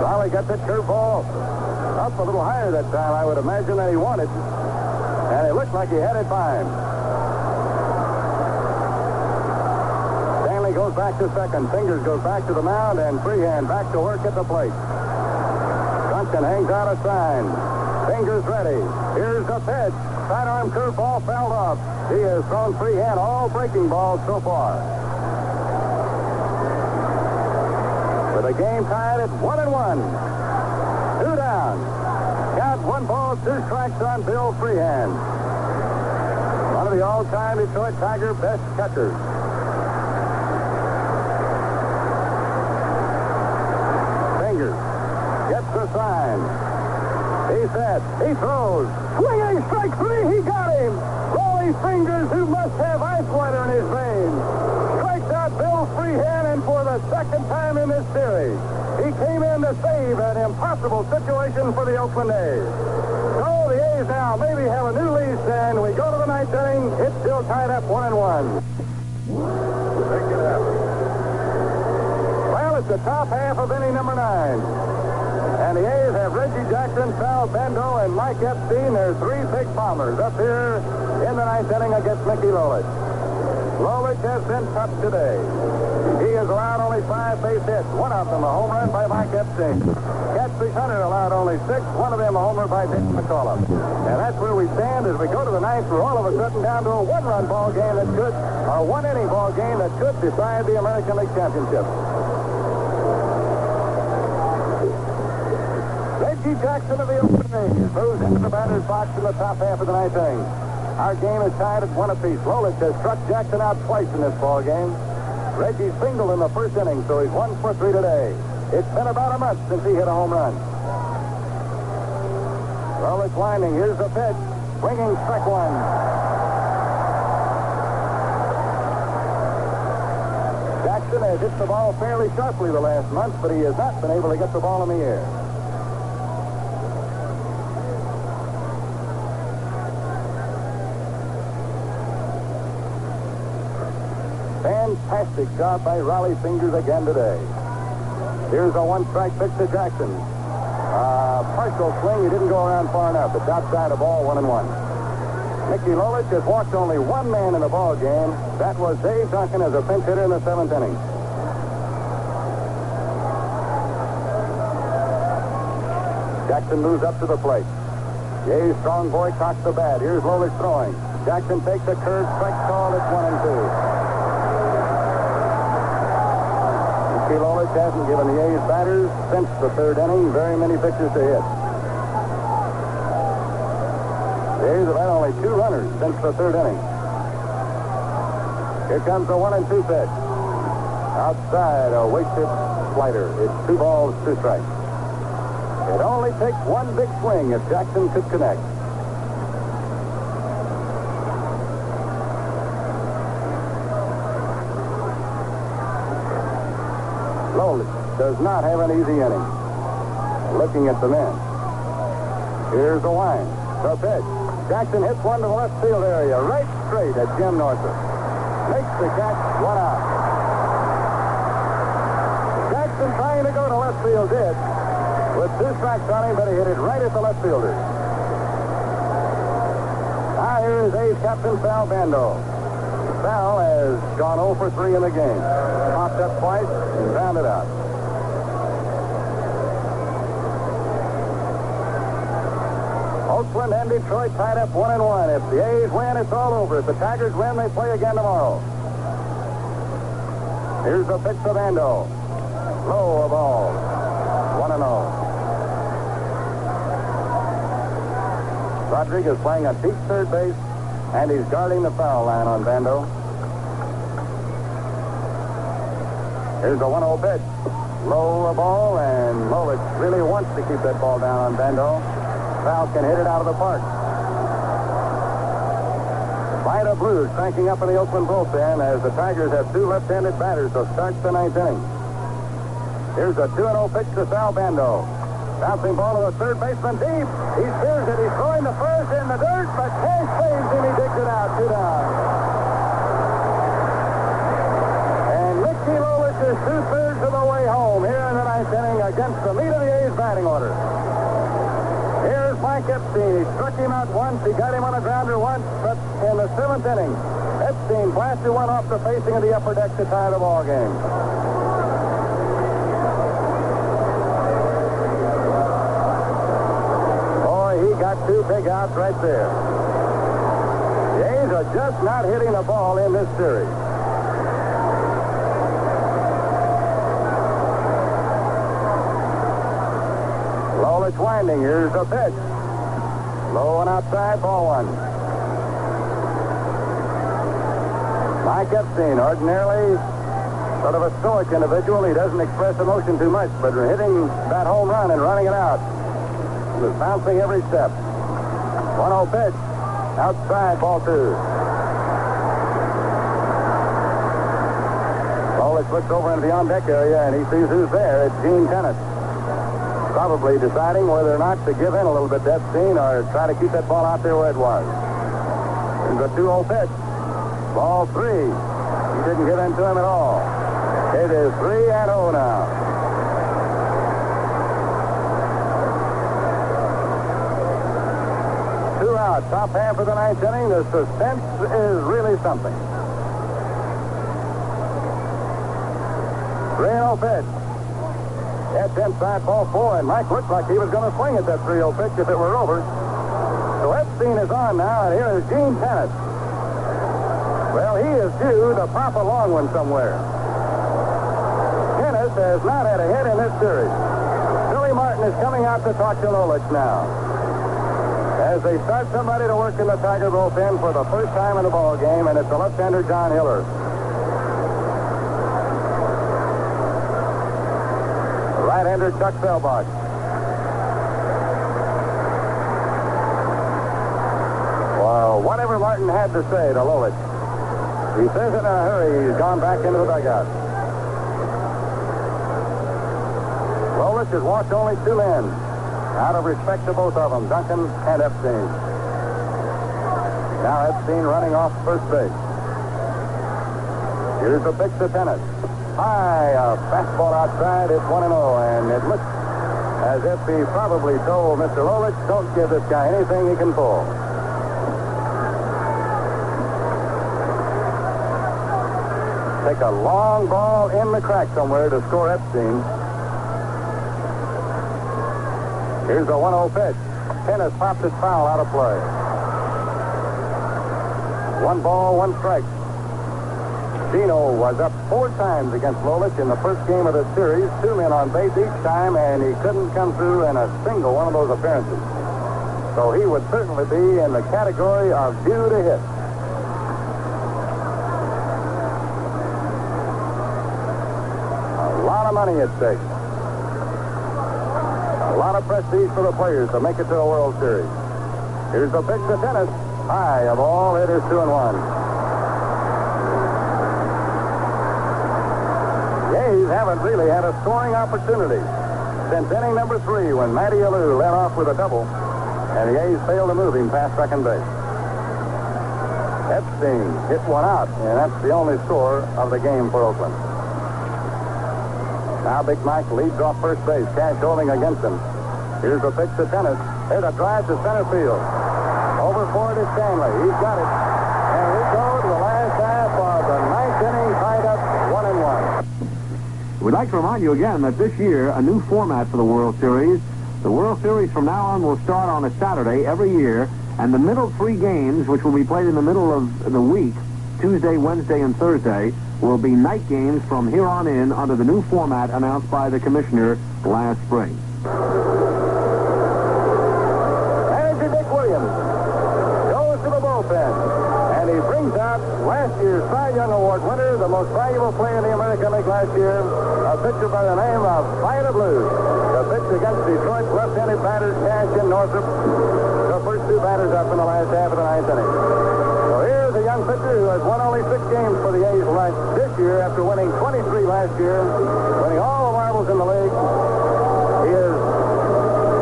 Raleigh got that curveball up a little higher that time, I would imagine, than he wanted. And it looked like he had it by him. Goes back to second. Fingers goes back to the mound, and Freehan back to work at the plate. Duncan hangs out a sign. Fingers ready. Here's the pitch. Sidearm curveball fouled off. He has thrown Freehan all breaking balls so far. With the game tied at 1-1. 2 down. Got 1 ball, 2 strikes on Bill Freehan. One of the all-time Detroit Tiger best catchers. Gets the sign. He's set. He throws. Swinging strike 3. He got him. Raleigh Fingers, who must have ice water in his veins, strikes out Bill Freehan, and for the second time in this series, he came in to save an impossible situation for the Oakland A's. So the A's now maybe have a new lease, and we go to the 9th inning. It's still tied up 1-1. Take it out. Well, it's the top half of inning number 9. And the A's have Reggie Jackson, Sal Bando, and Mike Epstein. There's 3 big bombers up here in the 9th inning against Mickey Lolich. Lolich has been tough today. He has allowed only 5 base hits. One of them a home run by Mike Epstein. Catfish Hunter allowed only 6. One of them a homer by Dick McAuliffe. And that's where we stand as we go to the 9th. We're all of a sudden down to a 1-run ball game that could, a 1-inning ball game that could decide the American League Championship. Reggie Jackson of the Oakland A's moves into the batter's box in the top half of the 9th inning. Our game is tied at 1 apiece. Lolich has struck Jackson out twice in this ball game. Reggie singled in the first inning, so he's 1 for 3 today. It's been about a month since he hit a home run. Lolich winding. Here's the pitch. Swinging strike 1. Jackson has hit the ball fairly sharply the last month, but he has not been able to get the ball in the air. Fantastic job by Raleigh Fingers again today. Here's a one-strike pitch to Jackson. Partial swing. He didn't go around far enough. It's outside of ball, 1-1. Mickey Lolich has walked only one man in the ball game. That was Dave Duncan as a pinch hitter in the 7th inning. Jackson moves up to the plate. Jay's strong boy cocks the bat. Here's Lolich throwing. Jackson takes a curve, strike call. It's 1-2. Mickey Lolich hasn't given the A's batters since the 3rd inning very many pitches to hit. The A's have had only 2 runners since the 3rd inning. Here comes the 1-2 pitch. Outside, a wasted slider. It's 2 balls, 2 strikes. It only takes one big swing if Jackson could connect. Lolich does not have an easy inning. Looking at the men. Here's the wind. The pitch. Jackson hits one to the left field area, right straight at Jim Northrup. Makes the catch, 1 out. Jackson trying to go to left field did. With 2 strikes on him, but he hit it right at the left fielder. Now here is A's captain Sal Bando. Sal has gone 0 for 3 in the game. Popped up twice and grounded out. Oakland and Detroit tied up 1-1. If the A's win, it's all over. If the Tigers win, they play again tomorrow. Here's the pitch to Bando. Low a ball. 1-0. Rodriguez playing a deep third base, and he's guarding the foul line on Bando. Here's the 1-0 pitch. Low a ball, and Lolich really wants to keep that ball down on Bando. Val can hit it out of the park. Vida Blues cranking up in the Oakland bullpen as the Tigers have 2 left-handed batters to start the 9th inning. Here's a 2-0 pitch to Sal Bando. Bouncing ball to the third baseman deep. He spears it. He's throwing the first in the dirt, but Cash saves him. He digs it out. 2 down. And Mickey Lolich is 2/3 of the way home here in the 9th inning against the lead of the A's batting order. Here's Mike Epstein. He struck him out once. He got him on a grounder once, but in the 7th inning, Epstein blasted one off the facing of the upper deck to tie the ball game. Boy, he got 2 big outs right there. The A's are just not hitting the ball in this series. Lolich winding. Here's the pitch. Low and outside, ball 1. Mike Epstein, ordinarily sort of a stoic individual. He doesn't express emotion too much, but hitting that home run and running it out. He was bouncing every step. 1-0 pitch. Outside, ball 2. Lolich looks over into the on-deck area, and he sees who's there. It's Gene Tenace. Probably deciding whether or not to give in a little bit to Epstein or try to keep that ball out there where it was. There's a 2-0 pitch. Ball 3. He didn't give in to him at all. It is 3-0 now. Two out. Top half of the 9th inning. The suspense is really something. 3-0 pitch. That's inside, ball 4, and Mike looked like he was going to swing at that 3-0 pitch if it were over. So Epstein is on now, and here is Gene Tenace. Well, he is due to pop a long one somewhere. Tenace has not had a hit in this series. Billy Martin is coming out to talk to Lolich now. As they start somebody to work in the Tiger bullpen for the first time in the ball game, and it's the left-hander John Hiller. Right-hander Chuck Selbach. Well, whatever Martin had to say to Lolich, he says it in a hurry. He's gone back into the dugout. Lolich has walked only 2 men. Out of respect to both of them, Duncan and Epstein. Now Epstein running off first base. Here's the pitch to Tenace. High, a fastball outside. It's 1-0, and it looks as if he probably told Mr. Lolich, don't give this guy anything he can pull. Take a long ball in the crack somewhere to score Epstein. Here's a 1-0 pitch. Tenace pops it foul out of play. 1 ball, 1 strike. Dino was up 4 times against Lolich in the first game of the series. 2 men on base each time, and he couldn't come through in a single one of those appearances. So he would certainly be in the category of due to hit. A lot of money at stake. A lot of prestige for the players to make it to a World Series. Here's the pitch to Tenace. High, a ball. It is 2-1. The A's haven't really had a scoring opportunity since inning number 3 when Matty Alou led off with a double, and the A's failed to move him past second base. Epstein hit one out, and that's the only score of the game for Oakland. Now Big Mike leads off first base. Cash holding against him. Here's the pitch to Tenace. Here's a drive to center field. Over for it is Stanley. He's got it. And we go to the last half of the 9th inning, tied up 1-1. We'd like to remind you again that this year, a new format for the World Series. The World Series from now on will start on a Saturday every year, and the middle 3 games, which will be played in the middle of the week, Tuesday, Wednesday, and Thursday, will be night games from here on in under the new format announced by the commissioner last spring. Manager Dick Williams goes to the bullpen, and he brings out last year's Cy Young Award winner, the most valuable player in the American League last year, a pitcher by the name of Vida Blues. The pitch against Detroit's left-handed batters, Cash and Northrup, the first 2 batters up in the last half of the 9th inning. So here's a young pitcher who has won only 6 games for the A's this year after winning 23 last year, winning all the marbles in the league. He has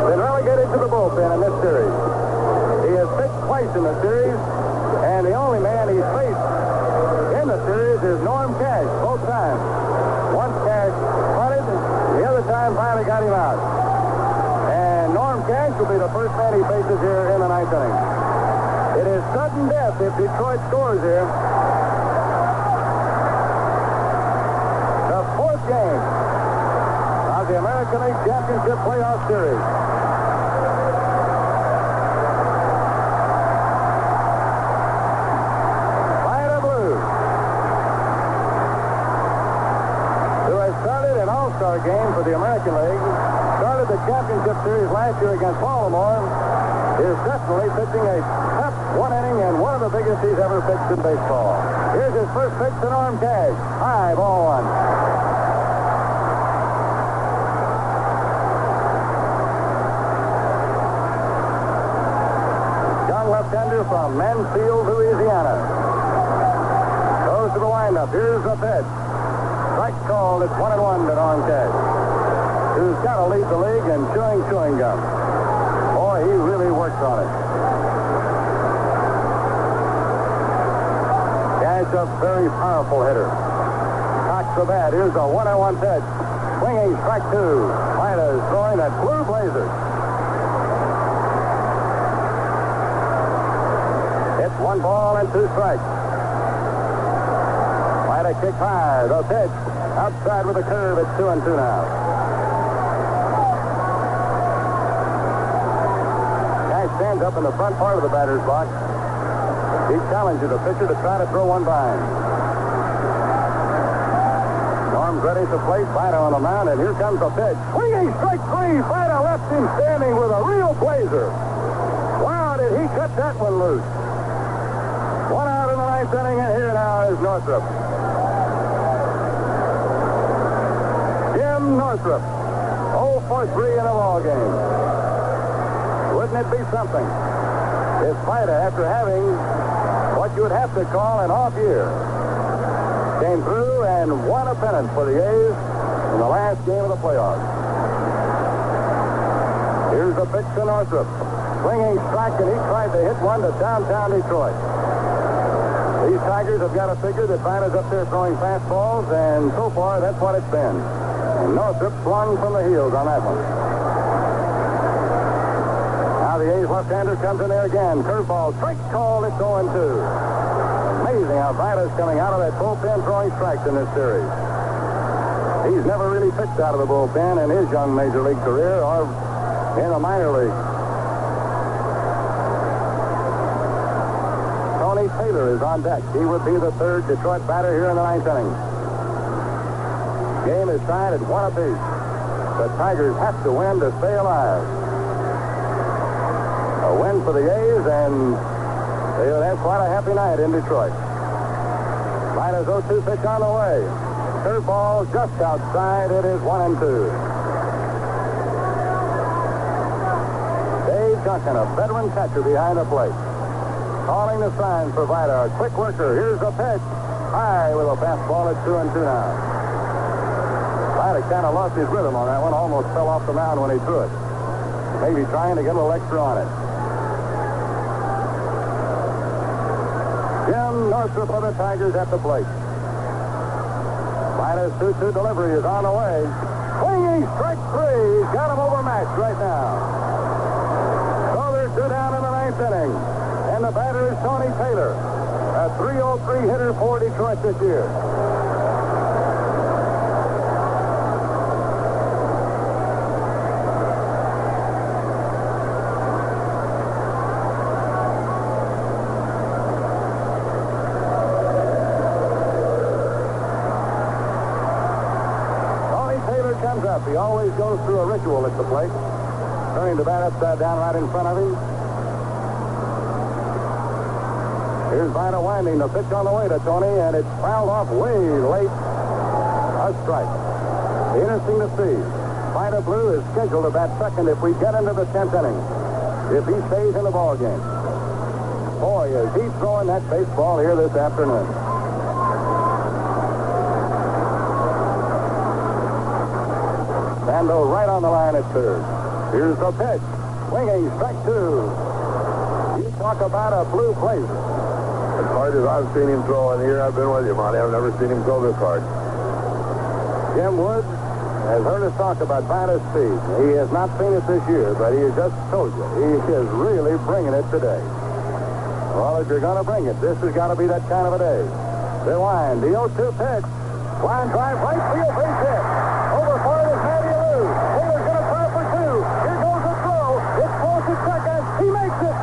been relegated to the bullpen in this series. He has pitched twice in the series, and the only man he's faced in the series is Norm Cash, both times. Once Cash bunted, the other time finally got him out. And Norm Cash will be the first man he faces here in the 9th inning. It is sudden death if Detroit scores here. The 4th game of the American League Championship Playoff Series. Vida Blues, who has started an all-star game for the American League, started the championship series last year against Baltimore, is definitely pitching a tough 1 inning and one of the biggest he's ever pitched in baseball. Here's his first pitch to Norm Cash. High, ball 1. Young left-hander from Mansfield, Louisiana. Goes to the windup. Here's the pitch. Strike called. It's 1-1 to Norm Cash, who's got to lead the league in chewing gum. Boy, he really works on it. Cash, a very powerful hitter. Cocks the bat. Here's a 1-1 pitch. Swinging, strike 2. Vida is throwing at Blue Blazers. It's 1 ball and 2 strikes. Vida kick high. The pitch. Outside with a curve. It's 2-2 now. Stands up in the front part of the batter's box. He challenges the pitcher to try to throw one by him. Norm's ready to place. Vida on the mound, and here comes the pitch. Swinging, strike 3. Vida left him standing with a real blazer. Wow, did he cut that one loose. 1 out in the 9th inning, and here now is Northrup. Jim Northrup, 0 for 3 in a ball game. Wouldn't it be something if Vida, after having what you would have to call an off year, came through and won a pennant for the A's in the last game of the playoffs? Here's the pitch to Northrup. Swinging strike, and he tried to hit one to downtown Detroit. These Tigers have got to figure that Vida's up there throwing fastballs, and so far, that's what it's been. And Northrup swung from the heels on that one. Now the A's left-hander comes in there again. Curveball, strike called, it's 0-2. Amazing how Vida's coming out of that bullpen throwing strikes in this series. He's never really pitched out of the bullpen in his young major league career or in the minor league. Tony Taylor is on deck. He would be the third Detroit batter here in the ninth inning. Game is tied at 1 apiece. The Tigers have to win to stay alive. A win for the A's, and they'll have quite a happy night in Detroit. Vida's 0-2 pitch on the way. Curveball just outside. It is 1-2. Dave Duncan, a veteran catcher behind the plate. Calling the signs for Vida. A quick worker. Here's the pitch. High with a fastball. It's 2-2 now. Vida kind of lost his rhythm on that one. Almost fell off the mound when he threw it. Maybe trying to get a little extra on it. Jim Northrup of the Tigers at the plate. Vida's 2-2 delivery is on the way. Swinging strike three. He's got him overmatched right now. So there's 2 down in the ninth inning. And the batter is Tony Taylor, a .303 hitter for Detroit this year. Tony Taylor comes up. He always goes through a ritual at the plate, turning the bat upside down right in front of him. Here's Vida winding the pitch on the way to Tony, and it's fouled off way late. A strike. Interesting to see. Vida Blue is scheduled to bat second if we get into the 10th inning. If he stays in the ball game. Boy, is he throwing that baseball here this afternoon. Bando right on the line at third. Here's the pitch. Swinging, strike 2. You talk about a blue place. As hard as I've seen him throw in here, I've been with you, Monty. I've never seen him throw this hard. Jim Wood has heard us talk about Vida's speed. He has not seen it this year, but he has just told you he is really bringing it today. Well, if you're going to bring it, this has got to be that kind of a day. The wind, the 0-2 pitch. Line drive, right field, base hit. Over for it is Matty Alou. Taylor's going to try for 2. Here goes the throw. It's close to second. He makes it.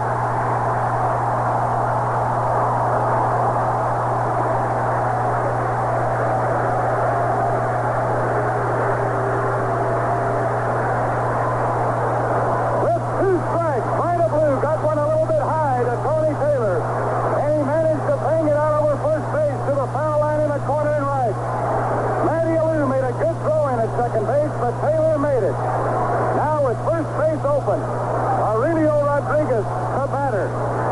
But Taylor made it. Now with first base open, Aurelio Rodriguez, the batter,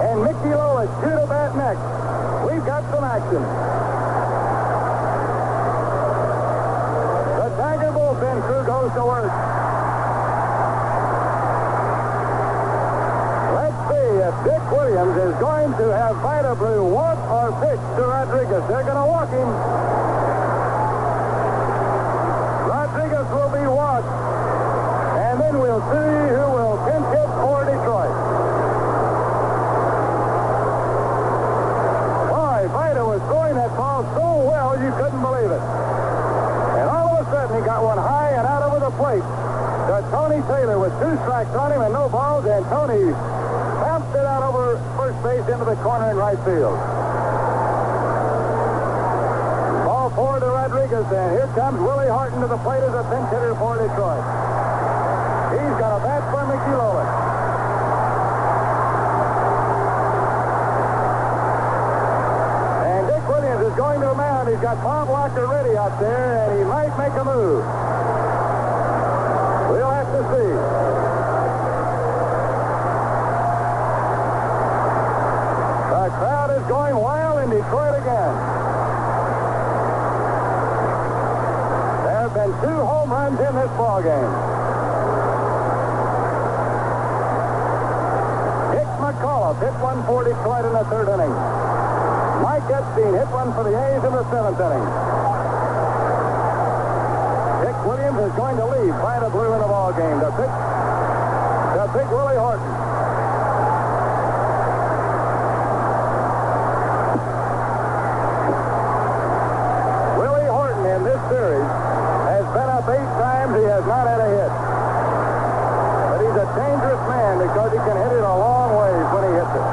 and Mickey Lolich due to bat next. We've got some action. The Tiger bullpen crew goes to work. Let's see if Dick Williams is going to have Vida Blue walk or pitch to Rodriguez. They're going to walk him. Rodriguez will be walked, and then we'll see who will pinch hit for Detroit. Boy, Vida was throwing that ball so well you couldn't believe it. And all of a sudden he got one high and out over the plate to Tony Taylor with 2 strikes on him and no balls, and Tony bounced it out over first base into the corner in right field. Forward to Rodriguez, and here comes Willie Horton to the plate as a pinch hitter for Detroit. He's got a bat for Mickey Lolich. And Dick Williams is going to the mound. He's got Bob Locker ready out there, and he might make a move. We'll have to see. The crowd is going wild in Detroit again. There have been 2 home runs in this ball game. hit one for Detroit in the third inning. Mike Epstein hit one for the A's in the seventh inning. Dick Williams is going to leave by the blue in the ball game. The pitch to Big Willie Horton. Willie Horton in this series has been up 8 times. He has not had a hit. But he's a dangerous man because he can hit it a long ways when he hits it.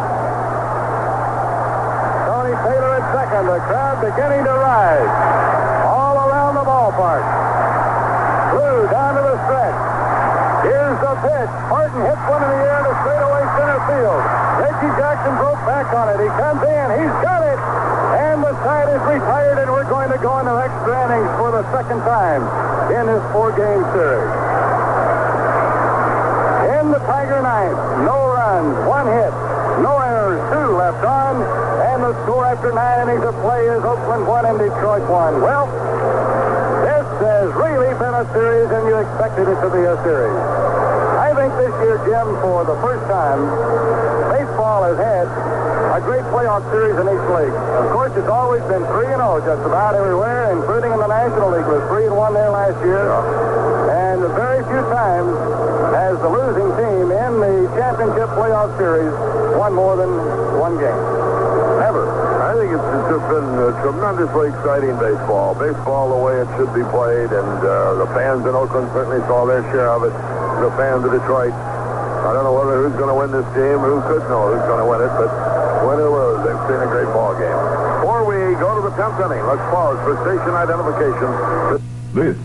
Tony Taylor at second. The crowd beginning to rise all around the ballpark. Blue down to the stretch. Here's the pitch. Horton hits one in the air to straightaway center field. Reggie Jackson broke back on it. He comes in. He's got it. And the side is retired, and we're going to go into extra innings for the second time in this 4-game series. In the Tiger ninth, no runs, 1 hit, no errors, 2 left on, and the score after 9 innings of play is Oakland 1 and Detroit 1. Well, this has really been a series, and you expected it to be a series. I think this year, Jim, for the first time, baseball has had a great playoff series in each league. Of course, it's always been 3-0 just about everywhere, including in the National League. It was 3-1 there last year. And very few times has the losing team in the championship playoff series won more than 1 game. Never. I think it's just been tremendously exciting baseball. Baseball the way it should be played, and the fans in Oakland certainly saw their share of it. The fans of Detroit, I don't know who's going to win this game. Who could know who's going to win it, but win or lose, they've seen a great ball game. Before we go to the 10th inning, let's pause for station identification. This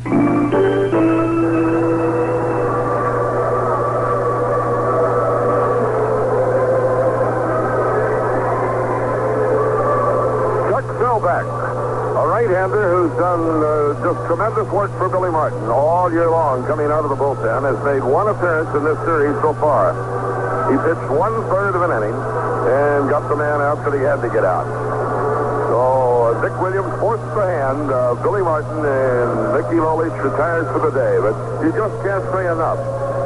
right-hander who's done just tremendous work for Billy Martin all year long coming out of the bullpen, has made 1 appearance in this series so far. He pitched 1/3 of an inning and got the man out that he had to get out. So Dick Williams forced the hand of Billy Martin, and Mickey Lolich retires for the day. But you just can't say enough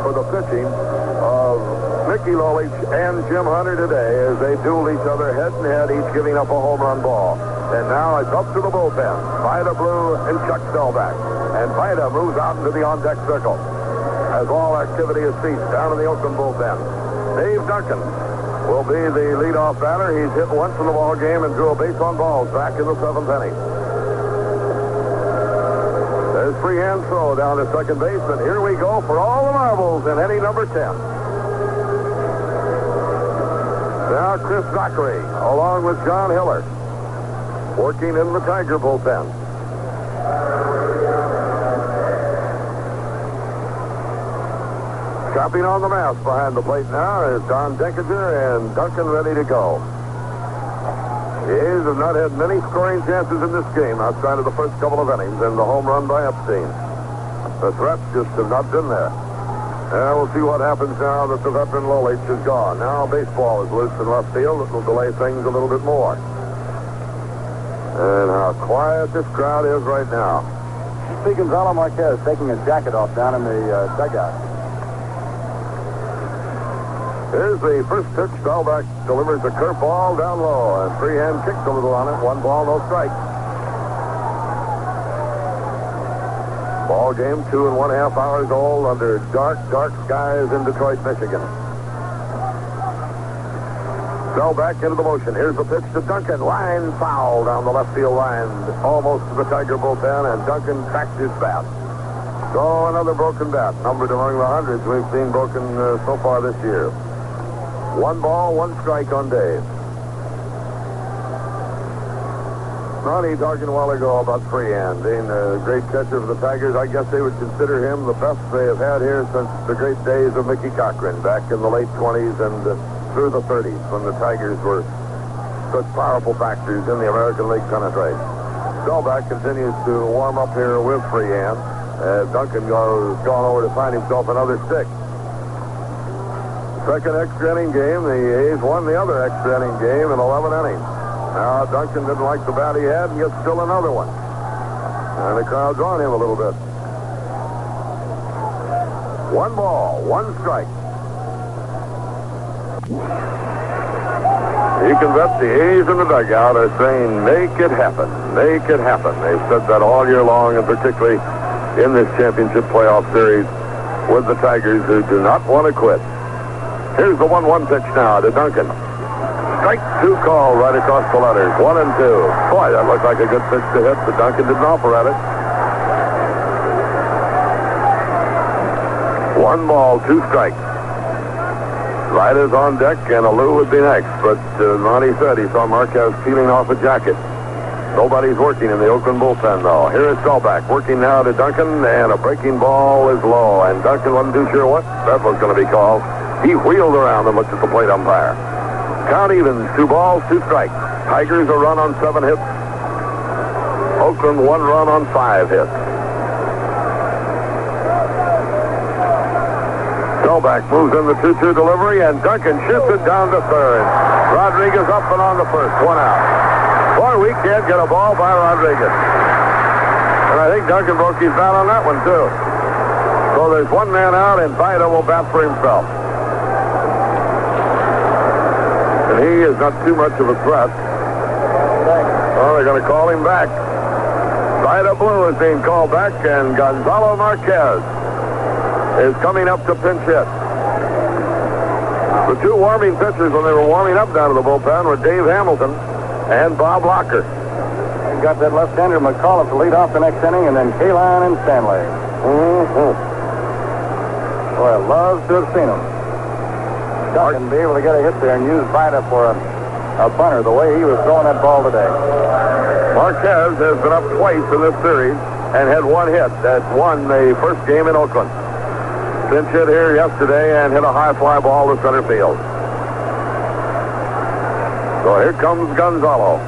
for the pitching of Mickey Lolich and Jim Hunter today as they duel each other head and head, each giving up a home run ball. And now it's up to the bullpen. Vida Blue and Chuck Stelback. And Vida moves out into the on-deck circle as all activity is ceased down in the Oakland bullpen. Dave Duncan will be the leadoff batter. He's hit once in the ball game and drew a base on balls back in the 7th inning. There's Freehan C down to second base, and here we go for all the marbles in inning number 10. Now Chris Zachary, along with John Hiller, working in the Tiger bullpen. Chopping on the mask behind the plate now is Don Denkinger and Duncan ready to go. The A's have not had many scoring chances in this game outside of the first couple of innings and the home run by Epstein. The threats just have not been there. And we'll see what happens now that the veteran Lolich is gone. Now baseball is loose in left field. It will delay things a little bit more. And how quiet this crowd is right now. You see Gonzalo Marquez taking his jacket off down in the dugout. Here's the first pitch. Stelback delivers a curveball down low, and Freehan kicks a little on it. 1 ball, no strike. Ball game 2.5 hours old under dark, dark skies in Detroit, Michigan. Stelback into the motion. Here's the pitch to Duncan. Line foul down the left field line, almost to the Tiger bullpen, and Duncan cracked his bat. So another broken bat, numbered among the hundreds we've seen broken so far this year. 1 ball, 1 strike on Dave. Ronnie talking a while ago about Freehan being a great catcher for the Tigers. I guess they would consider him the best they have had here since the great days of Mickey Cochran back in the late 20s and through the 30s when the Tigers were such powerful factors in the American League pennant race. Stelback continues to warm up here with Freehan. Duncan has gone over to find himself another stick. Second extra inning game, the A's won the other extra inning game in 11 innings. Now Duncan didn't like the bat he had and gets still another one. And the crowd's on him a little bit. 1 ball, 1 strike. You can bet the A's in the dugout are saying, make it happen. Make it happen. They've said that all year long, and particularly in this championship playoff series with the Tigers, who do not want to quit. Here's the 1-1 pitch now to Duncan. Strike 2 call right across the letters. 1 and 2. Boy, that looked like a good pitch to hit, but Duncan didn't offer at it. 1 ball, 2 strikes. Riders on deck, and Alou would be next. But Monty said he saw Marquez peeling off a jacket. Nobody's working in the Oakland bullpen, though. Here is Staubach working now to Duncan, and a breaking ball is low. And Duncan wasn't too sure what that was going to be called. He wheeled around and looked at the plate umpire. Count evens, 2 balls, 2 strikes. Tigers a run on 7 hits. Oakland 1 run on 5 hits. Staubach moves in the 2-2 delivery, and Duncan shoots it down to third. Rodriguez up and on the first. 1 out. Boy, we can't get a ball by Rodriguez. And I think Duncan broke his bat on that one, too. So there's 1 man out, and Bando will bat for himself. And he is not too much of a threat. Well, they're going to call him back. Vida Blue is being called back, and Gonzalo Marquez is coming up to pinch hit. The 2 warming pitchers when they were warming up down to the bullpen were Dave Hamilton and Bob Locker. He's got that left-hander McAuliffe to lead off the next inning, and then Kaline and Stanley. Boy, I love to have seen him. Duncan be able to get a hit there and use Vida for a bunter the way he was throwing that ball today. Marquez has been up twice in this series and had 1 hit that won the first game in Oakland. Pinch hit here yesterday and hit a high fly ball to center field. So here comes Gonzalo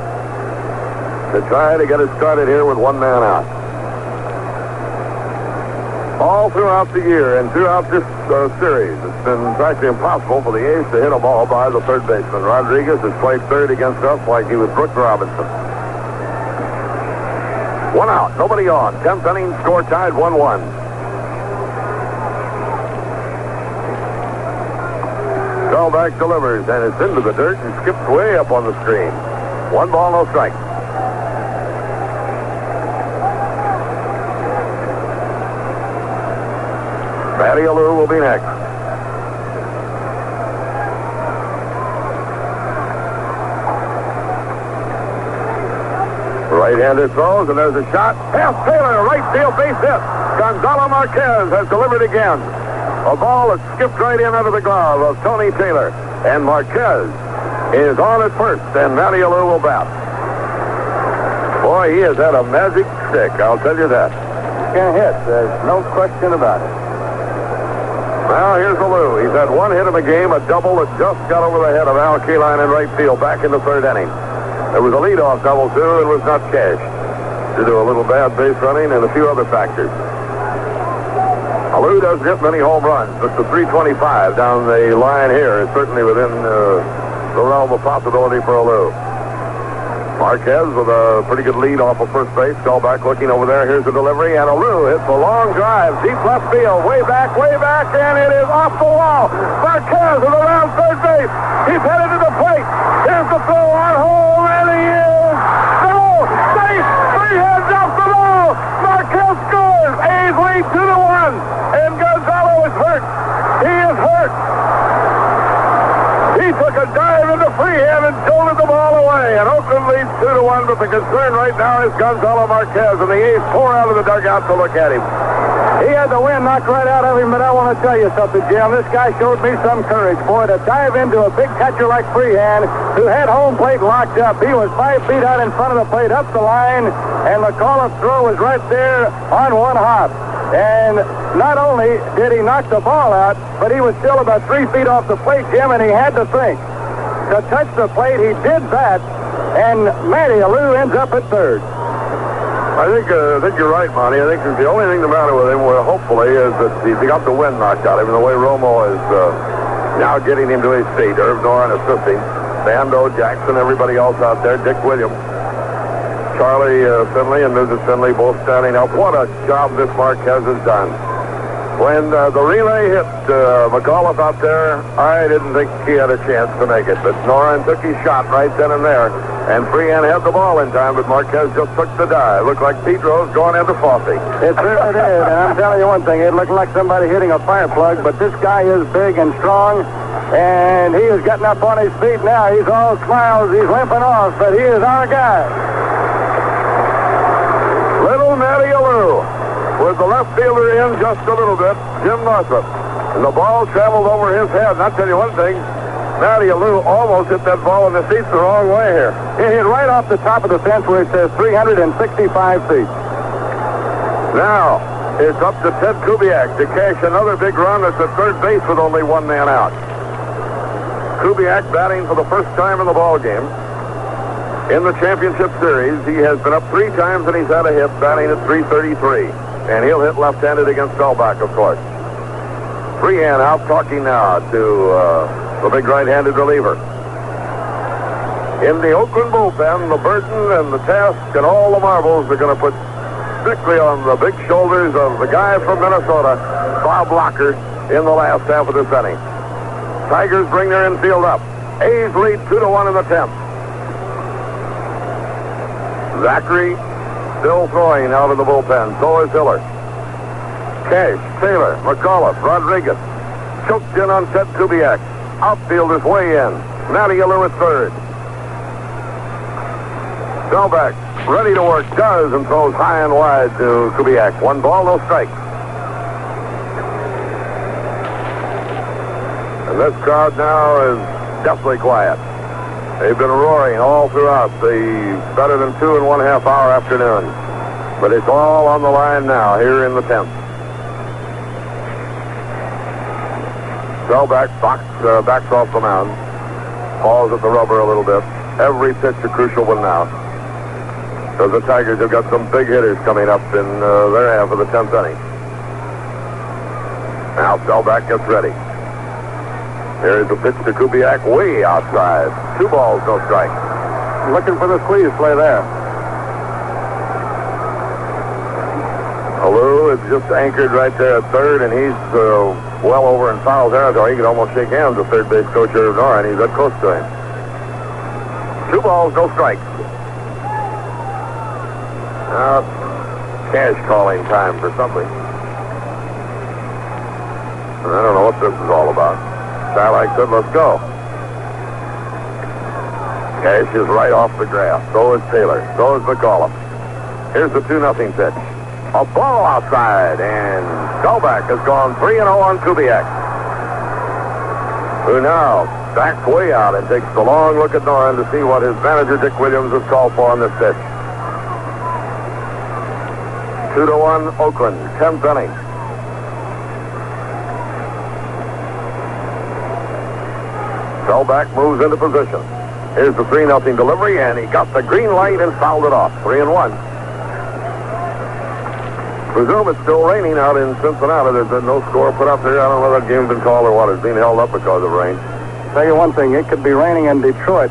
to try to get it started here with 1 man out. All throughout the year and throughout this series, it's been practically impossible for the A's to hit a ball by the third baseman. Rodriguez has played third against us like he was Brooks Robinson. 1 out, nobody on. 10th inning, score tied 1-1. Staubach delivers, and it's into the dirt and skips way up on the screen. 1 ball, no strike. Matty Alou will be next. Right-hander throws, and there's a shot. Past Taylor, right field base hit. Gonzalo Marquez has delivered again. A ball that skipped right in under the glove of Tony Taylor. And Marquez is on at first, and Matty Alou will bat. Boy, he has had a magic stick, I'll tell you that. Can hit, there's no question about it. Now here's Alou. He's had 1 hit in the game, a double that just got over the head of Al Kaline in right field back in the 3rd inning. There was a leadoff double, too, and was not cashed due to a little bad base running and a few other factors. Alou doesn't hit many home runs, but the 325 down the line here is certainly within the realm of possibility for Alou. Marquez with a pretty good lead off of first base. Staubach looking over there. Here's the delivery, and Alou hits a long drive, deep left field, way back, and it is off the wall. Marquez is around third base. He's headed to the plate. Here's the throw on home, and he is safe. 3 heads off the ball. Marquez scores. A's lead 2-1, and Gonzalo is hurt. He is hurt. He took a dive into Freehan and jolted the ball away. And Oakland leads 2-1, but the concern right now is Gonzalo Marquez, and the A's pour out of the dugout to look at him. He had the wind knocked right out of him, but I want to tell you something, Jim. This guy showed me some courage, boy, to dive into a big catcher like Freehan, who had home plate locked up. He was 5 feet out in front of the plate, up the line, and McAuliffe's throw was right there on 1 hop. And not only did he knock the ball out, but he was still about 3 feet off the plate, Jim, and he had to think. To touch the plate, he did that, and Matty Alou ends up at third. I think you're right, Monty. I think the only thing the matter with him, well, hopefully, is that he got the wind knocked out of him. The way Romo is now getting him to his feet. Irv Noren assisting. Bando, Jackson, everybody else out there. Dick Williams. Charlie Finley and Mrs. Finley both standing up. What a job this Marquez has done. When the relay hit McAuliffe out there, I didn't think he had a chance to make it. But Noran took his shot right then and there. And Freehan had the ball in time, but Marquez just took the dive. Looked like Pedro's going into Fossey. It certainly did, and I'm telling you one thing, it looked like somebody hitting a fire plug, but this guy is big and strong, and he is getting up on his feet now. He's all smiles, he's limping off, but he is our guy. Little Matty Alou with the left fielder in just a little bit, Jim Northrup. And the ball traveled over his head, and I'll tell you one thing, Matty Alou almost hit that ball in the seats the wrong way here. It hit right off the top of the fence where it says 365 feet. Now, it's up to Ted Kubiak to cash another big run at the third base with only one man out. Kubiak batting for the first time in the ball game. In the championship series, he has been up 3 times and he's had a hit, batting at 333. And he'll hit left-handed against Selbach, of course. Freehan out talking now to the big right-handed reliever. In the Oakland bullpen, the burden and the task and all the marbles are going to put strictly on the big shoulders of the guy from Minnesota, Bob Locker, in the last half of this inning. Tigers bring their infield up. A's lead 2-1 in the 10th. Zachary still throwing out of the bullpen. So is Hiller. Cash, Taylor, McAuliffe, Rodriguez. Choked in on Ted Kubiak. Outfield is way in. Matty Alou at third. Selbach ready to work, does, and throws high and wide to Kubiak. 1 ball, no strikes. And this crowd now is deathly quiet. They've been roaring all throughout the better than 2 1/2 hour afternoon. But it's all on the line now here in the 10th. Selbach backs off the mound. Paws at the rubber a little bit. Every pitch a crucial one now. So the Tigers have got some big hitters coming up in their half of the 10th inning. Now Selbach gets ready. Here's the pitch to Kubiak way outside. 2 balls, no strike. Looking for the squeeze play there. Alou is just anchored right there at third, and he's well over in foul territory. He could almost shake hands with third base coach Irv Noran. He's that close to him. 2 balls, no strikes. Now, cash calling time for something. I don't know what this is all about. Starlight said, let's go. Cash is right off the grass. So is Taylor. So is McAuliffe. Here's the 2-0 pitch. A ball outside, and Selbach has gone 3-0 on Kubiak, who now backs way out and takes a long look at Noran to see what his manager, Dick Williams, has called for on this pitch. 2-1 Oakland, 10th inning. Selbach moves into position. Here's the 3-0 delivery, and he got the green light and fouled it off. 3-1. Presume it's still raining out in Cincinnati. There's been no score put up there. I don't know if that game's been called or what. It's being held up because of rain. Tell you one thing, it could be raining in Detroit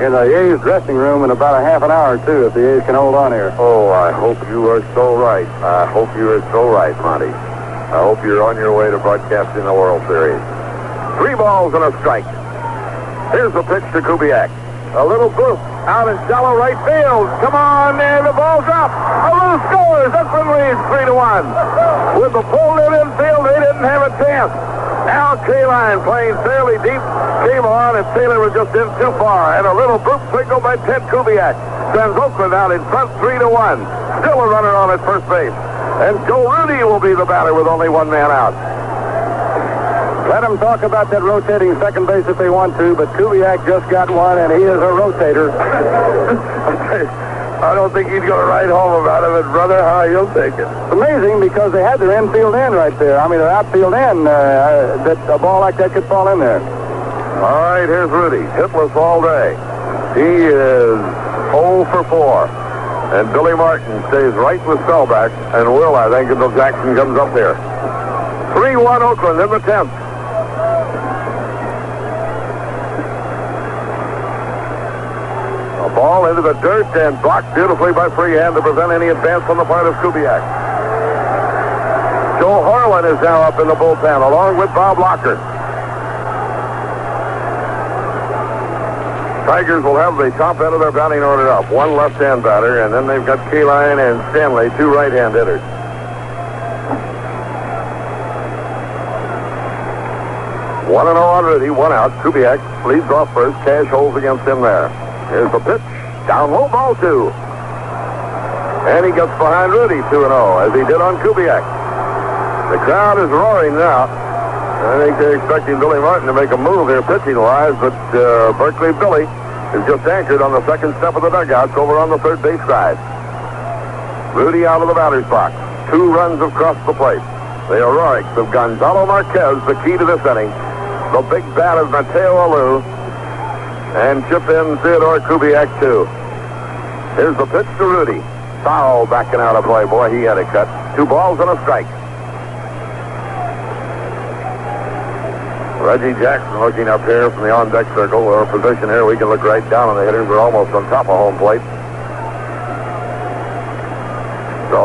in the A's dressing room in about a half an hour or 2 if the A's can hold on here. Oh, I hope you are so right. I hope you are so right, Monty. I hope you're on your way to broadcasting the World Series. 3 balls and a strike. Here's the pitch to Kubiak. A little boost out in shallow right field. Come on, there, the ball's up. Alou scores. Oakland leads 3-1. With the pulled in infield, they didn't have a chance. Now Kaline playing fairly deep came on, and Taylor was just in too far. And a little boot signal by Ted Kubiak sends Oakland out in front 3-1. Still a runner on at first base. And Joe Rudi will be the batter with only 1 man out. Let them talk about that rotating second base if they want to, but Kubiak just got one, and he is a rotator. I don't think he's going to write home about it, but brother, how he'll take it. It's amazing because they had their infield end right there. I mean, their outfield end, that a ball like that could fall in there. All right, here's Rudi. Hitless all day. He is 0 for 4. And Billy Martin stays right with Selbach and will, I think, until Jackson comes up here. 3-1 Oakland in the 10th. A ball into the dirt and blocked beautifully by Freehan to prevent any advance on the part of Kubiak. Joe Harlan is now up in the bullpen, along with Bob Locker. Tigers will have the top end of their batting order up. One left-hand batter, and then they've got Kaline and Stanley, two right-hand hitters. One and 0 on Rudy, one out. Kubiak leads off first. Cash holds against him there. Here's the pitch. Down low, ball two. And he gets behind Rudy, 2-0, as he did on Kubiak. The crowd is roaring now. I think they're expecting Billy Martin to make a move here pitching-wise, but Berkeley Billy is just anchored on the second step of the dugouts over on the third base side. Rudy out of the batter's box. 2 runs have crossed the plate. The heroics of Gonzalo Marquez, the key to this inning. The big bat of Matty Alou, and chip in Theodore Kubiak, too. Here's the pitch to Rudy. Foul backing out of play. Boy, he had a cut. 2 balls and a strike. Reggie Jackson looking up here from the on-deck circle. We're in a position here we can look right down on the hitters. We're almost on top of home plate.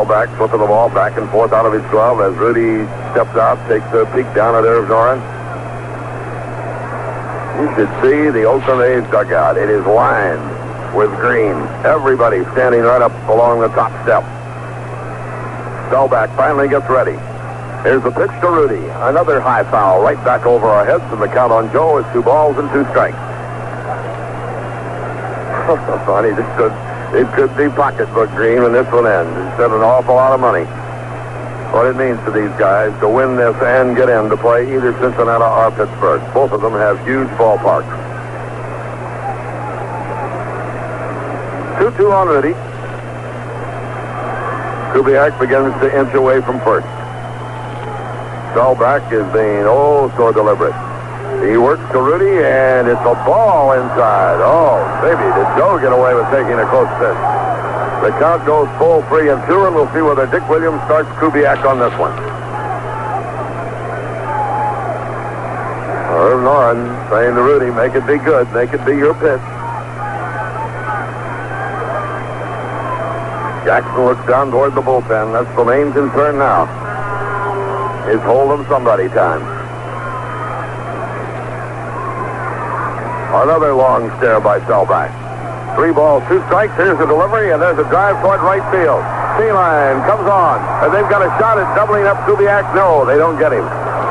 Back, flipping the ball back and forth out of his glove as Rudy steps out, takes a peek down at Irv Noren. You should see the Oakland A's dugout. It is lined with green. Everybody standing right up along the top step. Spellback finally gets ready. Here's the pitch to Rudy. Another high foul right back over our heads, and the count on Joe is 2 balls and 2 strikes. Funny, it could be pocketbook green when this one ends. It's an awful lot of money. What it means to these guys to win this and get in to play either Cincinnati or Pittsburgh. Both of them have huge ballparks. 2-2 on Rudy. Kubiak begins to inch away from first. Spellback is being so deliberate. He works to Rudy, and it's a ball inside. Oh, baby, did Joe get away with taking a close pitch? The count goes full 3-2, and we'll see whether Dick Williams starts Kubiak on this one. Irv Noren saying to Rudy, make it be good, make it be your pitch. Jackson looks down toward the bullpen. That's the main concern now. Is hold 'em somebody time. Another long stare by Selbach. 3 balls, 2 strikes. Here's the delivery, and there's a drive toward right field. Sealine comes on, and they've got a shot at doubling up Kubiak. No, they don't get him.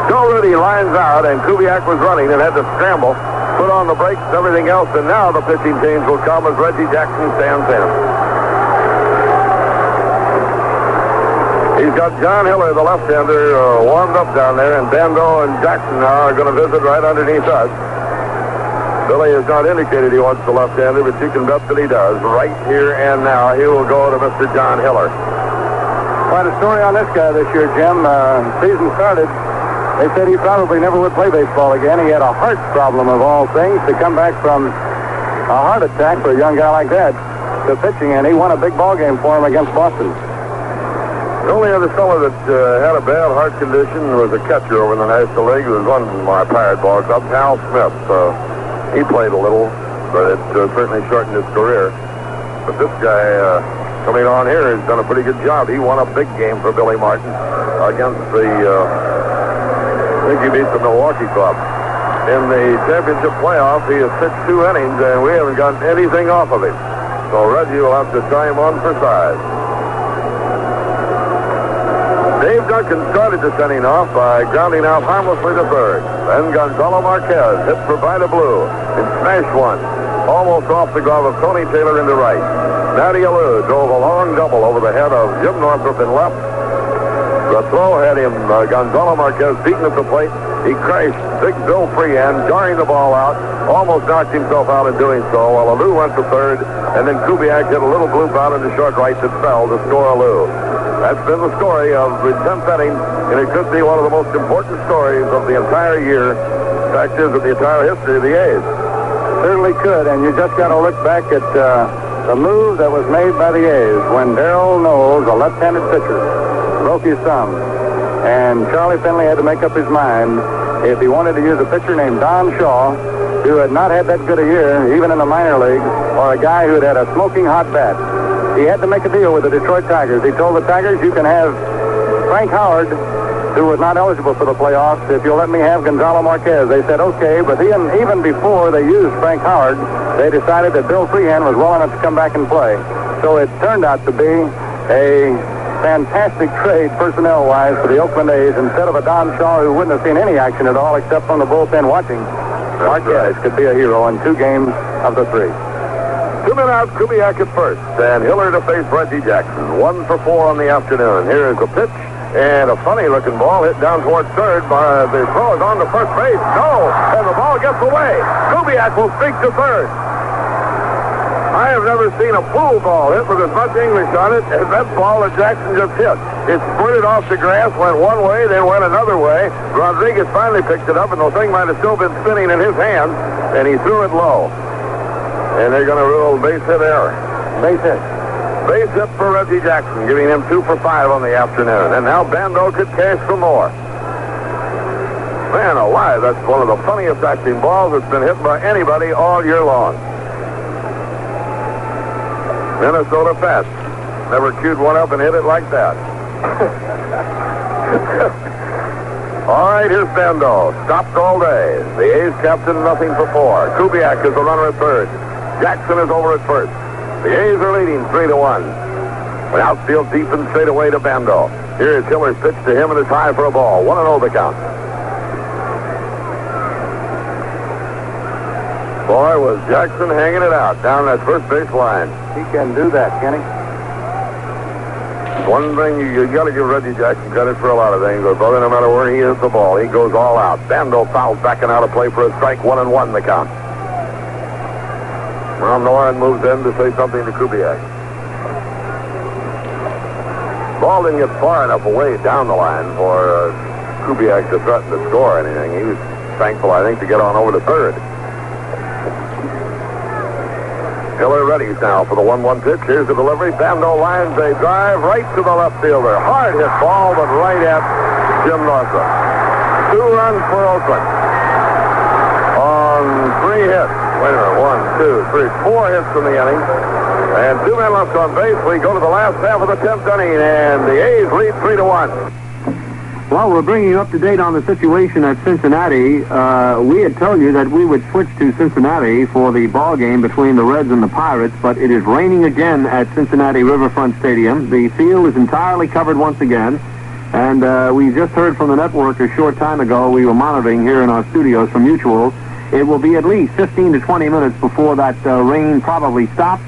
Joe Rudi lines out, and Kubiak was running and had to scramble, put on the brakes and everything else, and now the pitching change will come as Reggie Jackson stands in. He's got John Hiller, the left-hander, warmed up down there, and Bando and Jackson now are going to visit right underneath us. Billy has not indicated he wants the left-hander, but you can bet that he does. Right here and now, he will go to Mr. John Hiller. Quite a story on this guy this year, Jim. Season started, they said he probably never would play baseball again. He had a heart problem of all things. To come back from a heart attack for a young guy like that to pitching, and he won a big ball game for him against Boston. The only other fellow that had a bad heart condition was a catcher over in the National League who was on my Pirate ball club, Hal Smith. He played a little, but it certainly shortened his career. But this guy coming on here has done a pretty good job. He won a big game for Billy Martin against the, I think he beat the Milwaukee Club. In the championship playoff, he has pitched 2 innings, and we haven't gotten anything off of him. So Reggie will have to try him on for size. Dave Duncan started this inning off by grounding out harmlessly to third. Then Gonzalo Marquez hit for Vida Blue and smashed one almost off the glove of Tony Taylor into right. Matty Alou drove a long double over the head of Jim Northrup in left. The throw had him, Gonzalo Marquez, beaten at the plate. He crashed big Bill Freehan, jarring the ball out, almost knocked himself out in doing so, while Alou went to third, and then Kubiak hit a little bloop out into short right that fell to score Alou. That's been the story of the 10th inning, and it could be one of the most important stories of the entire year. The fact is, of the entire history of the A's. Certainly could, and you just got to look back at the move that was made by the A's when Darrell Knowles, a left-handed pitcher, broke his thumb. And Charlie Finley had to make up his mind if he wanted to use a pitcher named Don Shaw, who had not had that good a year, even in the minor leagues, or a guy who had a smoking hot bat. He had to make a deal with the Detroit Tigers. He told the Tigers, you can have Frank Howard who was not eligible for the playoffs, if you'll let me have Gonzalo Marquez. They said, okay, but even before they used Frank Howard, they decided that Bill Freehan was well enough to come back and play. So it turned out to be a fantastic trade personnel-wise for the Oakland A's. Instead of a Don Shaw who wouldn't have seen any action at all except from the bullpen watching, Marquez could be a hero in 2 games of the 3. 2 men out, Kubiak at first, and Hiller to face Reggie Jackson. 1 for 4 on the afternoon. Here is the pitch, and a funny-looking ball hit down towards third. The throw is on to first base. No, and the ball gets away. Kubiak will streak to third. I have never seen a pool ball hit with as much English on it as that ball that Jackson just hit. It spurted off the grass, went one way, then went another way. Rodriguez finally picked it up, and the thing might have still been spinning in his hand, and he threw it low. And they're going to rule base hit error. Base hit. Base hit for Reggie Jackson, giving him 2 for 5 on the afternoon. And now Bando could cash for more. Man alive, that's one of the funniest acting balls that's been hit by anybody all year long. Minnesota fast. Never queued one up and hit it like that. All right, here's Bando. Stopped all day. The A's captain, nothing for 4. Kubiak is the runner at third. Jackson is over at first. The A's are leading 3-1. An outfield deep and straight away to Bando. Here is Hiller's pitch to him, and it's high for a ball. 1-0 the count. Boy, was Jackson hanging it out down that first base line. He can do that, can he? One thing, you got to give Reggie Jackson credit for a lot of things. Brother, no matter where he hits the ball, he goes all out. Bando fouls backing out of play for a strike. 1-1 the count. Well, Noren moves in to say something to Kubiak. Ball didn't get far enough away down the line for Kubiak to threaten to score anything. He was thankful, I think, to get on over to third. Hiller ready now for the 1-1 pitch. Here's the delivery. Bando lines a drive right to the left fielder. Hard hit ball, but right at Jim Northrup. 2 runs for Oakland on 3 hits. Wait a minute, 1, 2, 3, 4 hits in the inning. And 2 men left on base. We go to the last half of the 10th inning, and the A's lead 3-1. Well, we're bringing you up to date on the situation at Cincinnati. We had told you that we would switch to Cincinnati for the ball game between the Reds and the Pirates, but it is raining again at Cincinnati Riverfront Stadium. The field is entirely covered once again, and we just heard from the network a short time ago. We were monitoring here in our studios from Mutual. It will be at least 15 to 20 minutes before that rain probably stops,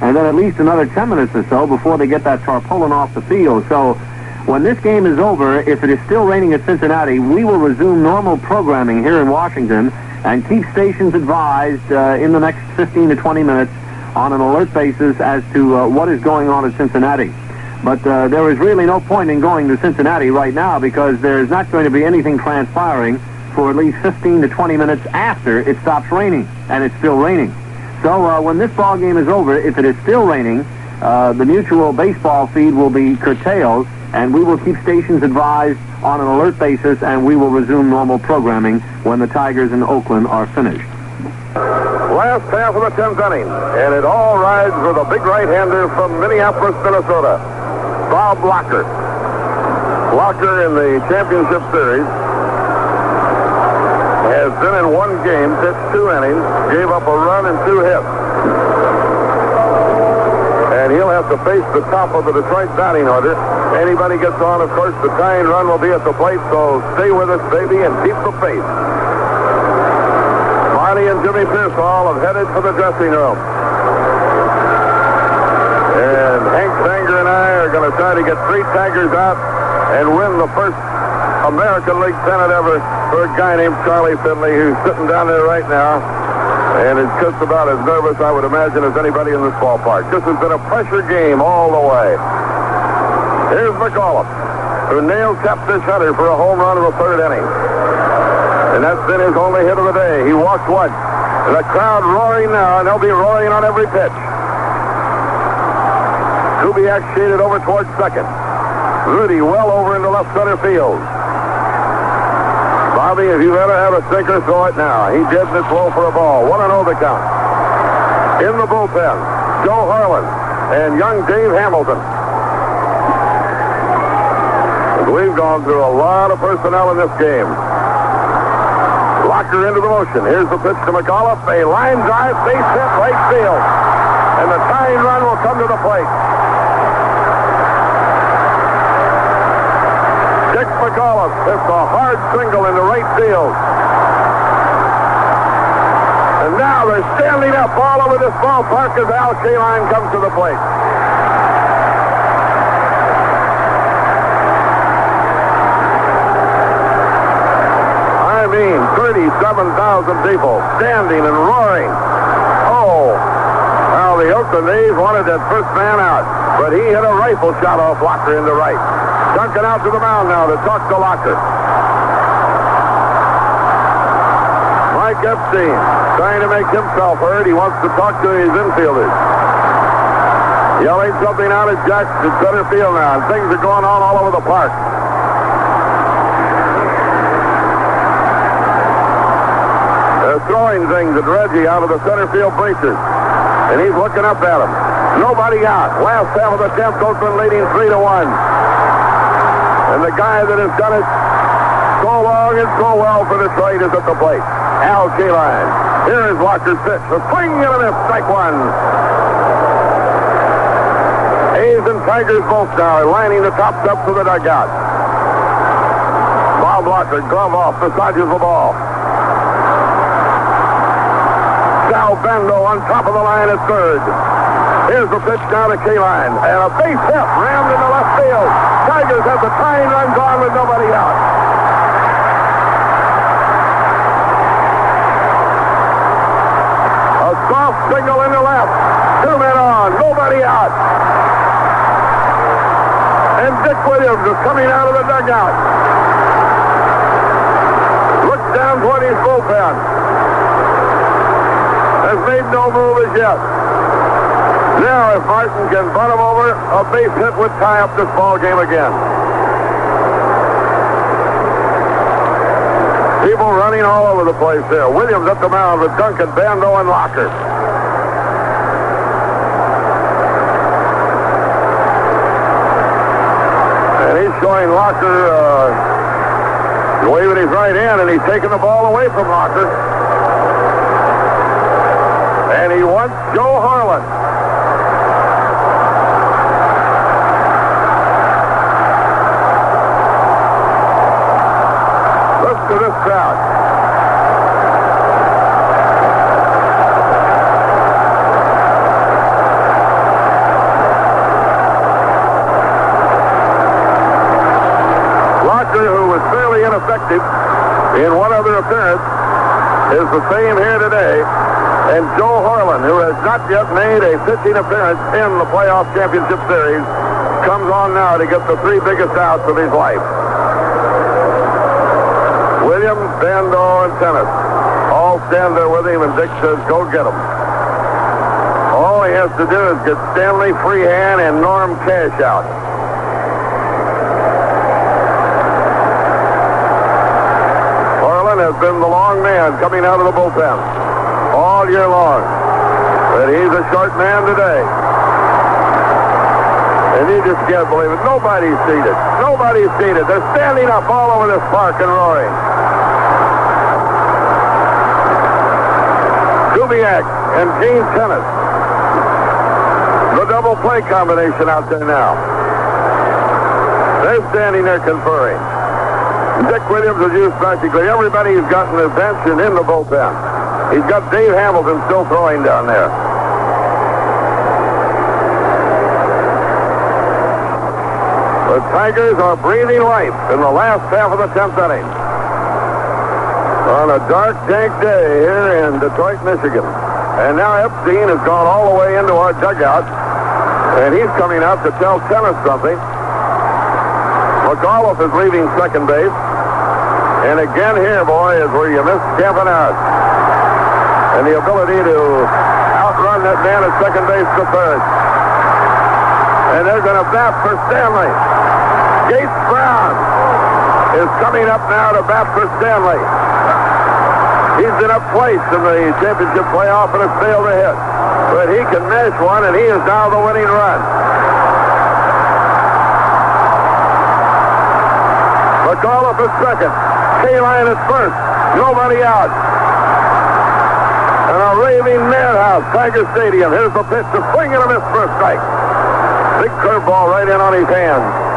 and then at least another 10 minutes or so before they get that tarpaulin off the field. So when this game is over, if it is still raining at Cincinnati, we will resume normal programming here in Washington and keep stations advised in the next 15 to 20 minutes on an alert basis as to what is going on at Cincinnati. But there is really no point in going to Cincinnati right now because there is not going to be anything transpiring for at least 15 to 20 minutes after it stops raining, and it's still raining. So when this ball game is over, if it is still raining, the Mutual baseball feed will be curtailed, and we will keep stations advised on an alert basis, and we will resume normal programming when the Tigers in Oakland are finished. Last half of the 10th inning, and it all rides with a big right-hander from Minneapolis, Minnesota, Bob Blocker. Blocker in the championship series has been in 1 game, pitched 2 innings, gave up a run and 2 hits. And he'll have to face the top of the Detroit batting order. Anybody gets on, of course, the tying run will be at the plate, so stay with us, baby, and keep the faith. Marty and Jimmy Pearsall have headed for the dressing room. And Hank Sanger and I are going to try to get 3 Tigers out and win the first American League pennant ever for a guy named Charlie Finley, who's sitting down there right now. And is just about as nervous, I would imagine, as anybody in this ballpark. This has been a pressure game all the way. Here's McAuliffe, who nailed Catfish Hunter for a home run in the 3rd inning. And that's been his only hit of the day. He walked once. And the crowd roaring now, and they'll be roaring on every pitch. Kubiak shaded over towards second. Rudi well over into left center field. Bobby, if you've ever had a sinker, throw it now. He did, and it's low for a ball. 1-0 the count. In the bullpen, Joe Harlan and young Dave Hamilton. We've gone through a lot of personnel in this game. Locker into the motion. Here's the pitch to McAuliffe. A line drive, base hit, right field. And the tying run will come to the plate. Dick McAuliffe hits a hard single into right field. And now they're standing up all over this ballpark as Al Kaline comes to the plate. I mean, 37,000 people standing and roaring. Oh, now the Oakland A's wanted that first man out, but he hit a rifle shot off Locker into right. Duncan out to the mound now to talk to Locker. Mike Epstein trying to make himself heard. He wants to talk to his infielders. Yelling something out at Jackson center field now, and things are going on all over the park. They're throwing things at Reggie out of the center field bleachers, and he's looking up at him. Nobody out. Last half of the 10th, Oakland leading 3-1. And the guy that has done it so long and so well for Detroit is at the plate. Al Kaline. Here is Locker's pitch. A swing and a miss. Strike one. A's and Tigers both now are lining the tops up to the dugout. Bob Locker, glove off, massages the ball. Sal Bando on top of the line at third. Here's the pitch down to Kaline. And a base hit rammed into left field. Tigers have the tying run gone with nobody out. A soft single into left. 2 men on. Nobody out. And Dick Williams is coming out of the dugout. Looks down toward his bullpen. Has made no move as yet. Now, if Martin can butt him over, a base hit would tie up this ball game again. People running all over the place there. Williams at the mound with Duncan, Bando, and Locker. And he's showing Locker waving his right hand, and he's taking the ball away from Locker. And he wants Joe Harlan. To this crowd. Locker, who was fairly ineffective in one other appearance, is the same here today. And Joe Harlan, who has not yet made a pitching appearance in the playoff championship series, comes on now to get the 3 biggest outs of his life. Williams, Bando, and Tenace all stand there with him, and Dick says, go get him. All he has to do is get Stanley Freehan and Norm Cash out. Harlan has been the long man coming out of the bullpen all year long. But he's a short man today. And you just can't believe it. Nobody's seated. Nobody's seated. They're standing up all over this park and roaring. Kubiak and Gene Tenace. The double play combination out there now. They're standing there conferring. Dick Williams has used practically everybody he's got in the bench and in the bullpen. He's got Dave Hamilton still throwing down there. The Tigers are breathing life in the last half of the 10th inning. On a dark, dank day here in Detroit, Michigan. And now Epstein has gone all the way into our dugout, and he's coming out to tell Tenace something. McAuliffe is leaving second base. And again here, boy, is where you miss Campanaro. And the ability to outrun that man at second base to third. And they're going to bat for Stanley. Gates Brown is coming up now to bat for Stanley. He's been up twice in the championship playoff and has failed to hit. But he can mash one, and he is now the winning run. McAuliffe at second. Kaline at first. Nobody out. And a raving madhouse, Tiger Stadium. Here's the pitch, a swing and a miss for a strike. Big curveball right in on his hands.